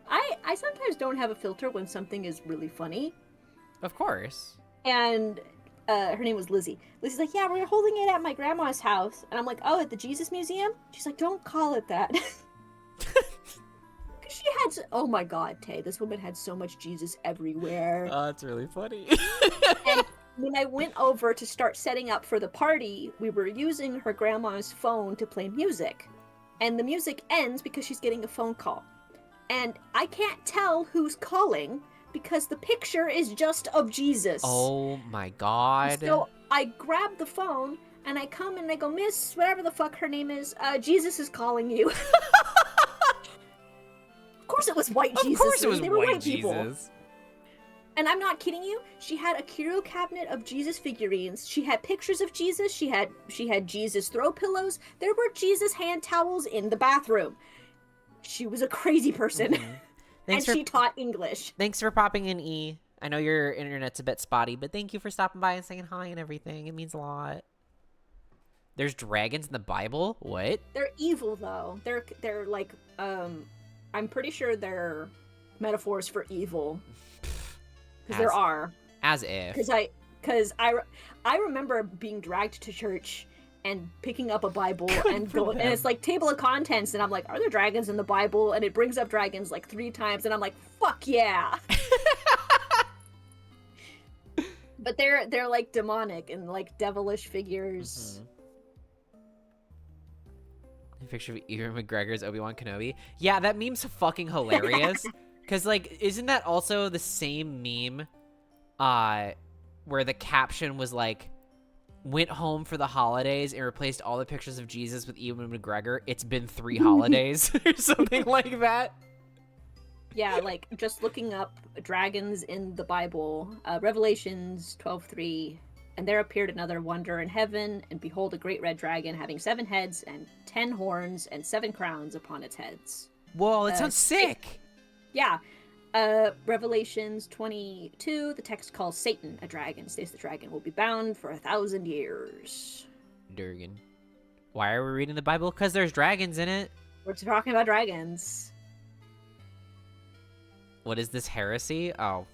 I sometimes don't have a filter when something is really funny. Of course. And her name was Lizzie. Lizzie's like, "Yeah, we're holding it at my grandma's house," and I'm like, "Oh, at the Jesus Museum?" She's like, "Don't call it that." She had, oh my god, Tay, this woman had so much Jesus everywhere. That's really funny. And when I went over to start setting up for the party, we were using her grandma's phone to play music. And the music ends because she's getting a phone call. And I can't tell who's calling because the picture is just of Jesus. Oh my god. So I grab the phone and I come and I go, "Miss, whatever the fuck her name is, Jesus is calling you." Of course it was white Jesus. Of course it was They were white people. Jesus. And I'm not kidding you. She had a curio cabinet of Jesus figurines. She had pictures of Jesus. She had Jesus throw pillows. There were Jesus hand towels in the bathroom. She was a crazy person. Mhm. Thanks And she taught English. Thanks for popping in, E. I know your internet's a bit spotty, but thank you for stopping by and saying hi and everything. It means a lot. There's dragons in the Bible? What? They're evil though. They're like I'm pretty sure they're metaphors for evil. Because there are. As if. Because I remember being dragged to church and picking up a Bible and for going, and it's like table of contents, and I'm like, "Are there dragons in the Bible?" And it brings up dragons like 3 times, and I'm like, "Fuck yeah!" But they're like demonic and like devilish figures. A picture of Ewan McGregor's Obi-Wan Kenobi. Yeah, that meme's fucking hilarious. Cause like, isn't that also the same meme, where the caption was like, "Went home for the holidays and replaced all the pictures of Jesus with Ewan McGregor. It's been 3 holidays," or something like that. Yeah, like just looking up dragons in the Bible, Revelations 12:3. "And there appeared another wonder in heaven, and behold, a great red dragon having 7 heads and 10 horns and 7 crowns upon its heads." Whoa, that sounds sick. Yeah. Revelations 22, the text calls Satan a dragon, states the dragon will be bound for 1,000 years. Durgan. Why are we reading the Bible? Because there's dragons in it. We're talking about dragons. What is this heresy? Oh.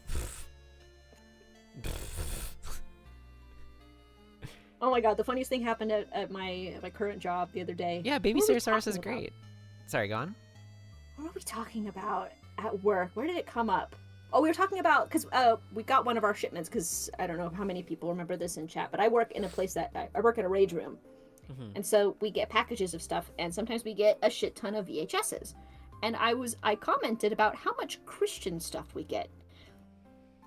Oh my god, the funniest thing happened at my current job the other day. Yeah, Baby What were we Stegosaurus is talking about? great. Sorry, go on. What were we talking about at work? Where did it come up? Oh, we were talking about because we got one of our shipments. Because I don't know how many people remember this in chat, but I work in a place that I work in a rage room, and so we get packages of stuff, and sometimes we get a shit ton of VHSs. And I commented about how much Christian stuff we get,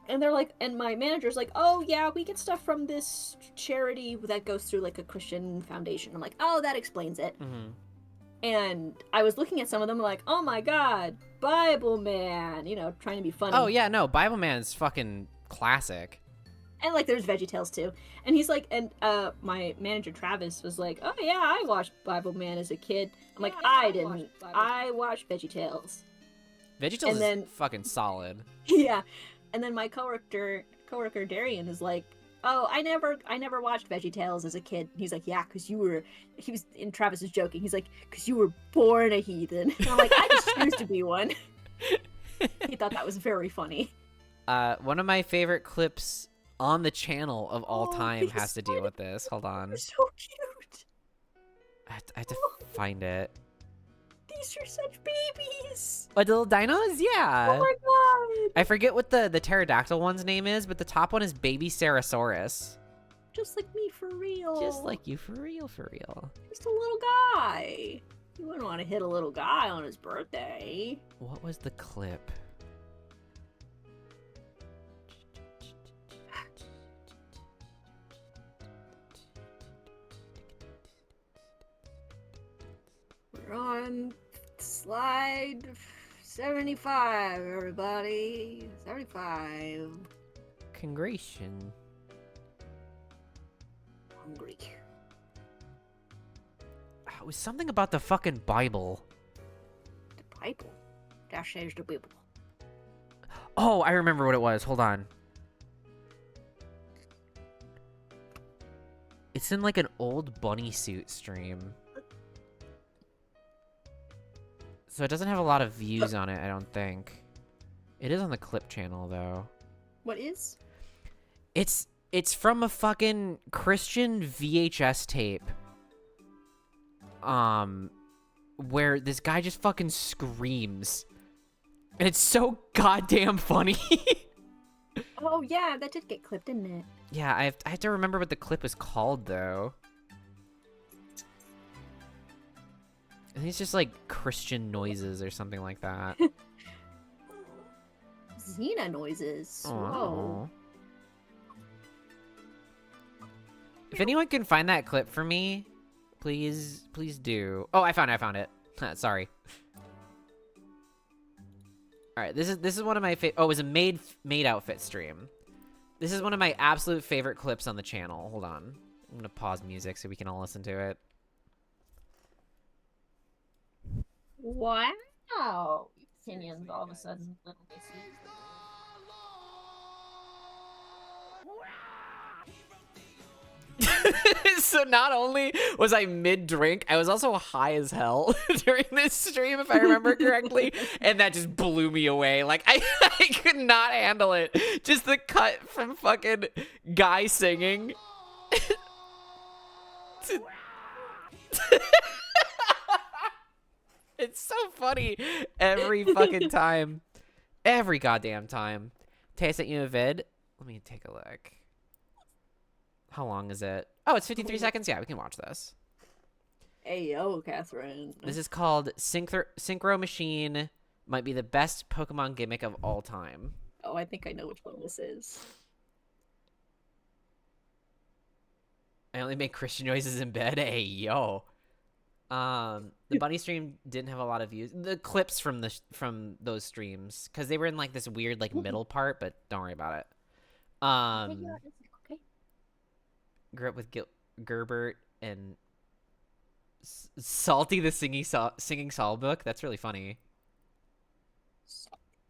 and they're like, and my manager's like, oh yeah, we get stuff from this charity that goes through like a Christian foundation. I'm like, oh, that explains it. And I was looking at some of them like, oh my god, Bible Man, you know, trying to be funny. Oh yeah, no, Bible Man's fucking classic. And like there's VeggieTales too. And he's like, and my manager Travis was like, oh yeah, I watched Bible Man as a kid. I'm like, I didn't. I watched VeggieTales. VeggieTales And then- is fucking solid. Yeah. And then my coworker Darian is like, oh, I never watched VeggieTales as a kid. And he's like, yeah, because Travis is joking. He's like, because you were born a heathen. And I'm like, I just choose to be one. He thought that was very funny. One of my favorite clips on the channel of all Oh, time these has to deal with this. Hold on. They're so cute. I have to find it. These are such babies. What, the little dinos? Yeah. Oh my god. I forget what the pterodactyl one's name is, but the top one is Baby Ceratosaurus. Just like me for real. Just like you, for real, for real. Just a little guy. You wouldn't want to hit a little guy on his birthday. What was the clip? We're on slide 75, everybody. 75. Congration. Hungry. It was something about the fucking Bible. The Bible. That says the Bible. Oh, I remember what it was. Hold on. It's in like an old bunny suit stream. So it doesn't have a lot of views on it, I don't think. It is on the clip channel though. What is? It's from a fucking Christian VHS tape. Where this guy just fucking screams. And it's so goddamn funny. Oh yeah, that did get clipped, didn't it? Yeah, I have to remember what the clip is called though. I think it's just like Christian noises or something like that. Xena noises. Whoa. Aw. If anyone can find that clip for me, please do. Oh, I found it. Sorry. All right, this is one of my favorite. Oh, it was a maid outfit stream. This is one of my absolute favorite clips on the channel. Hold on, I'm gonna pause music so we can all listen to it. Wow. Opinions all of a sudden little messy. So not only was I mid-drink, I was also high as hell during this stream, if I remember correctly, and that just blew me away. Like, I could not handle it. Just the cut from fucking guy singing. It's so funny every fucking time. Every goddamn time. Tay, I sent you a vid. Let me take a look. How long is it? Oh, it's 53 seconds? Yeah, we can watch this. Hey yo, Catherine. This is called Synchro Machine. Might be the best Pokemon gimmick of all time. Oh, I think I know which one this is. I only make Christian noises in bed. Hey, yo. The bunny stream didn't have a lot of views. The clips from those streams, because they were in like this weird like middle part, but don't worry about it. Okay. Grew up with Gerbert and Salty the singing Saul book. That's really funny.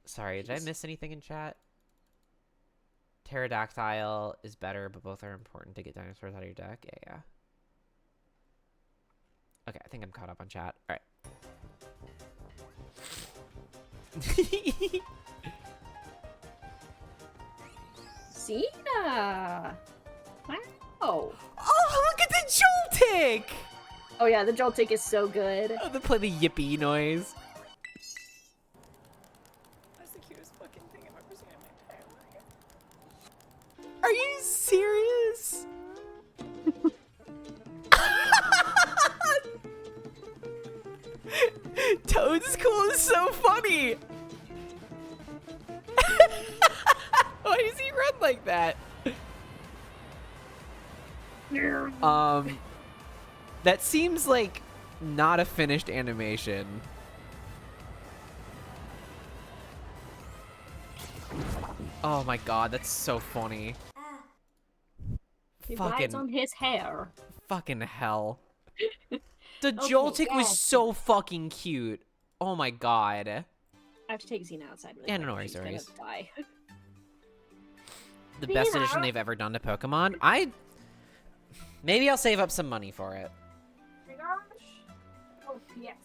Sorry, did I miss anything in chat? Pterodactyl is better, but both are important to get dinosaurs out of your deck. Yeah. Okay, I think I'm caught up on chat. All right. Xena! Wow. Oh Joltik! Oh yeah, the Joltik is so good. Oh, they play the yippee noise. That's the cutest fucking thing I've ever seen in my entire life. Are you serious? Toadstool is so funny. Why does he run like that? That seems like not a finished animation. Oh my god, that's so funny. He Fucking- rides on his hair. Fucking hell. The Okay, Joltik was yes. so fucking cute. Oh my god. I have to take Xena outside. Really Yeah, quick, no or worries, she's no gonna worries. die. The best Xena. addition they've ever done to Pokemon. Maybe I'll save up some money for it. Oh my gosh. Oh yes.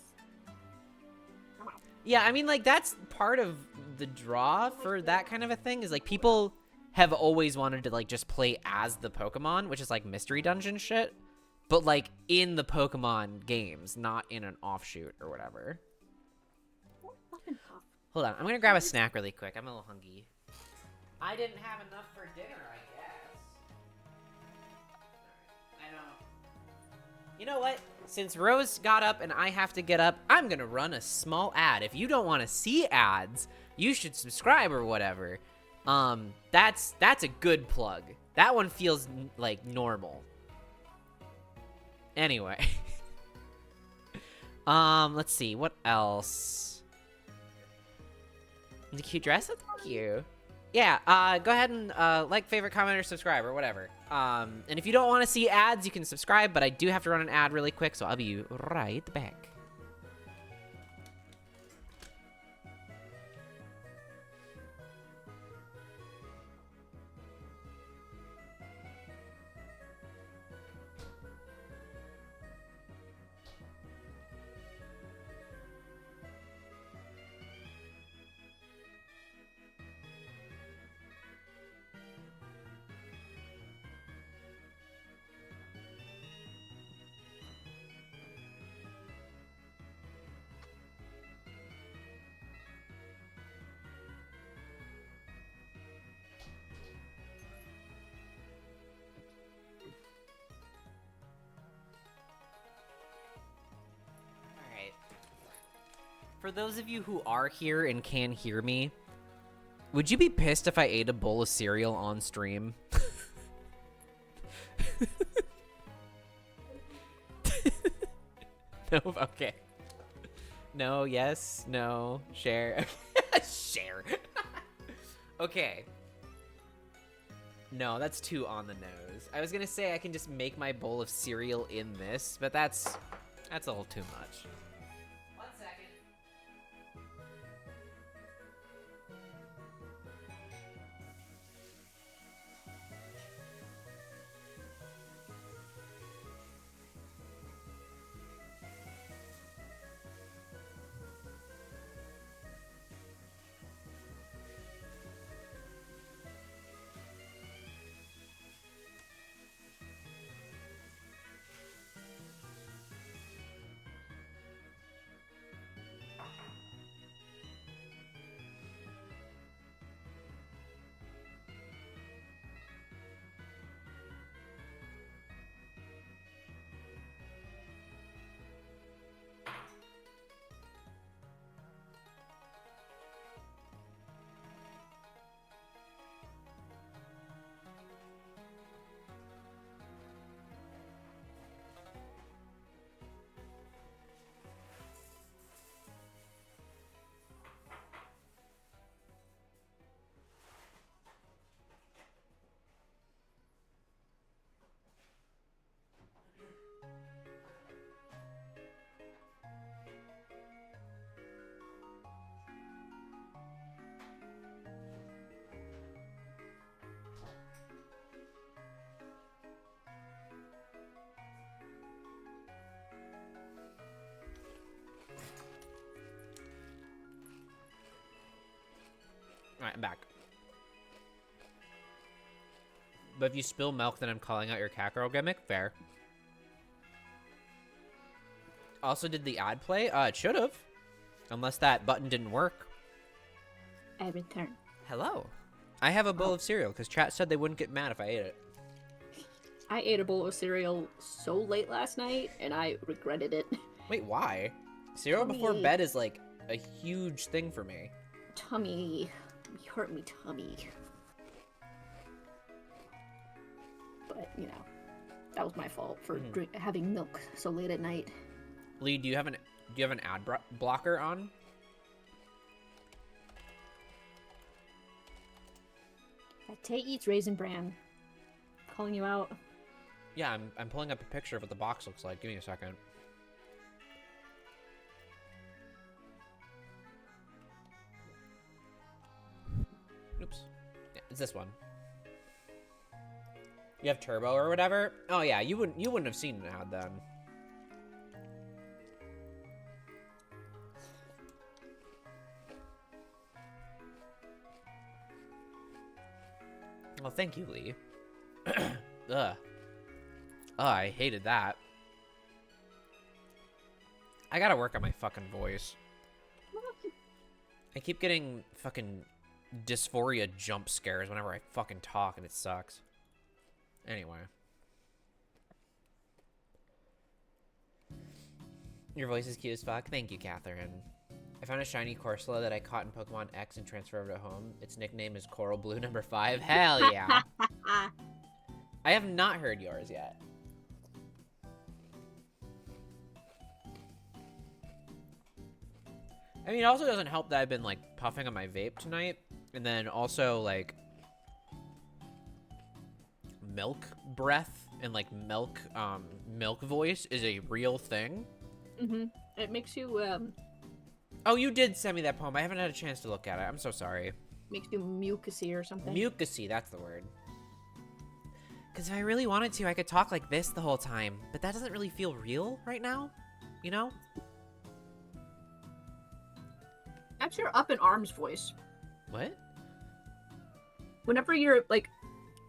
Come on. Yeah, I mean, like, that's part of the draw for that kind of a thing, is, like, people have always wanted to, like, just play as the Pokemon, which is, like, Mystery Dungeon shit, but, like, in the Pokemon games, not in an offshoot or whatever. Fucking tough. Hold on, I'm gonna grab a snack really quick. I'm a little hungry. I didn't have enough for dinner, I guess. I don't... You know what? Since Rose got up and I have to get up, I'm gonna run a small ad. If you don't want to see ads, you should subscribe or whatever. That's a good plug. That one feels like normal. Anyway. Let's see, what else? The cute dress? Oh, thank you. Yeah, go ahead and like, favorite, comment, or subscribe, or whatever. And if you don't want to see ads, you can subscribe, but I do have to run an ad really quick, so I'll be right back. Alright. For those of you who are here and can hear me, would you be pissed if I ate a bowl of cereal on stream? No? Okay. No, yes, no, share. Share. Okay. No, that's too on the nose. I was gonna say I can just make my bowl of cereal in this, but that's a little too much. 1 second. Alright, I'm back. But if you spill milk, then I'm calling out your cat girl gimmick? Fair. Also, did the ad play? It should have. Unless that button didn't work. I return. Hello. I have a bowl of cereal because chat said they wouldn't get mad if I ate it. I ate a bowl of cereal so late last night, and I regretted it. Wait, why? Cereal before Tummy. bed is like a huge thing for me. Tummy. You hurt me tummy. But, you know, that was my fault for having milk so late at night. Lee, do you have an ad blocker on? Tay eats Raisin Bran. Calling you out. Yeah, I'm pulling up a picture of what the box looks like. Give me a second. Oops. Yeah, it's this one. You have turbo or whatever? Oh yeah, you wouldn't have seen an ad then. Well, thank you, Lee. Ugh. Oh, I hated that. I gotta work on my fucking voice. I keep getting fucking dysphoria jump scares whenever I fucking talk, and it sucks. Anyway. Your voice is cute as fuck. Thank you, Catherine. I found a shiny Corsola that I caught in Pokemon X and transferred over to home. Its nickname is Coral Blue number 5. Hell yeah. I have not heard yours yet. I mean, it also doesn't help that I've been, like, puffing on my vape tonight. And then also, like, milk breath and, like, milk voice is a real thing. Mm-hmm. It makes you, Oh, you did send me that poem. I haven't had a chance to look at it. I'm so sorry. makes you mucusy or something. Mucusy, that's the word. Because if I really wanted to, I could talk like this the whole time. But that doesn't really feel real right now. You know? That's your up in arms voice. What? Whenever you're, like,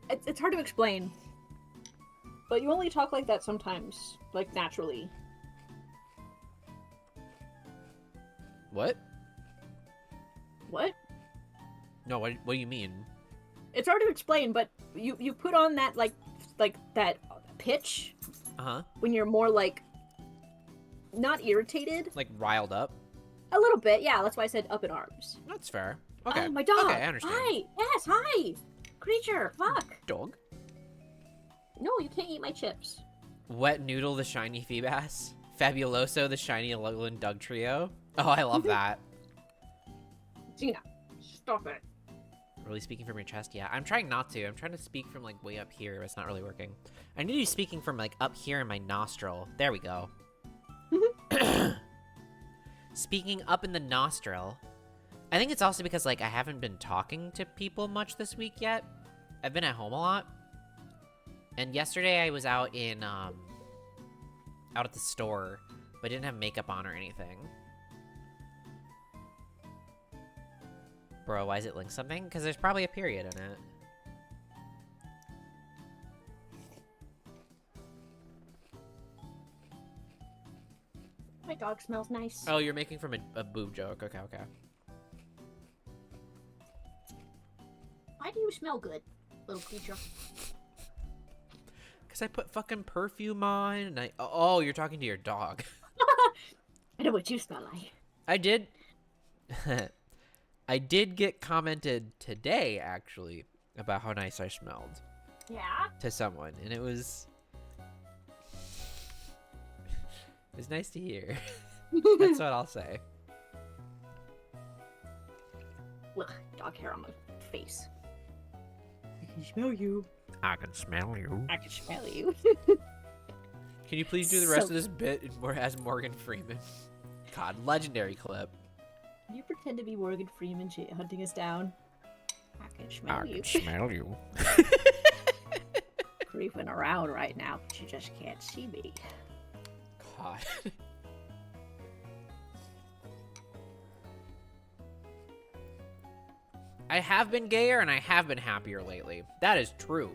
it's hard to explain. But you only talk like that sometimes, like, naturally. What? What? No, what do you mean? It's hard to explain, but you put on that, like that pitch Uh-huh. when you're more, like, not irritated. Like riled up? A little bit, yeah. That's why I said up in arms. That's fair. Okay. Oh, my dog. Okay, I understand. Hi. Yes, hi. Creature. Fuck. Dog? No, you can't eat my chips. Wet Noodle, the shiny Feebas. Fabuloso, the shiny Alolan Doug Trio. Oh, I love that. Gina, stop it. Really speaking from your chest? Yeah, I'm trying not to. I'm trying to speak from, like, way up here, but it's not really working. I need to be speaking from, like, up here in my nostril. There we go. Speaking up in the nostril. I think it's also because, like, I haven't been talking to people much this week yet. I've been at home a lot. And yesterday I was out in, out at the store, but didn't have makeup on or anything. Bro, why is it linked something? Because there's probably a period in it. My dog smells nice. Oh, you're making from a boob joke. Okay, okay. Why do you smell good, little creature? Because I put fucking perfume on, and I... Oh, you're talking to your dog. I know what you smell like. I did... I did get commented today, actually, about how nice I smelled. Yeah? To someone, and it was... It was nice to hear. That's what I'll say. Ugh, dog hair on my face. I can smell you. I can smell you. I can smell you. Can you please do the rest of this bit as Morgan Freeman? God, legendary clip. You pretend to be Morgan Freeman hunting us down. I can smell you. smell you. Creeping around right now, but you just can't see me. God. I have been gayer and I have been happier lately. That is true.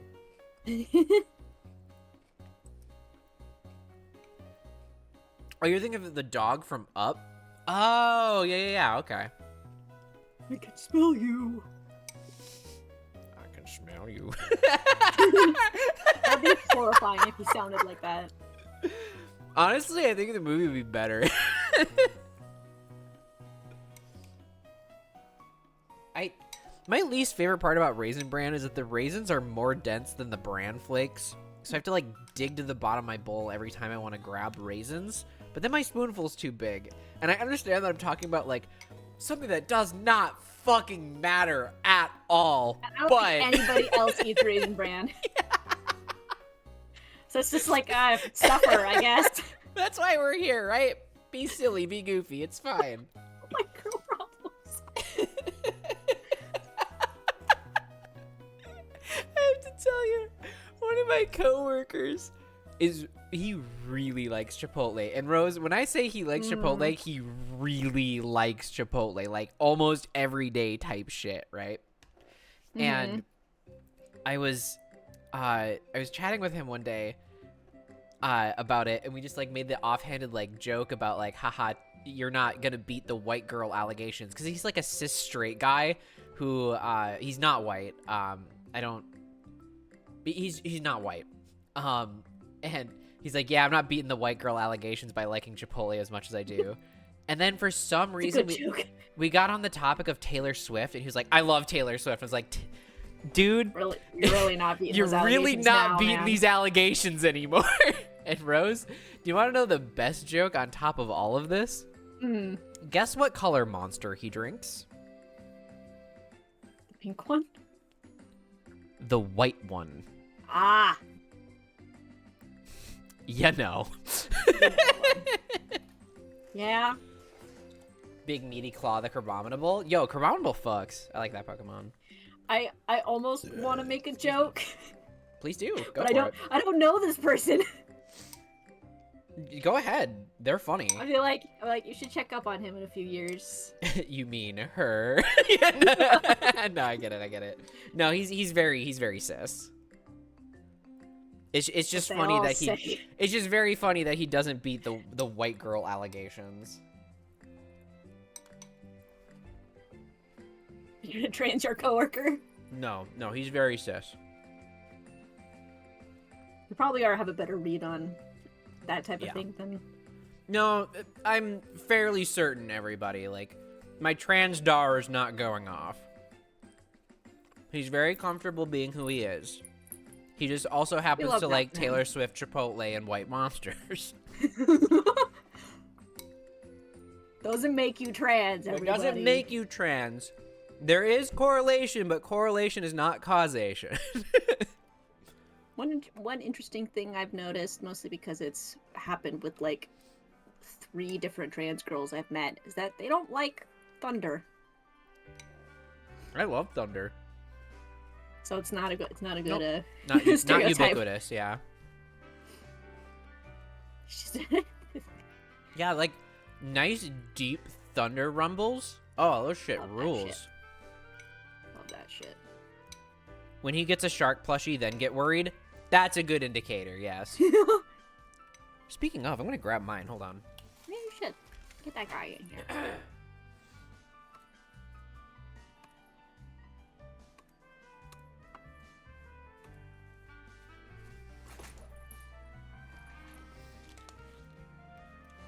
Oh, you're thinking of the dog from Up? Oh, yeah, okay. I can smell you. I can smell you. That'd be horrifying if he sounded like that. Honestly, I think the movie would be better. My least favorite part about Raisin Bran is that the raisins are more dense than the bran flakes. So I have to like dig to the bottom of my bowl every time I want to grab raisins. But then my spoonful's too big. And I understand that I'm talking about like something that does not fucking matter at all. I don't but think anybody else eats Raisin Bran. So it's just like, suffer, I guess. that's why we're here, right? Be silly, be goofy, it's fine. My girl problems. I have to tell you, one of my coworkers he really likes Chipotle. And Rose, when I say he likes Chipotle, he really likes Chipotle, like almost everyday type shit, right? And I was chatting with him one day about it, and we just like made the offhanded like joke about like, haha, you're not gonna beat the white girl allegations, because he's like a cis straight guy who he's not white. He's not white. And he's like, yeah, I'm not beating the white girl allegations by liking Chipotle as much as I do. And then for some reason, we got on the topic of Taylor Swift, and he was like, I love Taylor Swift. I was like, dude, you're really not beating you're those really allegations not now, beating man. these allegations anymore. And Rose, do you want to know the best joke on top of all of this? Guess what color Monster he drinks? The pink one? The white one. Ah. You know. Yeah. Big meaty claw, the Crabominable. Yo, Crabominable fucks. I like that Pokemon. I almost want to make a joke, Please do. Go but for I don't know this person. it. Go ahead. They're funny. I feel like you should check up on him in a few years. You mean her? No, I get it. No, he's very cis. It's just They funny all that say. it's just very funny that he doesn't beat the white girl allegations. You're gonna trans your coworker? No, he's very cis. You probably have a better read on that type of Yeah. thing than. No, I'm fairly certain, everybody. Like, my trans dar is not going off. He's very comfortable being who he is. He just also happens love to that like man. Taylor Swift, Chipotle, and white monsters. Doesn't make you trans, It everybody. doesn't make you trans. There is correlation, but correlation is not causation. One interesting thing I've noticed, mostly because it's happened with like 3 different trans girls I've met, is that they don't like thunder. I love thunder. So it's not a good Nope. Not stereotype. ubiquitous, yeah. Yeah, like nice deep thunder rumbles. Oh, those shit Love that rules. shit. Love that shit. When he gets a shark plushie, then get worried. That's a good indicator, yes. Speaking of, I'm gonna grab mine. Hold on. Yeah, you should. Get that guy in here.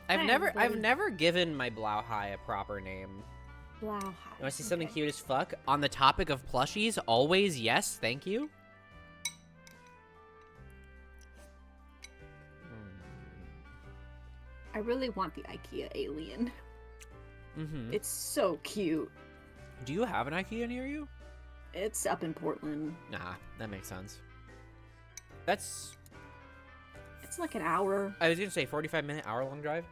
I've Hi, never everybody. given my Blauhai a proper name. Wow. You wanna see something cute as fuck? On the topic of plushies, always yes, thank you. I really want the IKEA alien. Mm-hmm. It's so cute. Do you have an IKEA near you? It's up in Portland. Nah, that makes sense. That's, It's like an hour. I was gonna say 45-minute, hour-long drive.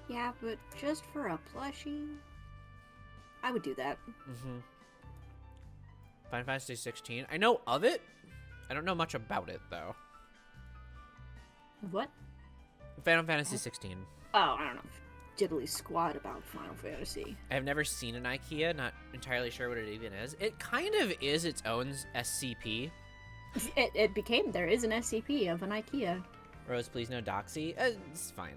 Yeah, but just for a plushie, I would do that. Mm-hmm. Final Fantasy 16. I know of it. I don't know much about it, though. What? Final Fantasy 16. Oh, I don't know. Diddly squat about Final Fantasy. I've never seen an IKEA, not entirely sure what it even is. It kind of is its own SCP. There is an SCP of an IKEA. Rose, please no doxy. It's fine.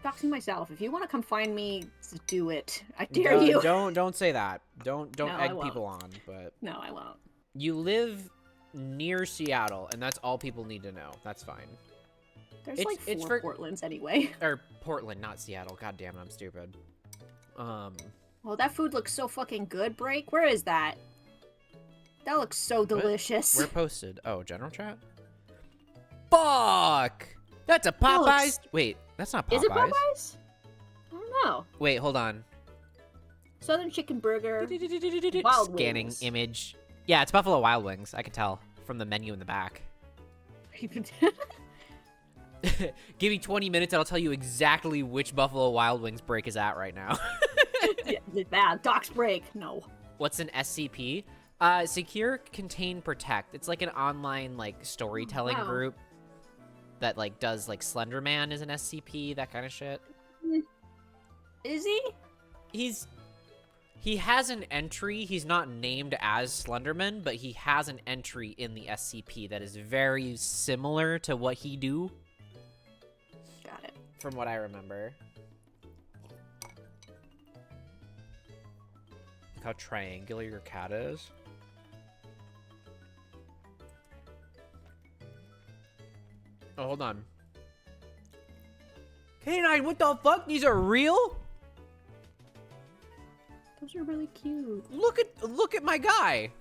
doxing myself. If you want to come find me, do it. I dare you. Don't say that. Don't No, I egg won't. people on. But No, I won't. you live near Seattle, and that's all people need to know. That's fine. There's It's- like it's 4 for- Portlands anyway. Or Portland, not Seattle. God damn it, I'm stupid. Oh, that food looks so fucking good, Break. Where is that? That looks so delicious. We're posted. Oh, general chat? Fuck! That's a That Popeyes? looks- Wait, that's not Popeyes. Is it Popeyes? I don't know. Wait, hold on. Southern Chicken Burger. Wild Scanning Wings. image. Yeah, it's Buffalo Wild Wings. I can tell from the menu in the back. Give me 20 minutes and I'll tell you exactly which Buffalo Wild Wings break is at right now. Yeah, bad. Docs Break. No. What's an SCP? Secure, Contain, Protect. It's like an online like storytelling wow. group that like does like Slenderman is an SCP, that kind of shit. Is he? He has an entry. He's not named as Slenderman, but he has an entry in the SCP that is very similar to what he do, Got it. from what I remember. Look how triangular your cat is. Oh, hold on. K9, what the fuck? These are real? Those are really cute. Look at my guy.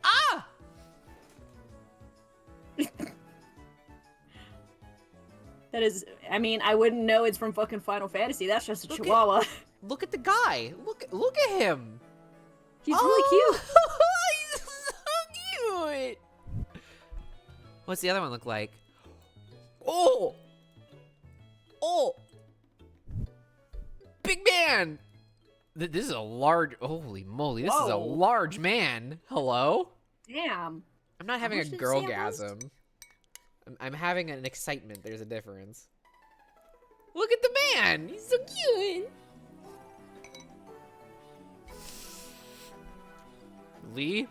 Ah! That is, I mean, I wouldn't know it's from fucking Final Fantasy. That's just a Look at- chihuahua. Look at the guy. Look at him. He's really cute. He's so cute. What's the other one look like? Oh. Big man. This is a large. Holy moly! This is a Whoa. large man. Hello. Damn. I'm not having a much did it say it was? girlgasm. I'm having an excitement. There's a difference. Look at the man. He's so cute. Lee?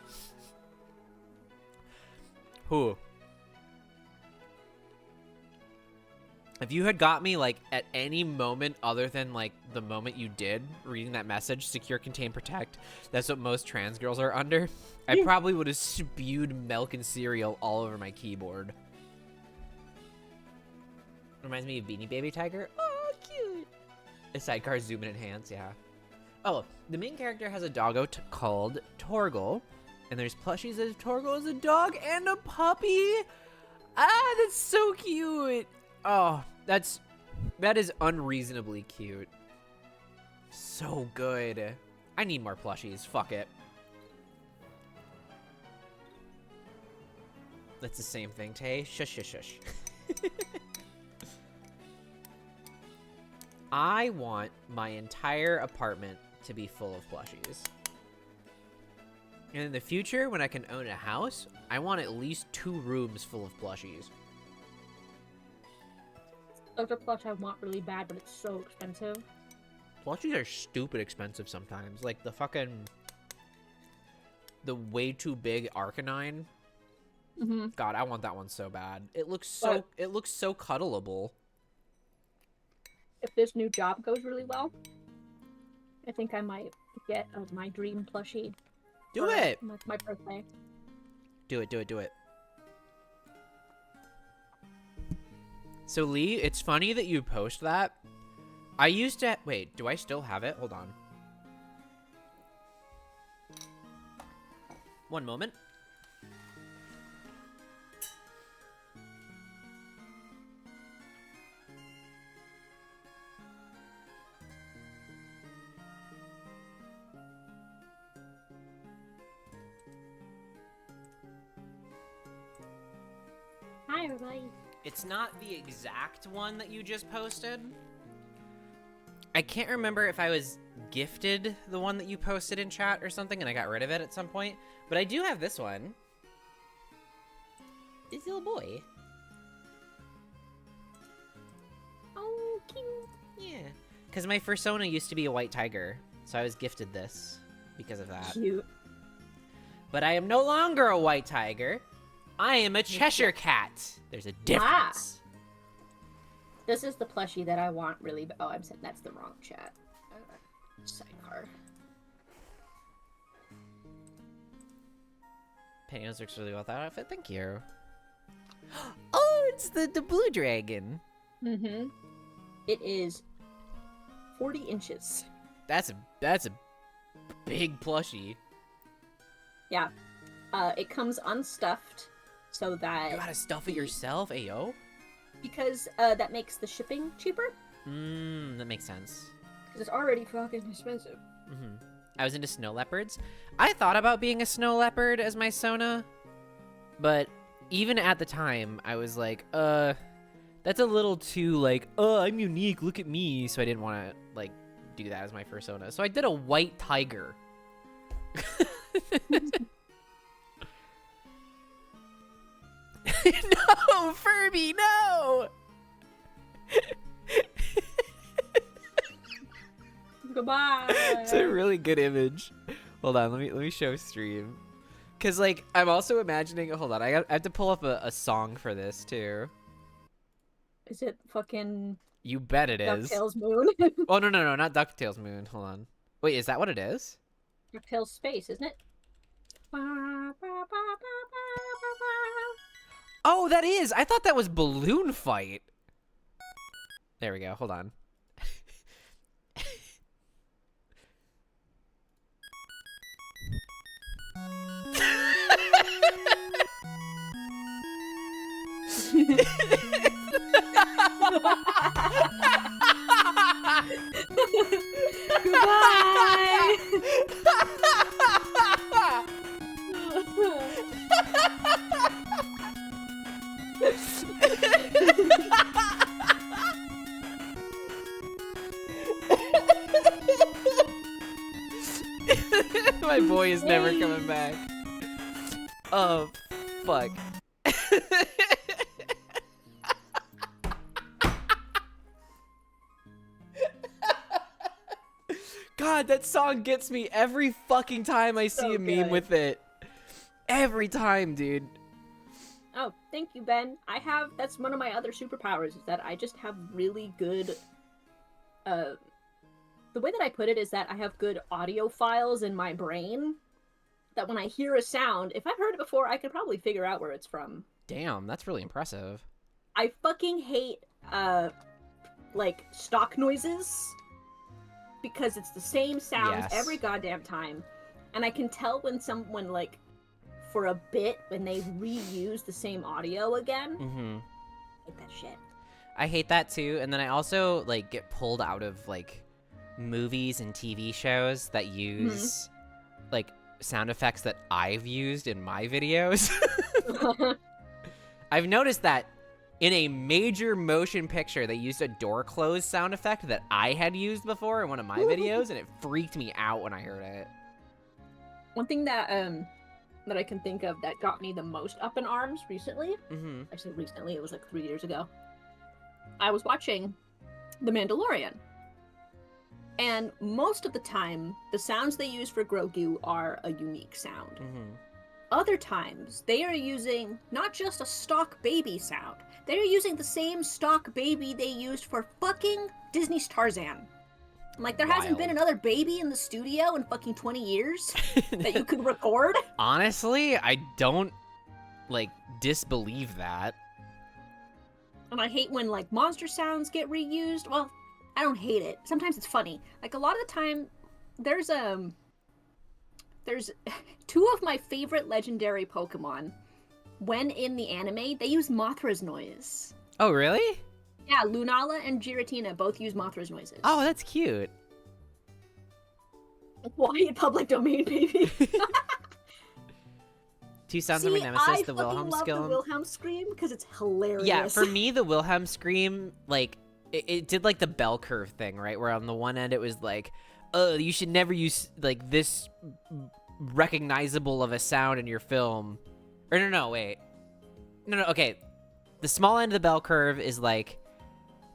Who? If you had got me, like, at any moment other than, like, the moment you did, reading that message, secure, contain, protect, that's what most trans girls are under, I probably would have spewed milk and cereal all over my keyboard. Reminds me of Beanie Baby Tiger. Oh, cute. A sidecar zoom and enhance, yeah. Oh, the main character has a doggo called Torgal, and there's plushies of Torgal as a dog and a puppy. Ah, that's so cute. Oh, that is unreasonably cute. So good. I need more plushies. Fuck it. That's the same thing, Tay. Shush, shush, shush. I want my entire apartment to be full of plushies. And in the future, when I can own a house, I want at least 2 rooms full of plushies. Those are plush I want really bad, but it's so expensive. Plushies are stupid expensive sometimes. Like the way too big Arcanine. Mm-hmm. God, I want that one so bad. It looks so cuddleable. If this new job goes really well, I think I might get my dream plushie. Do for it. My birthday. Do it. So Lee, it's funny that you post that. I used to wait, do I still have it? Hold on. One moment. Hi, everybody. It's not the exact one that you just posted. I can't remember if I was gifted the one that you posted in chat or something and I got rid of it at some point, but I do have this one. This little boy. Oh, cute. Yeah. Because my fursona used to be a white tiger, so I was gifted this because of that. Cute. But I am no longer a white tiger. I am a Cheshire cat. There's a difference. This is the plushie that I want really. Oh, I'm saying that's the wrong chat. Sidecar. Pantyhose looks really well with that outfit. Thank you. Oh, it's the blue dragon. Mm-hmm. It is 40 inches. That's a big plushie. Yeah. It comes unstuffed, so that You gotta stuff it yourself, ayo. because that makes the shipping cheaper. That makes sense. Because it's already fucking expensive. I was into snow leopards. I thought about being a snow leopard as my Sona, but even at the time, I was like, that's a little too like, I'm unique, look at me. So I didn't want to like do that as my persona. So I did a white tiger. No, Furby, no. Goodbye. It's a really good image. Hold on, let me show stream. Cause like I'm also imagining. Hold on, I have to pull up a song for this too. Is it fucking You bet it is. DuckTales Moon? Oh no, not DuckTales Moon. Hold on. Wait, is that what it is? DuckTales Space, isn't it? Oh, that is. I thought that was Balloon Fight. There we go. Hold on. Goodbye. My boy is never coming back. Oh, fuck. God, that song gets me every fucking time I see So a meme good. with it. Every time, dude. Oh, thank you, Ben. That's one of my other superpowers, is that I just have really good, the way that I put it is that I have good audio files in my brain, that when I hear a sound, if I've heard it before, I can probably figure out where it's from. Damn, that's really impressive. I fucking hate, like, stock noises, because it's the same sounds Yes. every goddamn time, and I can tell when someone, like, for a bit, when they reuse the same audio again. Mm-hmm. I hate that shit. I hate that too, and then I also like get pulled out of like movies and TV shows that use like sound effects that I've used in my videos. I've noticed that in a major motion picture they used a door close sound effect that I had used before in one of my videos, and it freaked me out when I heard it. One thing that I can think of that got me the most up in arms recently, Mm-hmm. I said recently, it was like 3 years ago, I was watching The Mandalorian. And most of the time, the sounds they use for Grogu are a unique sound. Mm-hmm. Other times, they are using not just a stock baby sound, they are using the same stock baby they used for fucking Disney's Tarzan. I'm like, there hasn't been Wild. another baby in the studio in fucking 20 years that you could record. Honestly, I don't like disbelieve that. And I hate when like monster sounds get reused. Well, I don't hate it. Sometimes it's funny. Like a lot of the time, there's two of my favorite legendary Pokemon. When in the anime, they use Mothra's noise. Oh, really? Yeah, Lunala and Giratina both use Mothra's noises. Oh, that's cute. Why in public domain, baby? Two sounds See, of my nemesis, I the fucking Wilhelm love scream. the Wilhelm scream because it's hilarious. Yeah, for me, the Wilhelm scream, like, it did like the bell curve thing, right? Where on the one end it was like, you should never use like this recognizable of a sound in your film. Or no, wait. No, okay. The small end of the bell curve is like,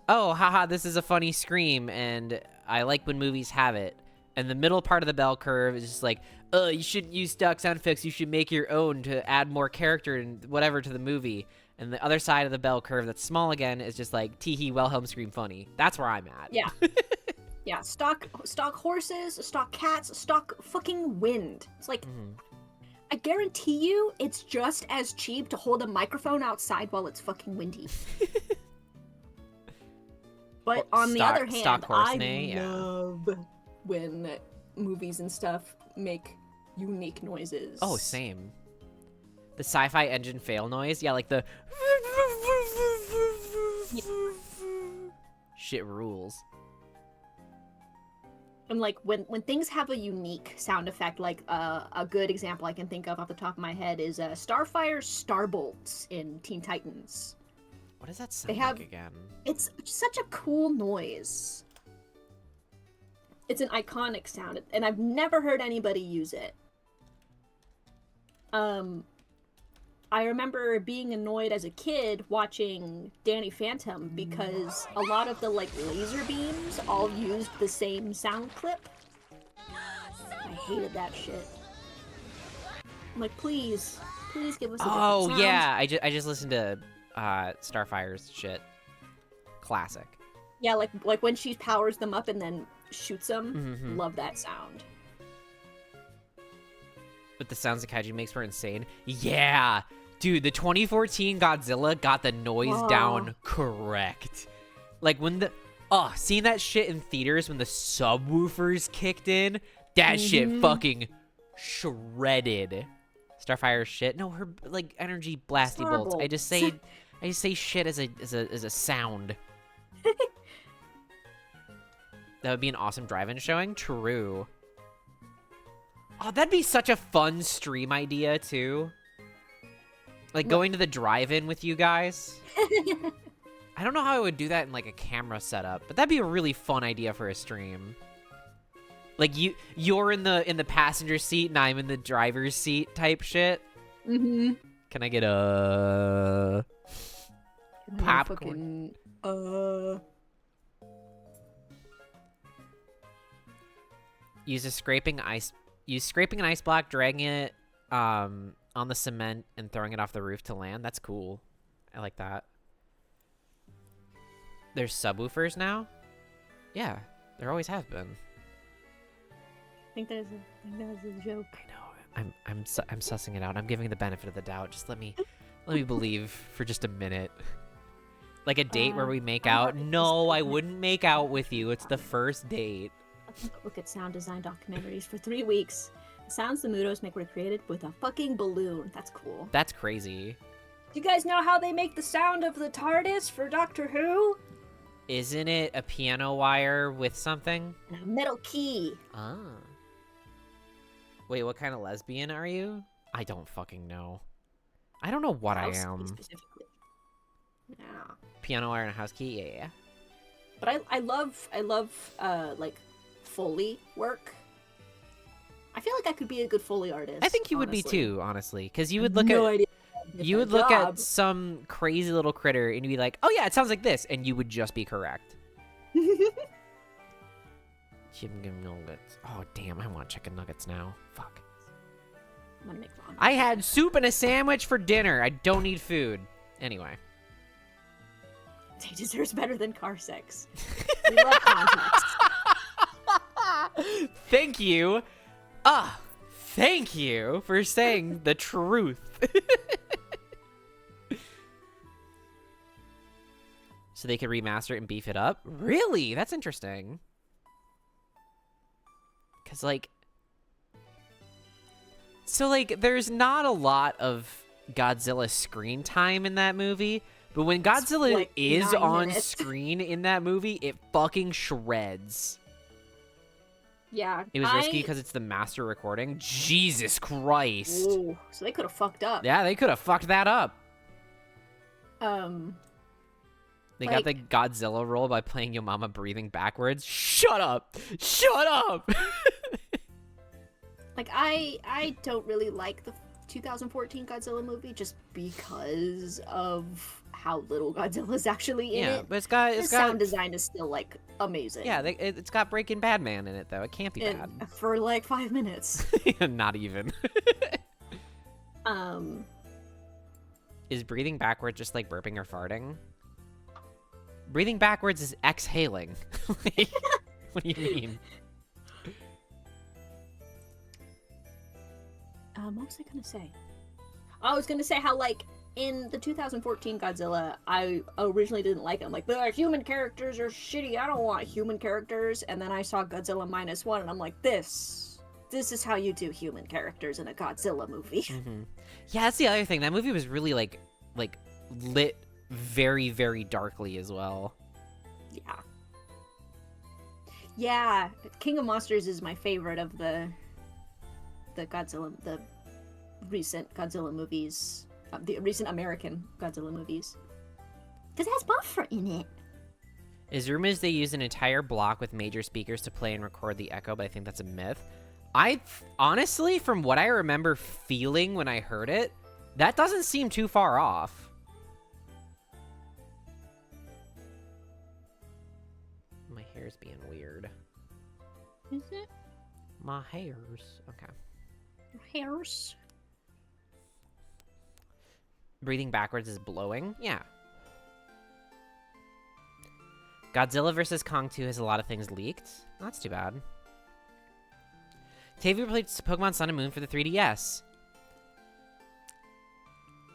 oh, haha, this is a funny scream, and I like when movies have it. And the middle part of the bell curve is just like, you shouldn't use stock sound effects, you should make your own to add more character and whatever to the movie. And the other side of the bell curve that's small again is just like teehee Wilhelm scream funny. That's where I'm at. Yeah. Yeah, stock horses, stock cats, stock fucking wind. It's like, Mhm. I guarantee you it's just as cheap to hold a microphone outside while it's fucking windy. But on the other hand, stock horse I neigh, yeah. love when movies and stuff make unique noises. Oh, same. The sci-fi engine fail noise, yeah, like the shit rules. And like when things have a unique sound effect, like a good example I can think of off the top of my head is Starfire's Starbolts in Teen Titans. What does that sound They have- like again? It's It's such a cool noise. It's an iconic sound, and I've never heard anybody use it. I remember being annoyed as a kid watching Danny Phantom because a lot of the like laser beams all used the same sound clip. I hated that shit. I'm like, please give us a different Oh sound. yeah, I just listened to Starfire's shit. Classic. Yeah, like when she powers them up and then shoots them. Mhm. Love that sound. But the sounds that Kaiju makes were insane. Yeah! Dude, the 2014 Godzilla got the noise Oh. down correct. Like when seeing that shit in theaters when the subwoofers kicked in, that shit Mhm. fucking shredded. Starfire's shit. No, her like energy blasty bolts. I just say shit as a sound. That would be an awesome drive-in showing. True. Oh, that'd be such a fun stream idea too. Like going to the drive-in with you guys. I don't know how I would do that in like a camera setup, but that'd be a really fun idea for a stream. Like you're in the passenger seat and I'm in the driver's seat type shit. Mm-hmm. Can I get a popcorn? Use scraping an ice block, dragging it on the cement and throwing it off the roof to land. That's cool. I like that. There's subwoofers now? Yeah, there always have been. I think that was a joke. I know. I'm sussing it out. I'm giving the benefit of the doubt. Just let me believe for just a minute. Like a date where we make I'm out. not No, I interested. wouldn't make out with you. It's the first date. Look at sound design documentaries for 3 weeks. The sounds the Mudos make were created with a fucking balloon. That's cool. That's crazy. Do you guys know how they make the sound of the TARDIS for Doctor Who? Isn't it a piano wire with something? And a metal key. Ah. Wait, what kind of lesbian are you? I don't fucking know. I don't know what House I key am. specifically. Yeah. Piano wire and a house key? Yeah. But I love like Foley work. I feel like I could be a good Foley artist. I think you would be honestly. too, honestly. Because you would look no at idea. you would look at some crazy little critter and you'd be like, oh yeah, it sounds like this, and you would just be correct. Chicken nuggets. Oh damn, I want chicken nuggets now. Fuck. I'm gonna make ramen. I had soup and a sandwich for dinner. I don't need food. Anyway. He deserves better than car sex. We love context. Thank you. Thank you for saying the truth. So they could remaster it and beef it up? Really? That's interesting. Because, like... So, like, there's not a lot of Godzilla screen time in that movie, but when Godzilla like is 9 on minutes. screen in that movie, it fucking shreds. Yeah. It was risky because it's the master recording. Jesus Christ. Ooh, so they could have fucked up. Yeah, they could have fucked that up. They got the Like- Godzilla roll by playing Yo Mama breathing backwards. Shut up! Shut up! Like I don't really like the 2014 Godzilla movie just because of how little Godzilla's actually in yeah, it. but it's got The sound design is still like amazing. yeah, it's got Breaking Bad Man in it though. It can't be And for like 5 minutes. bad. Not even. Is breathing backwards just like burping or farting? Breathing backwards is exhaling. Like, what do you mean? What was I gonna say? I was gonna say how, like, in the 2014 Godzilla, I originally didn't like it. I'm like, the human characters are shitty. I don't want human characters. And then I saw Godzilla -1, and I'm like, this is how you do human characters in a Godzilla movie. Mm-hmm. Yeah, that's the other thing. That movie was really like lit very, very darkly as well. Yeah. Yeah, King of Monsters is my favorite of the recent Godzilla movies, the recent American Godzilla movies. Because it has buffer in it. His rumor is they use an entire block with major speakers to play and record the echo, but I think that's a myth. Honestly, from what I remember feeling when I heard it, that doesn't seem too far off. My hair's being weird. Is it? My hair's... Okay. Hairs. Breathing backwards is blowing? Yeah. Godzilla vs. Kong 2 has a lot of things leaked. That's too bad. Tavia played Pokemon Sun and Moon for the 3DS.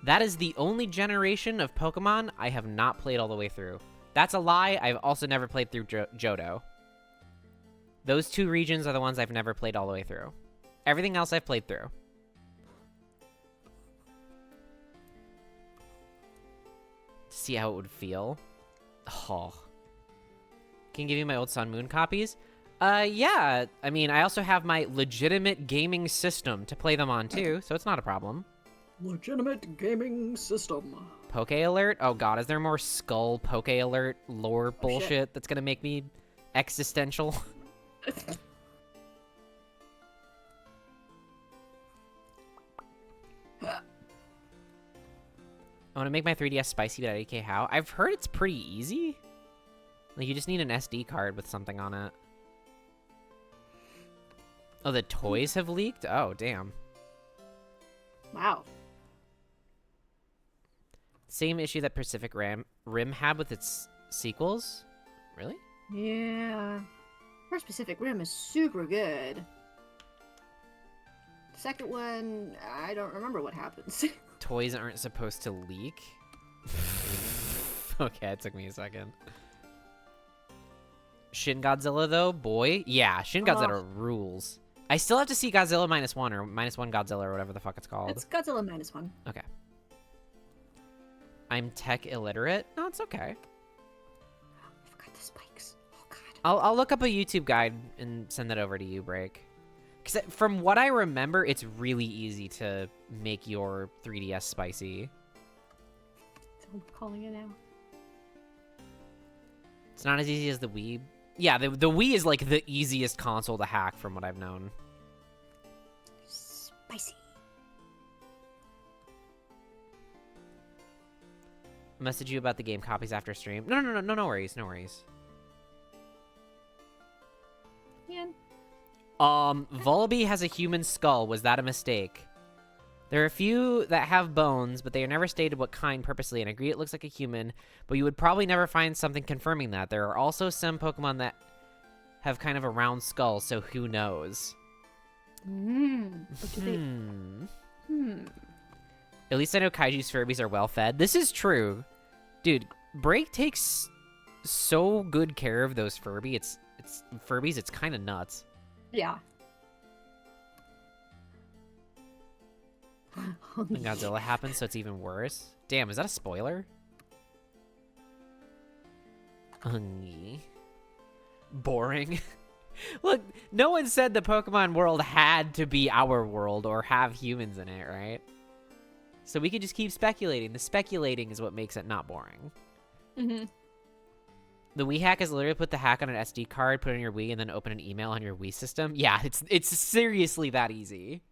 That is the only generation of Pokemon I have not played all the way through. That's a lie. I've also never played through Johto. Those two regions are the ones I've never played all the way through. Everything else I've played through. See how it would feel. Oh. Can you give me my old Sun Moon copies? Yeah. I mean, I also have my legitimate gaming system to play them on too, so it's not a problem. Legitimate gaming system. Poke Alert? Oh god, is there more Skull Poke Alert lore bullshit that's gonna make me existential? I want to make my 3DS spicy, but IDK how? I've heard it's pretty easy. Like, you just need an SD card with something on it. Oh, the toys have leaked? Oh, damn. Wow. Same issue that Pacific Rim had with its sequels? Really? Yeah. First Pacific Rim is super good. The second one, I don't remember what happens. Toys aren't supposed to leak? Okay, it took me a second. Shin Godzilla, though? Boy? Yeah, Shin Godzilla rules. I still have to see Godzilla -1 or -1 Godzilla or whatever the fuck it's called. It's Godzilla -1. Okay. I'm tech illiterate? No, it's okay. I forgot the spikes. Oh god. I'll look up a YouTube guide and send that over to you, Break. Because from what I remember, it's really easy to make your 3DS spicy. So I'm calling it now. It's not as easy as the Wii. Yeah, the Wii is like the easiest console to hack from what I've known. Spicy. I'll message you about the game copies after stream. No worries, no worries. Man. Volby has a human skull. Was that a mistake? There are a few that have bones, but they are never stated what kind purposely, and I agree it looks like a human, but you would probably never find something confirming that. There are also some Pokemon that have kind of a round skull, so who knows? At least I know Kaiju's Furbies are well fed. This is true. Dude, Break takes so good care of those Furbies, it's kind of nuts. Yeah. When Godzilla happens, so it's even worse. Damn, is that a spoiler? Boring. Look, no one said the Pokemon world had to be our world or have humans in it, right? So we could just keep speculating. The speculating is what makes it not boring. Mm-hmm. The Wii hack is literally put the hack on an SD card, put it in your Wii, and then open an email on your Wii system. Yeah, it's seriously that easy.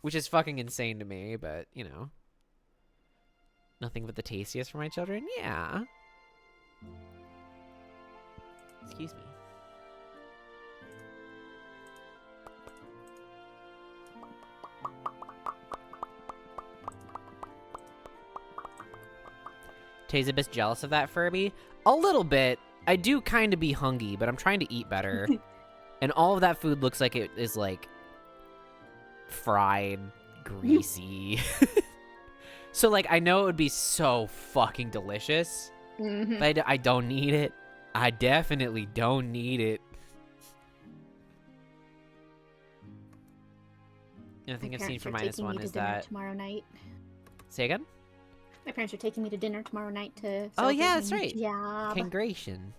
Which is fucking insane to me, but, you know. Nothing but the tastiest for my children? Yeah. Excuse me. Tay's a bit jealous of that Furby. A little bit. I do kind of be hungry, but I'm trying to eat better. And all of that food looks like it is like fried, greasy. So like I know it would be so fucking delicious, Mhm. but I don't need it. I definitely don't need it. And I think My I've seen parents for are minus taking me one to is dinner that. tomorrow night. Say again? My parents are taking me to dinner tomorrow night to. Oh, yeah, celebrate that's my right. new job. Congration.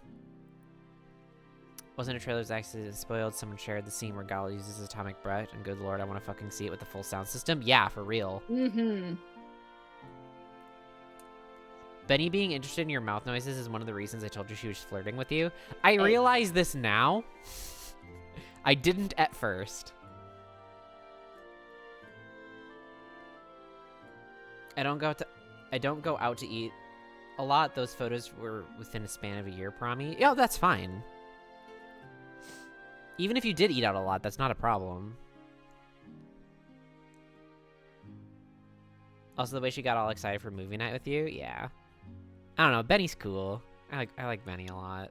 Wasn't a trailer's accident spoiled? Someone shared the scene where Gal uses his atomic breath, and good lord, I want to fucking see it with the full sound system. Yeah, for real. Mm-hmm. Benny being interested in your mouth noises is one of the reasons I told you she was flirting with you. I Hey. realize this now. I didn't at first. I don't go out to eat a lot. Those photos were within a span of a year, Promi. Yeah, that's fine. Even if you did eat out a lot, that's not a problem. Also, the way she got all excited for movie night with you, yeah. I don't know, Benny's cool. I like Benny a lot.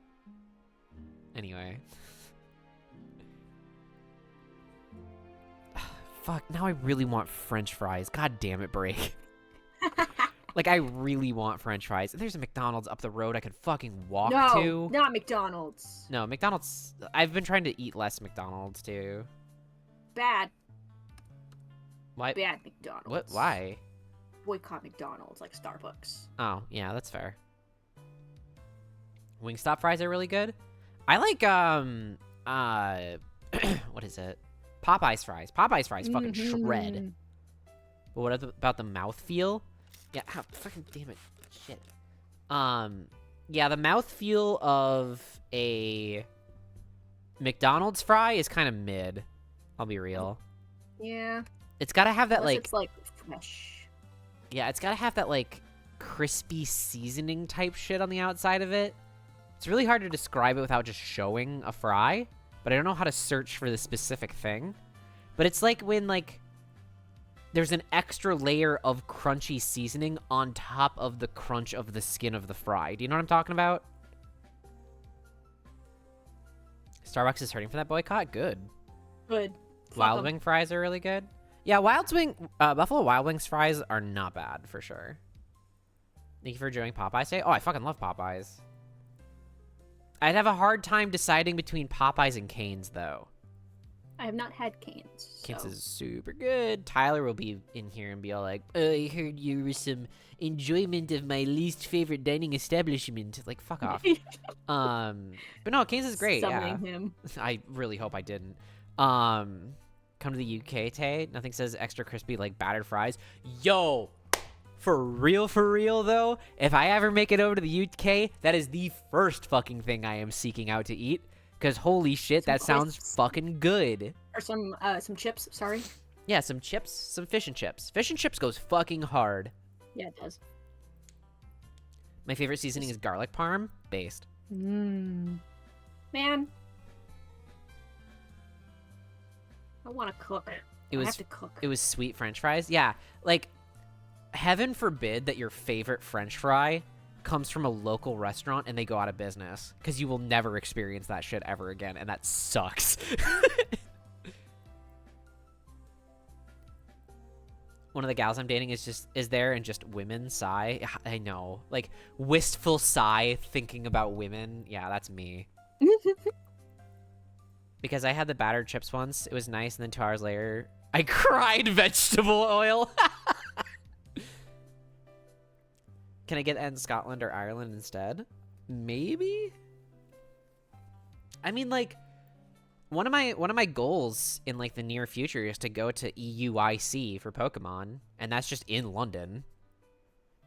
Anyway. Fuck, now I really want French fries. God damn it, Break. Like, I really want French fries. There's a McDonald's up the road I could fucking walk No, to. not McDonald's. No, McDonald's... I've been trying to eat less McDonald's, too. Bad, Why? bad McDonald's. What? Why? Boycott McDonald's like Starbucks. Oh, yeah, that's fair. Wingstop fries are really good. I like, what is it? Popeye's fries. Popeye's fries fucking shred. Mhm. But what about the mouthfeel? Yeah, fucking damn it. Shit. Yeah, the mouthfeel of a McDonald's fry is kind of mid. I'll be real. Yeah. It's gotta have that, Unless like... it's like fresh. Yeah, it's gotta have that, like, crispy seasoning type shit on the outside of it. It's really hard to describe it without just showing a fry, but I don't know how to search for the specific thing. But it's like when, like, there's an extra layer of crunchy seasoning on top of the crunch of the skin of the fry. Do you know what I'm talking about? Starbucks is hurting for that boycott? Good. Good. Wild Fuck 'em. Wing fries are really good. Yeah, Buffalo Wild Wings fries are not bad, for sure. Thank you for enjoying Popeyes today. Oh, I fucking love Popeyes. I'd have a hard time deciding between Popeyes and Cane's, though. I have not had Cane's. Cane's so. is super good. Tyler will be in here and be all like, I heard you were some enjoyment of my least favorite dining establishment. Like, fuck off. But no, Cane's is great, yeah. Summoning him. I really hope I didn't. Come to the UK, Tay. Nothing says extra crispy like battered fries. Yo, for real though, if I ever make it over to the UK, that is the first fucking thing I am seeking out to eat. Because holy shit, that sounds crisps. fucking good. Or some chips, sorry. Yeah, some chips, some fish and chips. Fish and chips goes fucking hard. Yeah, it does. My favorite seasoning is garlic parm based. Man. I want to cook. It I was have to cook. It was sweet French fries. Yeah, like, heaven forbid that your favorite French fry comes from a local restaurant and they go out of business, because you will never experience that shit ever again, and that sucks. One of the gals I'm dating is there, and just women sigh. I know, like, wistful sigh thinking about women. Yeah, that's me. Because I had the battered chips once. It was nice, and then 2 hours later, I cried vegetable oil. Can I get that in Scotland or Ireland instead? Maybe? I mean, like, one of my goals in, like, the near future is to go to EUIC for Pokemon, and that's just in London.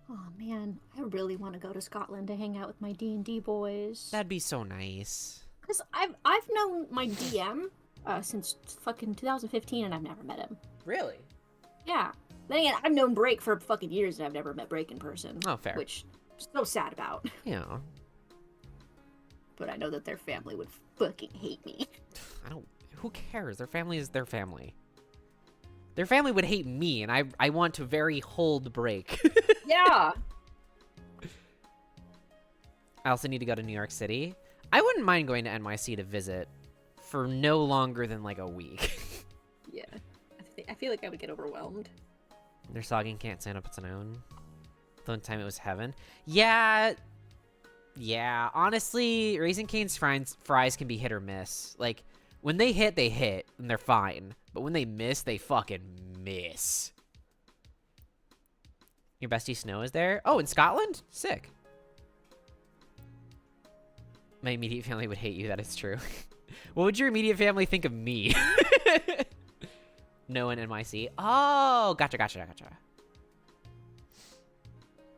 Oh man, I really want to go to Scotland to hang out with my D&D boys. That'd be so nice. Because I've known my DM since fucking 2015 and I've never met him. Really? Yeah. Then again, I've known Break for fucking years and I've never met Break in person. Oh, fair. Which I'm so sad about. Yeah. But I know that their family would fucking hate me. Who cares? Their family is their family. Their family would hate me, and I want to very hold Break. Yeah. I also need to go to New York City. I wouldn't mind going to NYC to visit for no longer than like a week. Yeah. I feel like I would get overwhelmed. Their sogging can't stand up its own. The one time it was heaven. Yeah. Yeah. Honestly, Raising Cane's fries can be hit or miss. Like, when they hit, and they're fine. But when they miss, they fucking miss. Your bestie Snow is there? Oh, in Scotland? Sick. My immediate family would hate you, that is true. What would your immediate family think of me? No in NYC. Oh, gotcha.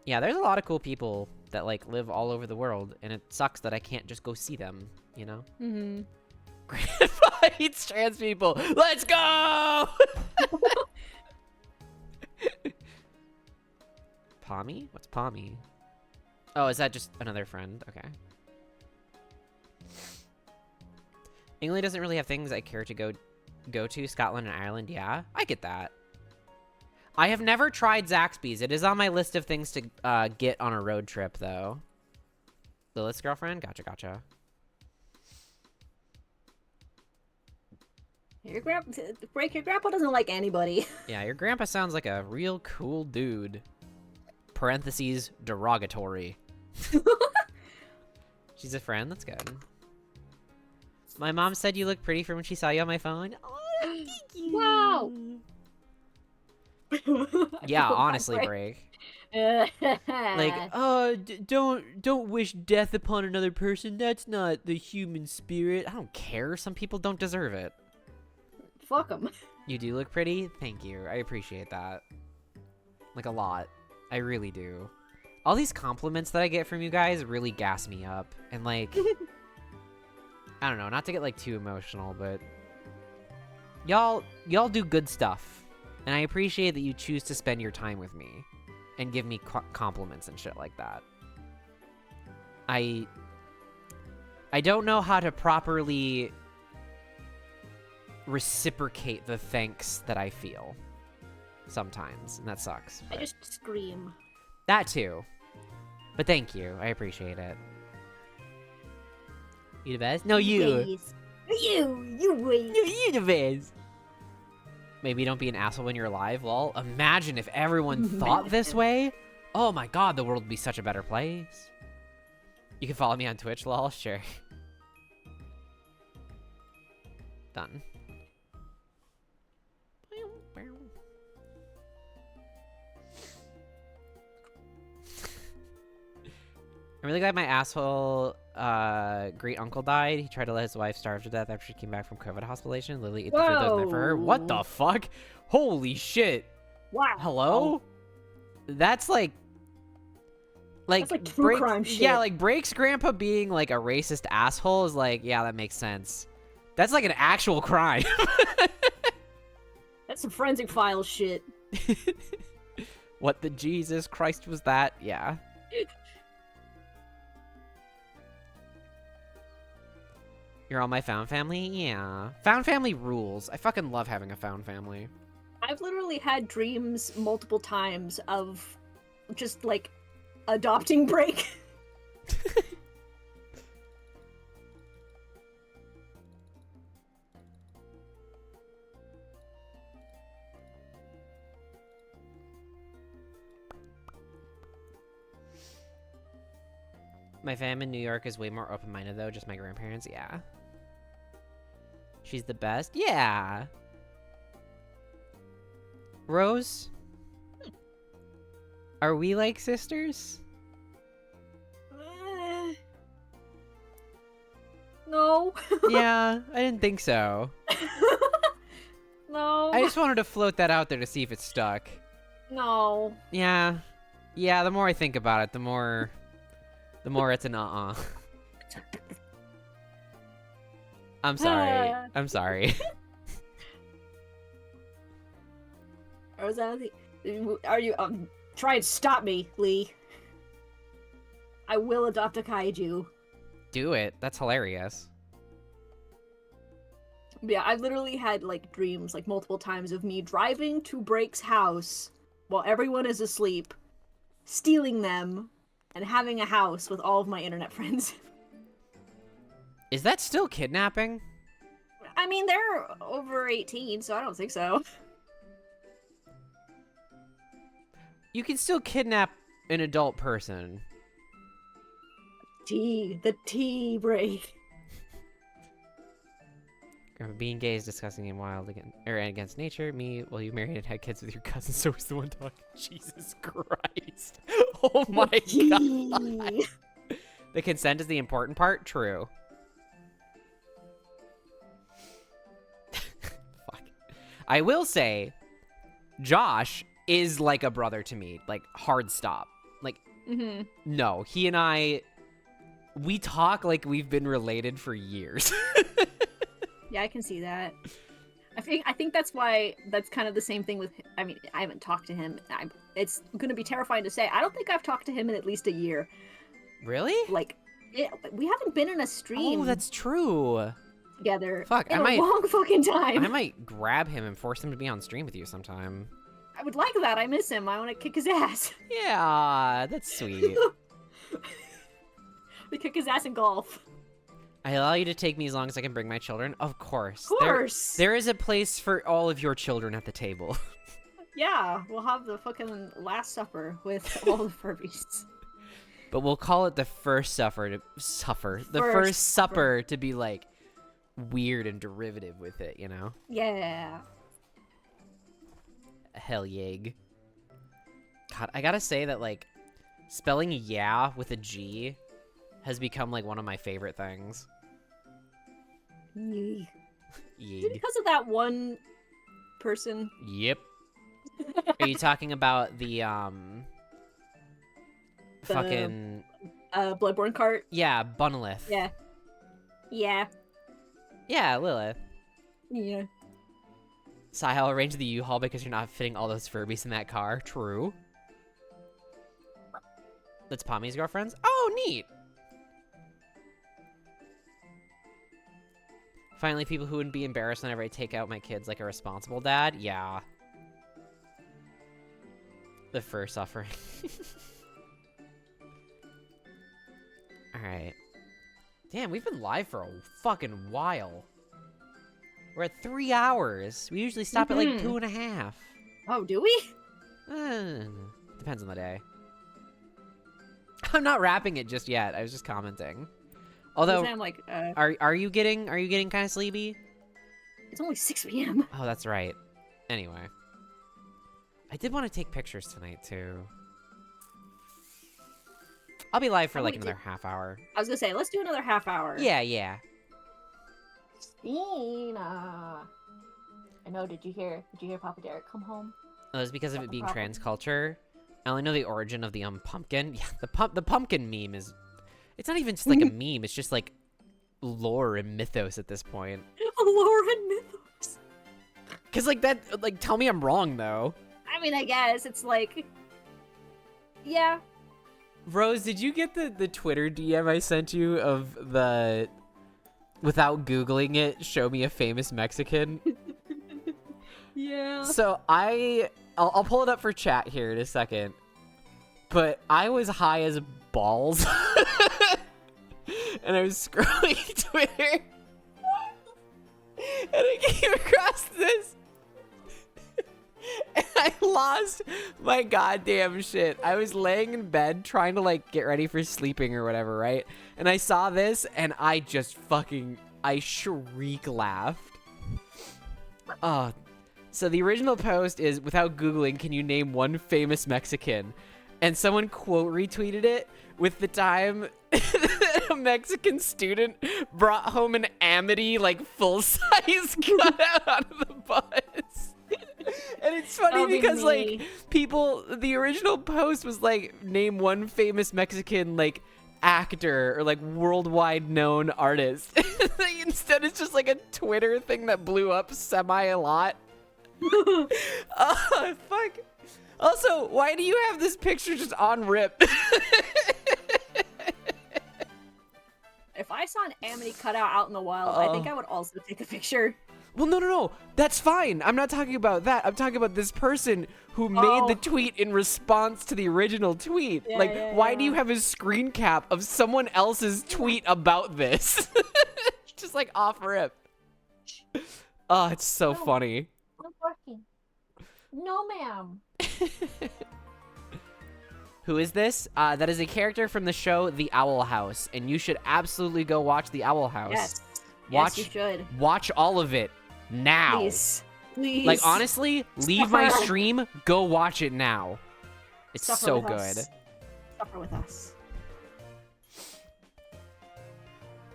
Yeah, there's a lot of cool people that, like, live all over the world, and it sucks that I can't just go see them, you know? Mm-hmm. Grandpa hates trans people. Let's go! Pommy? What's Pommy? Oh, is that just another friend? Okay. England doesn't really have things I care to go to. Scotland and Ireland, yeah. I get that. I have never tried Zaxby's. It is on my list of things to get on a road trip, though. Lilith's girlfriend? Gotcha. Your grandpa doesn't like anybody. Yeah, your grandpa sounds like a real cool dude. Parentheses, derogatory. She's a friend? That's good. My mom said you look pretty from when she saw you on my phone. Oh, thank you. Wow. Yeah, honestly, Break. Like, oh, don't wish death upon another person. That's not the human spirit. I don't care. Some people don't deserve it. Fuck them. You do look pretty. Thank you. I appreciate that. Like, a lot. I really do. All these compliments that I get from you guys really gas me up. And, like, I don't know, not to get, like, too emotional, but y'all do good stuff. And I appreciate that you choose to spend your time with me and give me compliments and shit like that. I don't know how to properly reciprocate the thanks that I feel sometimes, and that sucks. I just scream. That too. But thank you. I appreciate it. You the best? No, you. You wait. You the best. Maybe don't be an asshole when you're alive, lol. Imagine if everyone thought this way. Oh my god, the world would be such a better place. You can follow me on Twitch, lol. Sure. Done. I'm really glad my asshole great uncle died. He tried to let his wife starve to death after she came back from COVID hospitalization. Lily ate the food that was meant for her. What the fuck? Holy shit. Wow. Hello? That's like That's like true crime shit. Yeah, like Break's grandpa being like a racist asshole is like, yeah, that makes sense. That's like an actual crime. That's some forensic file shit. What the Jesus Christ was that? Yeah. You're on my found family? Yeah. Found family rules. I fucking love having a found family. I've literally had dreams multiple times of just like adopting Break. My fam in New York is way more open-minded though, just my grandparents, yeah. She's the best? Yeah. Rose? Are we like sisters? No. Yeah, I didn't think so. No. I just wanted to float that out there to see if it stuck. No. Yeah. Yeah, the more I think about it, the more it's an I'm sorry. I'm sorry. Or was that are you try and stop me, Lee. I will adopt a kaiju. Do it. That's hilarious. Yeah, I've literally had like dreams like multiple times of me driving to Break's house while everyone is asleep, stealing them, and having a house with all of my internet friends. Is that still kidnapping? I mean, they're over 18, so I don't think so. You can still kidnap an adult person. The tea break. Being gay is disgusting and wild against nature. Me, well, you married and had kids with your cousin, so was the one talking. Jesus Christ. Oh my god. The consent is the important part? True. Fuck. I will say, Josh is like a brother to me. Like, hard stop. Like, no, he and I, we talk like we've been related for years. Yeah, I can see that. I think that's why that's kind of the same thing with. I mean, I haven't talked to him. It's going to be terrifying to say. I don't think I've talked to him in at least a year. Really? Like, we haven't been in a stream Oh, that's true. together. Fuck, in a long fucking time. I might grab him and force him to be on stream with you sometime. I would like that. I miss him. I want to kick his ass. Yeah, that's sweet. We kick his ass in golf. I allow you to take me as long as I can bring my children. Of course. Of course. There is a place for all of your children at the table. Yeah, we'll have the fucking Last Supper with all the Furbies. But we'll call it the first supper. The first supper to be like weird and derivative with it, you know? Yeah. Hell yag. God, I gotta say that like spelling yeah with a G has become like one of my favorite things. Is it Yig. because of that one person? Yep. Are you talking about the fucking Bloodborne cart? yeah, Bunalith. Yeah. Yeah. Yeah, Lilith. Yeah. Sahel, arrange the U-Haul because you're not fitting all those Furbies in that car. True. That's Pommy's girlfriends? Oh, neat! Finally, people who wouldn't be embarrassed whenever I take out my kids like a responsible dad? Yeah. The first suffering. Alright. Damn, we've been live for a fucking while. We're at 3 hours. We usually stop at like 2.5. Oh, do we? Depends on the day. I'm not wrapping it just yet. I was just commenting. Although, I'm like, are you getting kind of sleepy? it's only 6 p.m. Oh, that's right. Anyway, I did want to take pictures tonight too. I'll be live for like another half hour. I was gonna say, let's do another half hour. Yeah. Stina. I know. Did you hear Papa Derek come home? Oh, it's because of it being Problem. trans culture. I only know the origin of the pumpkin. Yeah, the pumpkin meme is. It's not even just like a meme. It's just like lore and mythos at this point. Lore and mythos. Cause like that, like tell me I'm wrong though. I mean, I guess it's like, yeah. Rose, did you get the Twitter DM I sent you of the, without Googling it, show me a famous Mexican? Yeah. So I'll pull it up for chat here in a second. But I was high as balls. And I was scrolling Twitter. And I came across this. And I lost my goddamn shit. I was laying in bed trying to like get ready for sleeping or whatever, right? And I saw this and I just I shriek laughed. Oh, so the original post is, without Googling, can you name one famous Mexican? And someone quote retweeted it with the time that a Mexican student brought home an Amity, like, full-size cutout out of the bus. And it's funny because, like, the original post was, like, name one famous Mexican, like, actor or, like, worldwide known artist. Instead, it's just, like, a Twitter thing that blew up a lot. Oh, fuck. Also, why do you have this picture just on rip? If I saw an Amity cutout out in the wild, I think I would also take a picture. Well, no. That's fine. I'm not talking about that. I'm talking about this person who made the tweet in response to the original tweet. Yeah, Why do you have a screen cap of someone else's tweet about this? Just like off rip. Oh, it's so funny. Not working. No, ma'am. Who is this? That is a character from the show The Owl House, and you should absolutely go watch The Owl House. Yes. Watch, Yes, you should. Watch all of it now. Please. Please. Like, honestly, leave my Suffer. stream, go watch it now. It's Suffer so with good. us. Suffer with us.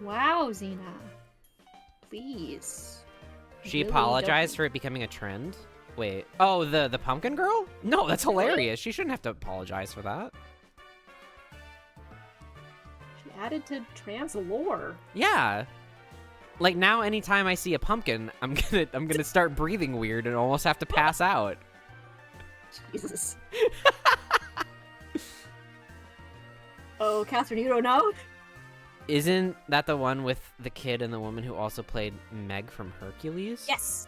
Wow, Xena. Please. She Really apologized don't- for it becoming a trend? Wait. Oh, the pumpkin girl? No, that's Really? hilarious. She shouldn't have to apologize for that. She added to trans lore. Yeah. Like, now anytime I see a pumpkin, I'm gonna start breathing weird and almost have to pass out. Jesus. Oh, Catherine, you don't know? Isn't that the one with the kid and the woman who also played Meg from Hercules? Yes.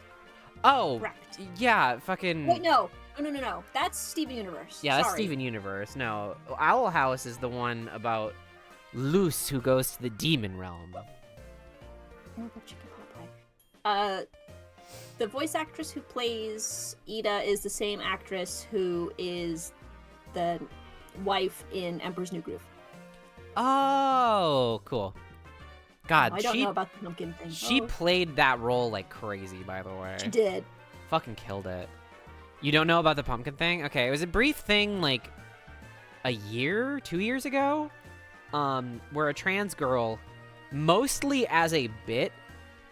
Oh, Correct. yeah, fucking... Wait, no. No. That's Steven Universe. Yeah, that's Sorry. Steven Universe. No, Owl House is the one about Luce who goes to the demon realm. Oh, the chicken pot pie. The voice actress who plays Ida is the same actress who is the wife in Emperor's New Groove. Oh, cool. God, I don't know about the pumpkin thing. she Oh, played that role like crazy, by the way. she did. Fucking killed it. You don't know about the pumpkin thing? Okay, it was a brief thing like a year, 2 years ago, where a trans girl, mostly as a bit,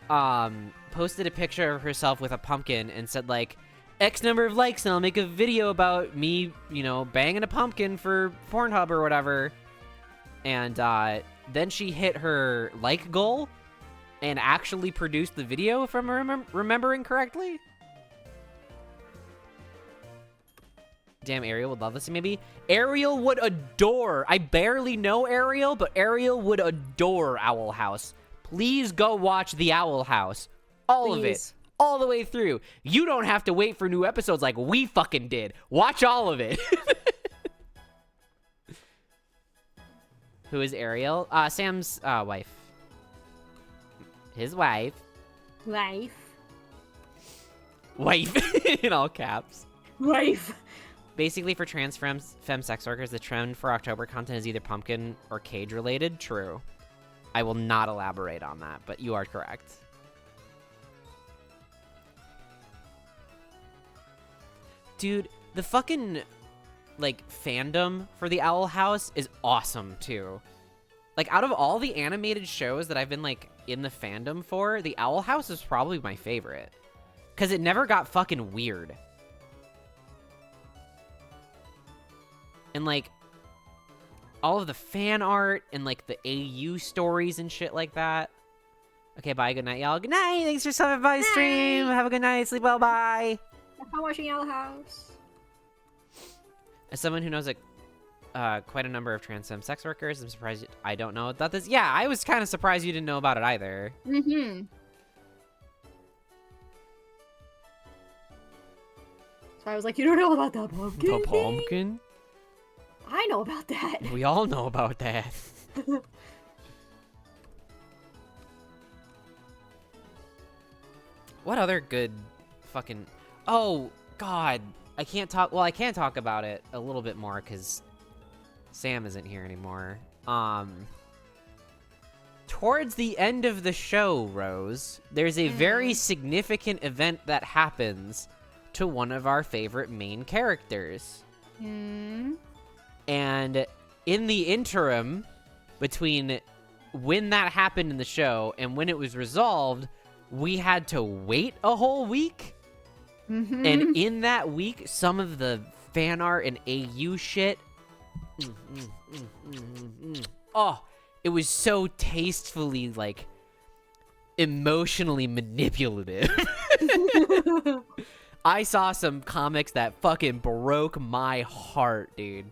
posted a picture of herself with a pumpkin and said like, X number of likes and I'll make a video about me, you know, banging a pumpkin for Pornhub or whatever. And then she hit her like goal and actually produced the video, if I'm remembering correctly. Damn, Ariel would love this maybe. Ariel would adore. I barely know Ariel, but Ariel would adore Owl House. Please go watch The Owl House. All of it. Please. All the way through. You don't have to wait for new episodes like we fucking did. Watch all of it. Who is Ariel? Sam's wife. His wife. Wife. Wife in all caps. Wife. Basically, for trans femme sex workers, the trend for October content is either pumpkin or cage related. True. I will not elaborate on that, but you are correct. Dude, the fucking, like, fandom for the Owl House is awesome, too. Like, out of all the animated shows that I've been, like, in the fandom for, the Owl House is probably my favorite. Because it never got fucking weird. And, like, all of the fan art and, like, the AU stories and shit like that. Okay, bye. Good night, y'all. Good night. Thanks for stopping by the stream. Have a good night. Sleep well. Bye. I'm watching Owl House. As someone who knows, like, quite a number of trans femme sex workers, I'm surprised I don't know about this. Yeah, I was kind of surprised you didn't know about it either. Mm-hmm. So I was like, you don't know about the pumpkin The thing? pumpkin? I know about that. We all know about that. What other good fucking... Oh, God. I can't talk... Well, I can talk about it a little bit more because Sam isn't here anymore. Towards the end of the show, Rose, there's a very significant event that happens to one of our favorite main characters. Hmm. And in the interim between when that happened in the show and when it was resolved, we had to wait a whole week. Mm-hmm. And in that week, some of the fan art and AU shit. Oh, it was so tastefully, like, emotionally manipulative. I saw some comics that fucking broke my heart, dude.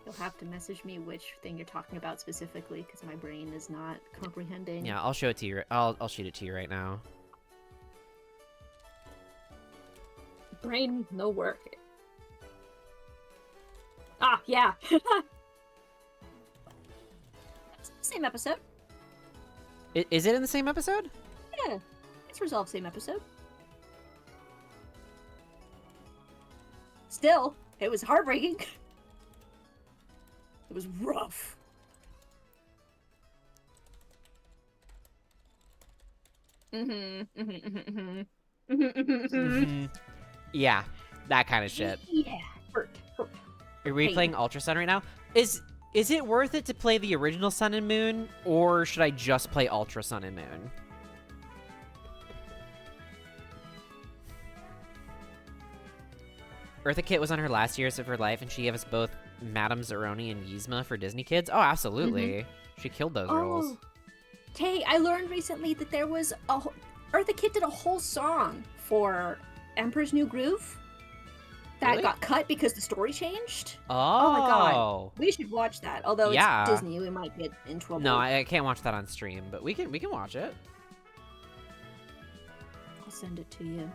You'll have to message me which thing you're talking about specifically, because my brain is not comprehending. Yeah, I'll show it to you. I'll shoot it to you right now. Brain, no work. Ah, yeah. Same episode. Is it in the same episode? Yeah, it's resolved same episode. Still, it was heartbreaking. It was rough. Yeah, that kind of shit. Yeah, hurt. Are we Pain. playing Ultra Sun right now? Is it worth it to play the original Sun and Moon, or should I just play Ultra Sun and Moon? Eartha Kitt was on her last years of her life, and she gave us both Madame Zeroni and Yzma for Disney Kids. Oh, absolutely. She killed those roles. Tay, I learned recently that there was Eartha Kitt did a whole song for Emperor's New Groove that Really? got cut because the story changed. Oh, my God. We should watch that. Although Yeah. it's Disney, we might get in trouble. No, I can't watch that on stream, but we can watch it. I'll send it to you.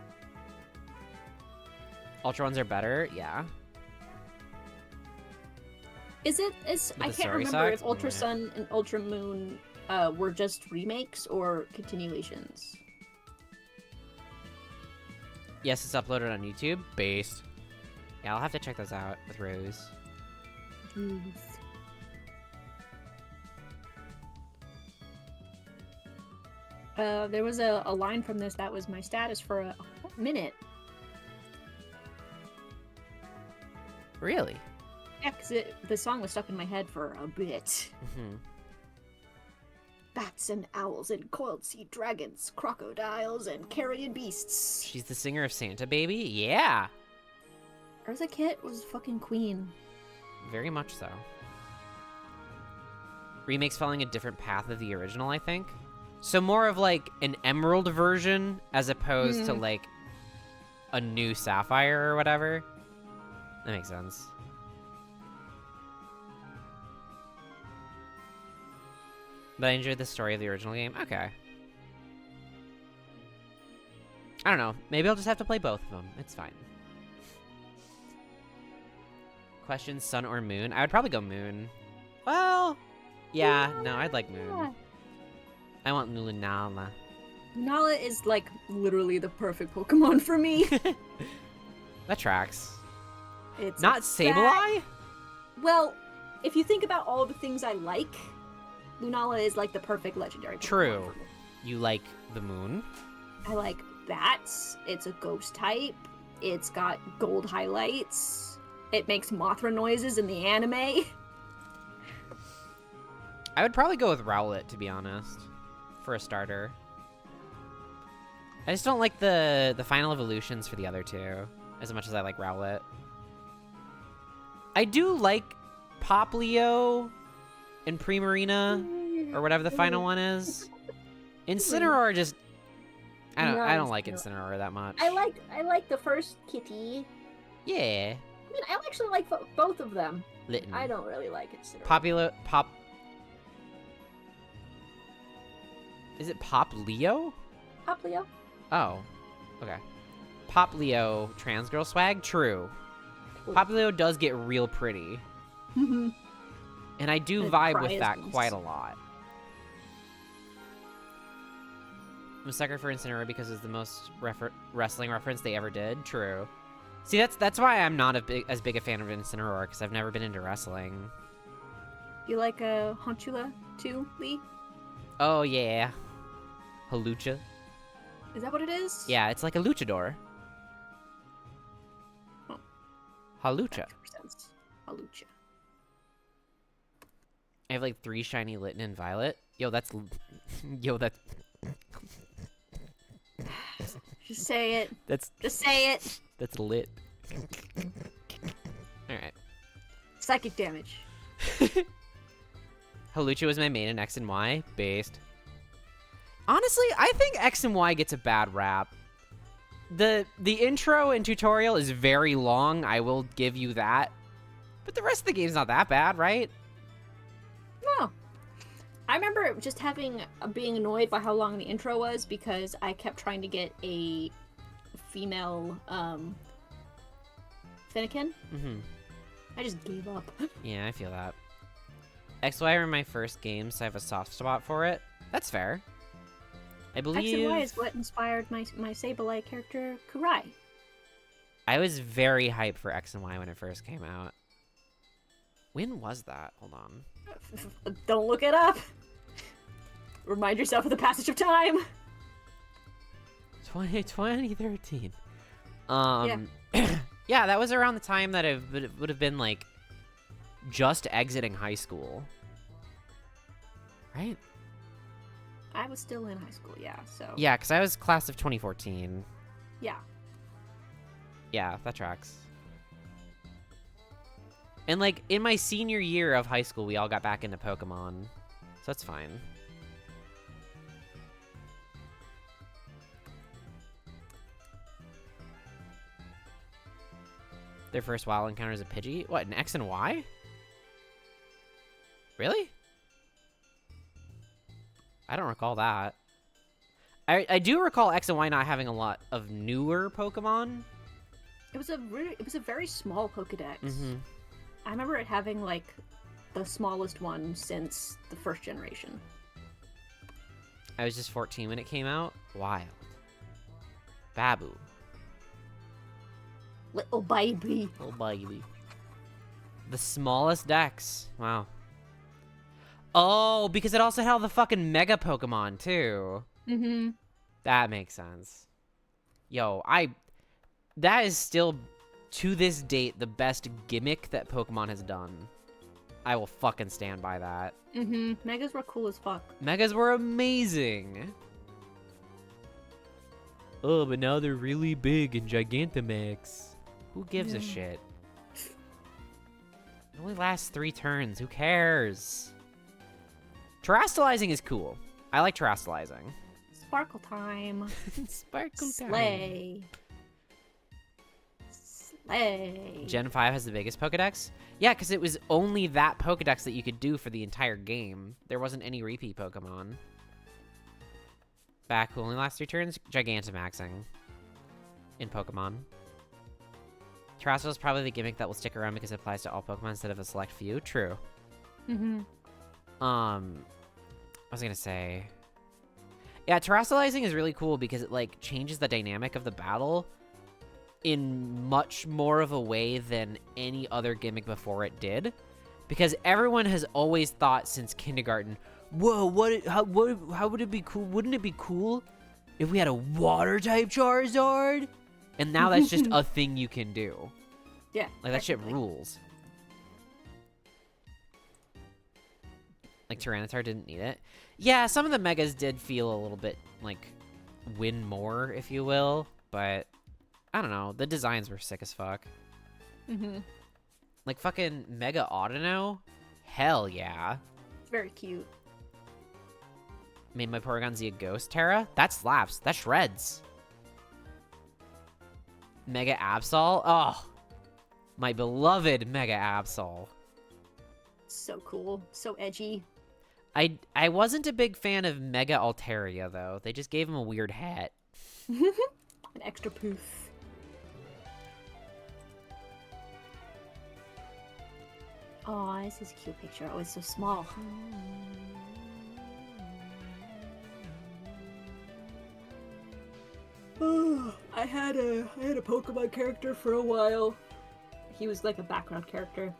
Ultra ones are better, yeah. Is With I the can't story remember sucks? if Ultra Yeah. Sun and Ultra Moon were just remakes or continuations. Yes, it's uploaded on YouTube. Based. Yeah, I'll have to check those out with Rose. There was a line from this that was my status for a minute. Really? Yeah, because the song was stuck in my head for a bit. Mm-hmm. Bats and owls and coiled sea dragons, crocodiles and carrion beasts. She's the singer of Santa Baby? Yeah! Eartha Kitt was fucking queen. Very much so. Remake's following a different path of the original, I think. So more of like an Emerald version as opposed to like a new Sapphire or whatever. That makes sense. But I enjoyed the story of the original game. Okay. I don't know. Maybe I'll just have to play both of them. It's fine. Question, Sun or Moon? I would probably go Moon. Well, yeah, no, I'd like Moon. I want Lunala. Nala is like literally the perfect Pokemon for me. That tracks. It's Not a Sableye? Well, if you think about all the things I like, Lunala is like the perfect legendary Pokemon True. for me. You like the moon? I like bats. It's a ghost type. It's got gold highlights. It makes Mothra noises in the anime. I would probably go with Rowlet, to be honest, for a starter. I just don't like the final evolutions for the other two as much as I like Rowlet. I do like Poplio and Primarina, or whatever the final one is. Incineroar just... I don't like Incineroar that much. I like the first kitty. Yeah. I mean, I actually like both of them. Litten. I don't really like Incineroar. Is it Poplio? Poplio? Oh. Okay. Poplio trans girl swag? True. Poplio does get real pretty. Mm-hmm. And I do And vibe cry with is that nice. quite a lot. I'm a sucker for Incineroar because it's the most wrestling reference they ever did. True. See, that's why I'm not as big a fan of Incineroar, because I've never been into wrestling. You like Honchula too, Lee? Oh, yeah. Halucha. Is that what it is? Yeah, it's like a luchador. Oh. Halucha. That makes sense. Halucha. I have like 3 shiny Litten and Violet. Yo, that's... Just say it. That's Just say it. lit. Alright. Psychic damage. Halucha was my main in X and Y, based. Honestly, I think X and Y gets a bad rap. The intro and tutorial is very long, I will give you that. But the rest of the game's not that bad, right? No. I remember just being annoyed by how long the intro was because I kept trying to get a female Finnegan. Mm-hmm. I just gave up. Yeah, I feel that. XY were my first games, so I have a soft spot for it. That's fair. I believe... X and Y is what inspired my Sableye character, Kurai. I was very hyped for X and Y when it first came out. When was that? Hold on. Don't look it up. Remind yourself of the passage of time. 2013. Yeah, that was around the time that it would have been like just exiting high school. Right? I was still in high school, yeah, so. Yeah, because I was class of 2014. Yeah. Yeah, that tracks. And like in my senior year of high school, we all got back into Pokemon. So that's fine. Their first wild encounter is a Pidgey? What, an X and Y? Really? I don't recall that. I do recall X and Y not having a lot of newer Pokemon. It was a very small Pokedex. Mm-hmm. I remember it having like the smallest one since the first generation. I was just 14 when it came out. Wild. Babu. Little baby. Oh, baby. The smallest dex. Wow. Oh, because it also had all the fucking Mega Pokemon, too. Mm-hmm. That makes sense. Yo, that is still, to this date, the best gimmick that Pokemon has done. I will fucking stand by that. Mm-hmm. Megas were cool as fuck. Megas were amazing. Oh, but now they're really big and Gigantamax. Who gives a shit? It only lasts 3 turns. Who cares? Terastallizing is cool. I like terastallizing. Sparkle time. Sparkle time. Slay. Slay. Gen 5 has the biggest Pokedex? Yeah, because it was only that Pokedex that you could do for the entire game. There wasn't any repeat Pokemon. Back who only lasts 3 turns? Gigantamaxing. In Pokemon. Terastal is probably the gimmick that will stick around because it applies to all Pokemon instead of a select few. True. Mm-hmm. I was gonna say... Yeah, terastallizing is really cool because it, like, changes the dynamic of the battle in much more of a way than any other gimmick before it did. Because everyone has always thought since kindergarten, whoa, how would it be cool? Wouldn't it be cool if we had a water-type Charizard? And now that's just a thing you can do. Yeah. Like, that shit rules. Like, Tyranitar didn't need it. Yeah, some of the Megas did feel a little bit, like, win more, if you will. But, I don't know. The designs were sick as fuck. Mm-hmm. Like, fucking Mega Audino? Hell yeah. Very cute. Made my Porygon Z a ghost, Terra? That slaps. That shreds. Mega Absol? Oh. My beloved Mega Absol. So cool. So edgy. I wasn't a big fan of Mega Altaria, though. They just gave him a weird hat. An extra poof. Oh, this is a cute picture. Oh, it's so small. I had a Pokemon character for a while. He was like a background character.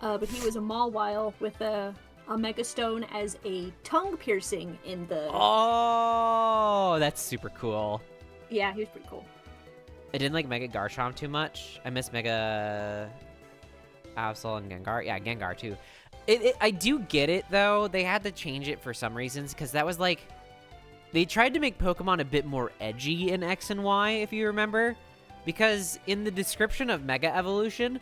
But he was a Mawile with a Mega Stone as a tongue piercing in the... Oh, that's super cool. Yeah, he was pretty cool. I didn't like Mega Garchomp too much. I miss Mega Absol and Gengar. Yeah, Gengar too. I do get it, though. They had to change it for some reasons, because that was like... They tried to make Pokemon a bit more edgy in X and Y, if you remember. Because in the description of Mega Evolution,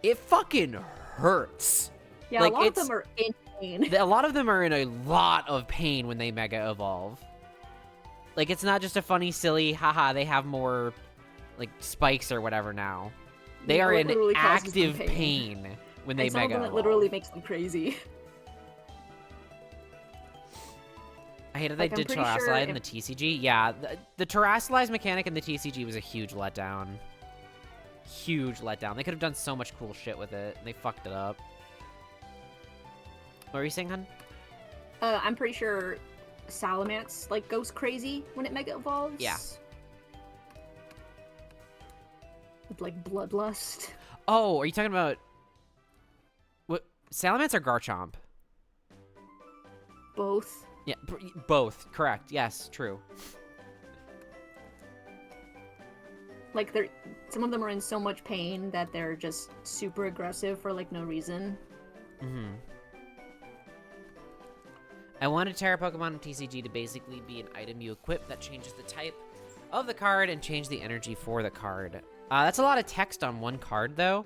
it fucking hurts. Yeah, like, a lot of them are in pain. A lot of them are in a lot of pain when they Mega Evolve. Like, it's not just a funny, silly, haha, they have more, like, spikes or whatever now. They Yeah, are it in literally causes them active pain. pain when they And some Mega of them, it Evolve. literally makes them crazy. I hated Like, they I'm did pretty sure Terrasilize in if- the TCG. Yeah, the Terrasilize mechanic in the TCG was a huge letdown. Huge letdown. They could have done so much cool shit with it, and they fucked it up. What were you saying, hun? I'm pretty sure Salamence like goes crazy when it mega evolves. Yeah. With like bloodlust. Oh, are you talking about what? Salamence or Garchomp? Both. Yeah, both. Correct. Yes, true. Like some of them are in so much pain that they're just super aggressive for like no reason. Mm-hmm. I wanted Terra Pokemon in TCG to basically be an item you equip that changes the type of the card and change the energy for the card. That's a lot of text on one card, though.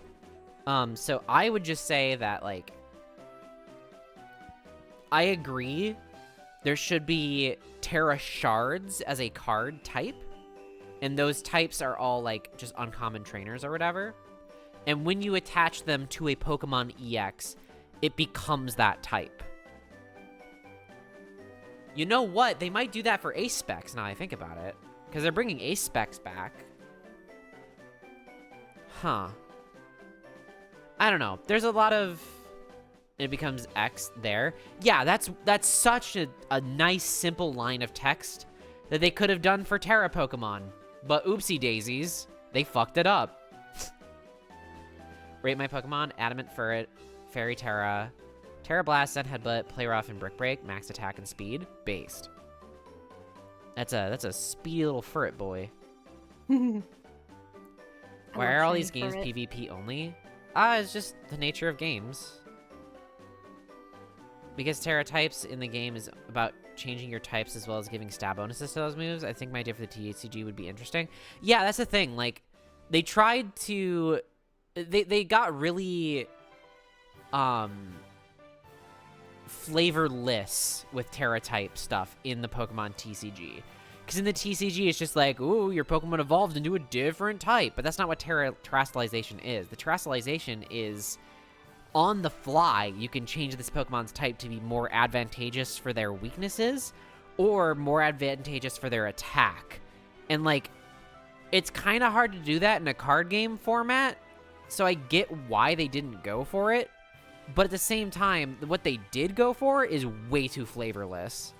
So I would just say that, like, I agree. There should be Terra Shards as a card type. And those types are all, like, just uncommon trainers or whatever. And when you attach them to a Pokemon EX, it becomes that type. You know what? They might do that for Ace Specs now I think about it. Because they're bringing Ace Specs back. Huh. I don't know. There's a lot of... It becomes X there. Yeah, that's such a nice, simple line of text that they could have done for Terra Pokemon. But oopsie daisies, they fucked it up. Rate my Pokemon: Adamant Furret, Fairy Terra, Terra Blast, Zen Headbutt, Play Rough, and Brick Break. Max attack and speed. Based. That's a speedy little Furret boy. Why are all these games PvP only? It's just the nature of games. Because Terra types in the game is about changing your types as well as giving stab bonuses to those moves, I think my idea for the TCG would be interesting. Yeah, that's the thing. Like, they tried to... They got really... flavorless with Terra type stuff in the Pokemon TCG. Because in the TCG, it's just like, ooh, your Pokemon evolved into a different type. But that's not what Terastallization is. The Terastallization is... on the fly, you can change this Pokemon's type to be more advantageous for their weaknesses or more advantageous for their attack. And, like, it's kind of hard to do that in a card game format, so I get why they didn't go for it. But at the same time, what they did go for is way too flavorless.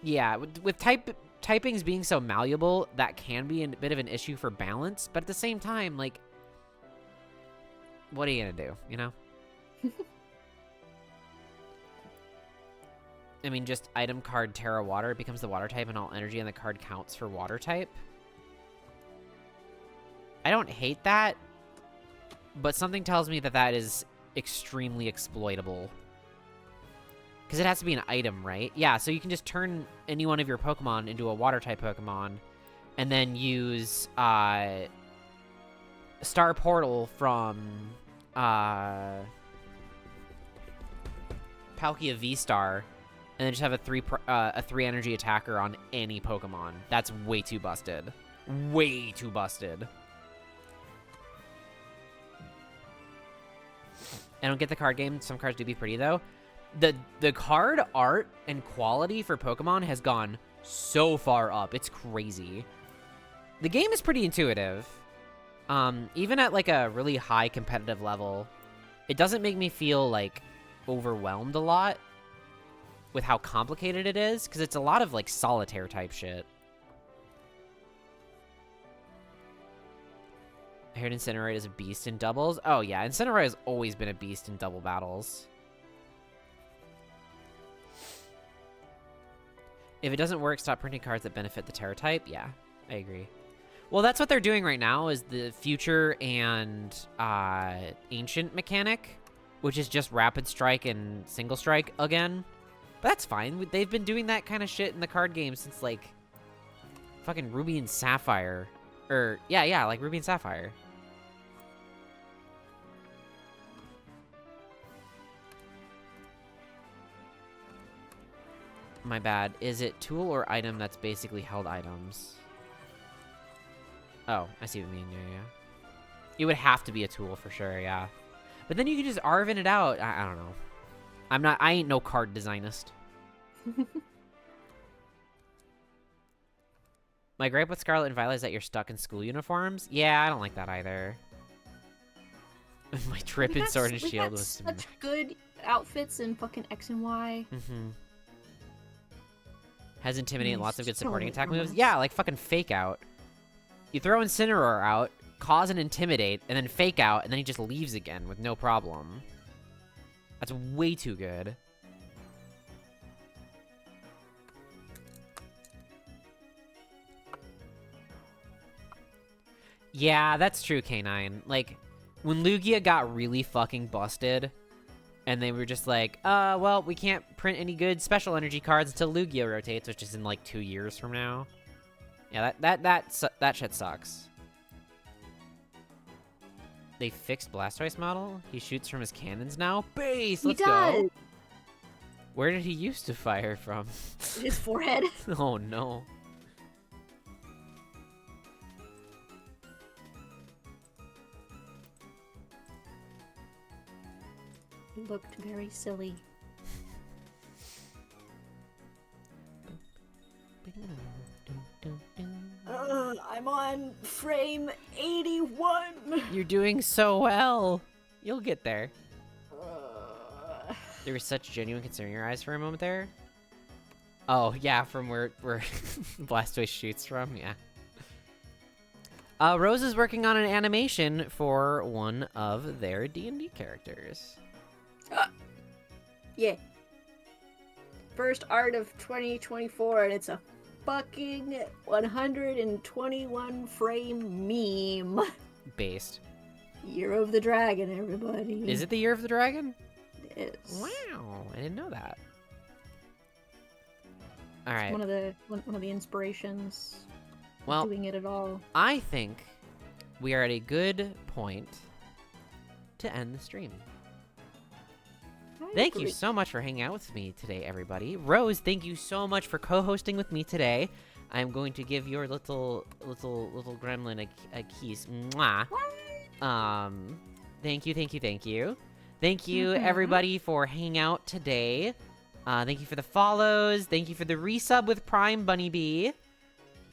Yeah, with typings being so malleable, that can be a bit of an issue for balance, but at the same time, like, what are you gonna do, you know? I mean, just item card Terra Water, it becomes the water type and all energy on the card counts for water type. I don't hate that, but something tells me that that is extremely exploitable. Because it has to be an item, right? Yeah, so you can just turn any one of your Pokemon into a water type Pokemon and then use Star Portal from Palkia V-Star, and then just have a 3 energy attacker on any Pokemon. That's way too busted. Way too busted. I don't get the card game. Some cards do be pretty though. The card art and quality for Pokemon has gone so far up. It's crazy. The game is pretty intuitive. Even at like a really high competitive level, it doesn't make me feel like overwhelmed a lot with how complicated it is, because it's a lot of like solitaire type shit. I heard Incinerate is a beast in doubles. Oh yeah, Incinerate has always been a beast in double battles. If it doesn't work, stop printing cards that benefit the Terra type. Yeah, I agree. Well, that's what they're doing right now, is the Future and Ancient mechanic, which is just Rapid Strike and Single Strike again. But that's fine. They've been doing that kind of shit in the card game since, like, fucking Ruby and Sapphire. Or, yeah, like Ruby and Sapphire. My bad. Is it tool or item that's basically held items? Oh, I see what you mean. Yeah. It would have to be a tool for sure, yeah. But then you can just Arvin it out. I don't know. I ain't no card designist. My gripe with Scarlet and Violet is that you're stuck in school uniforms. Yeah, I don't like that either. My trip in Sword and Shield was such good outfits in fucking X and Y. Has Intimidate and lots of good So supporting many attack moves. promos. Yeah, like fucking Fake Out. You throw Incineroar out, cause an Intimidate, and then Fake Out, and then he just leaves again with no problem. That's way too good. Yeah, that's true, K9. Like, when Lugia got really fucking busted, and they were just like, well, we can't print any good special energy cards until Lugia rotates, which is in like 2 years from now. Yeah, that shit sucks. They fixed Blastoise model? He shoots from his cannons now? Base! Let's go! Where did he used to fire from? His forehead. Oh no. He looked very silly. I'm on frame 81. You're doing so well. You'll get there. There was such genuine concern in your eyes for a moment there. Oh, yeah, from where Blastoise shoots from, yeah. Rose is working on an animation for one of their D&D characters. Yeah. First art of 2024, and it's a fucking 121 frame meme. Based. Year of the Dragon, everybody. Is it the Year of the Dragon? It is. Wow, I didn't know that. All right. One of the inspirations. Well, Doing it at all. I think we are at a good point to end the stream. Thank you so much for hanging out with me today, everybody. Rose, thank you so much for co-hosting with me today. I'm going to give your little gremlin a kiss. Mwah. Thank you. Thank you, everybody, for hanging out today. Thank you for the follows. Thank you for the resub with Prime Bunny Bee.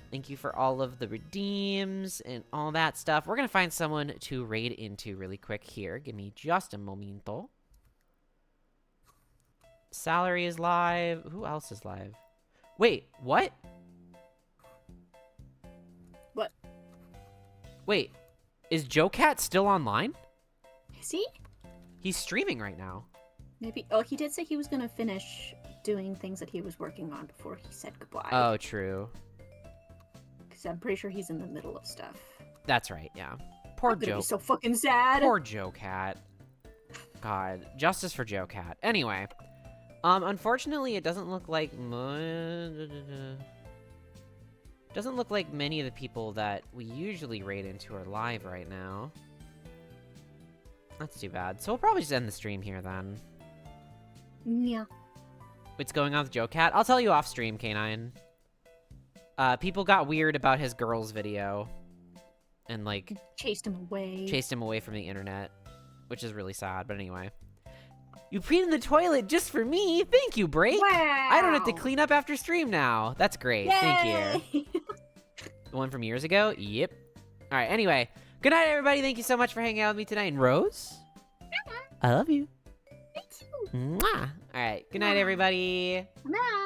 Thank you for all of the redeems and all that stuff. We're going to find someone to raid into really quick here. Give me just a momento. Salary is live. Who else is live? Wait, what? What? Wait, is Joe Cat still online? Is he? He's streaming right now. Maybe. Oh, he did say he was gonna finish doing things that he was working on before he said goodbye. Oh, true. Because I'm pretty sure he's in the middle of stuff. That's right, yeah. Poor I'm gonna Joe. be so fucking sad. Poor Joe Cat. God, justice for Joe Cat. Anyway, unfortunately, it doesn't look like doesn't look like many of the people that we usually raid into are live right now. That's too bad. So we'll probably just end the stream here then. Yeah. What's going on with Joe Cat? I'll tell you off stream, K9. People got weird about his girls video, and like Chased him away. chased him away from the internet, which is really sad. But anyway, you peed in the toilet just for me. Thank you, Break. Wow. I don't have to clean up after stream now. That's great. Thank you. you. The one from years ago? Yep. All right, anyway. Good night, everybody. Thank you so much for hanging out with me tonight. And Rose? I love you. Me too. Mwah. All right. Good night, everybody. Bye.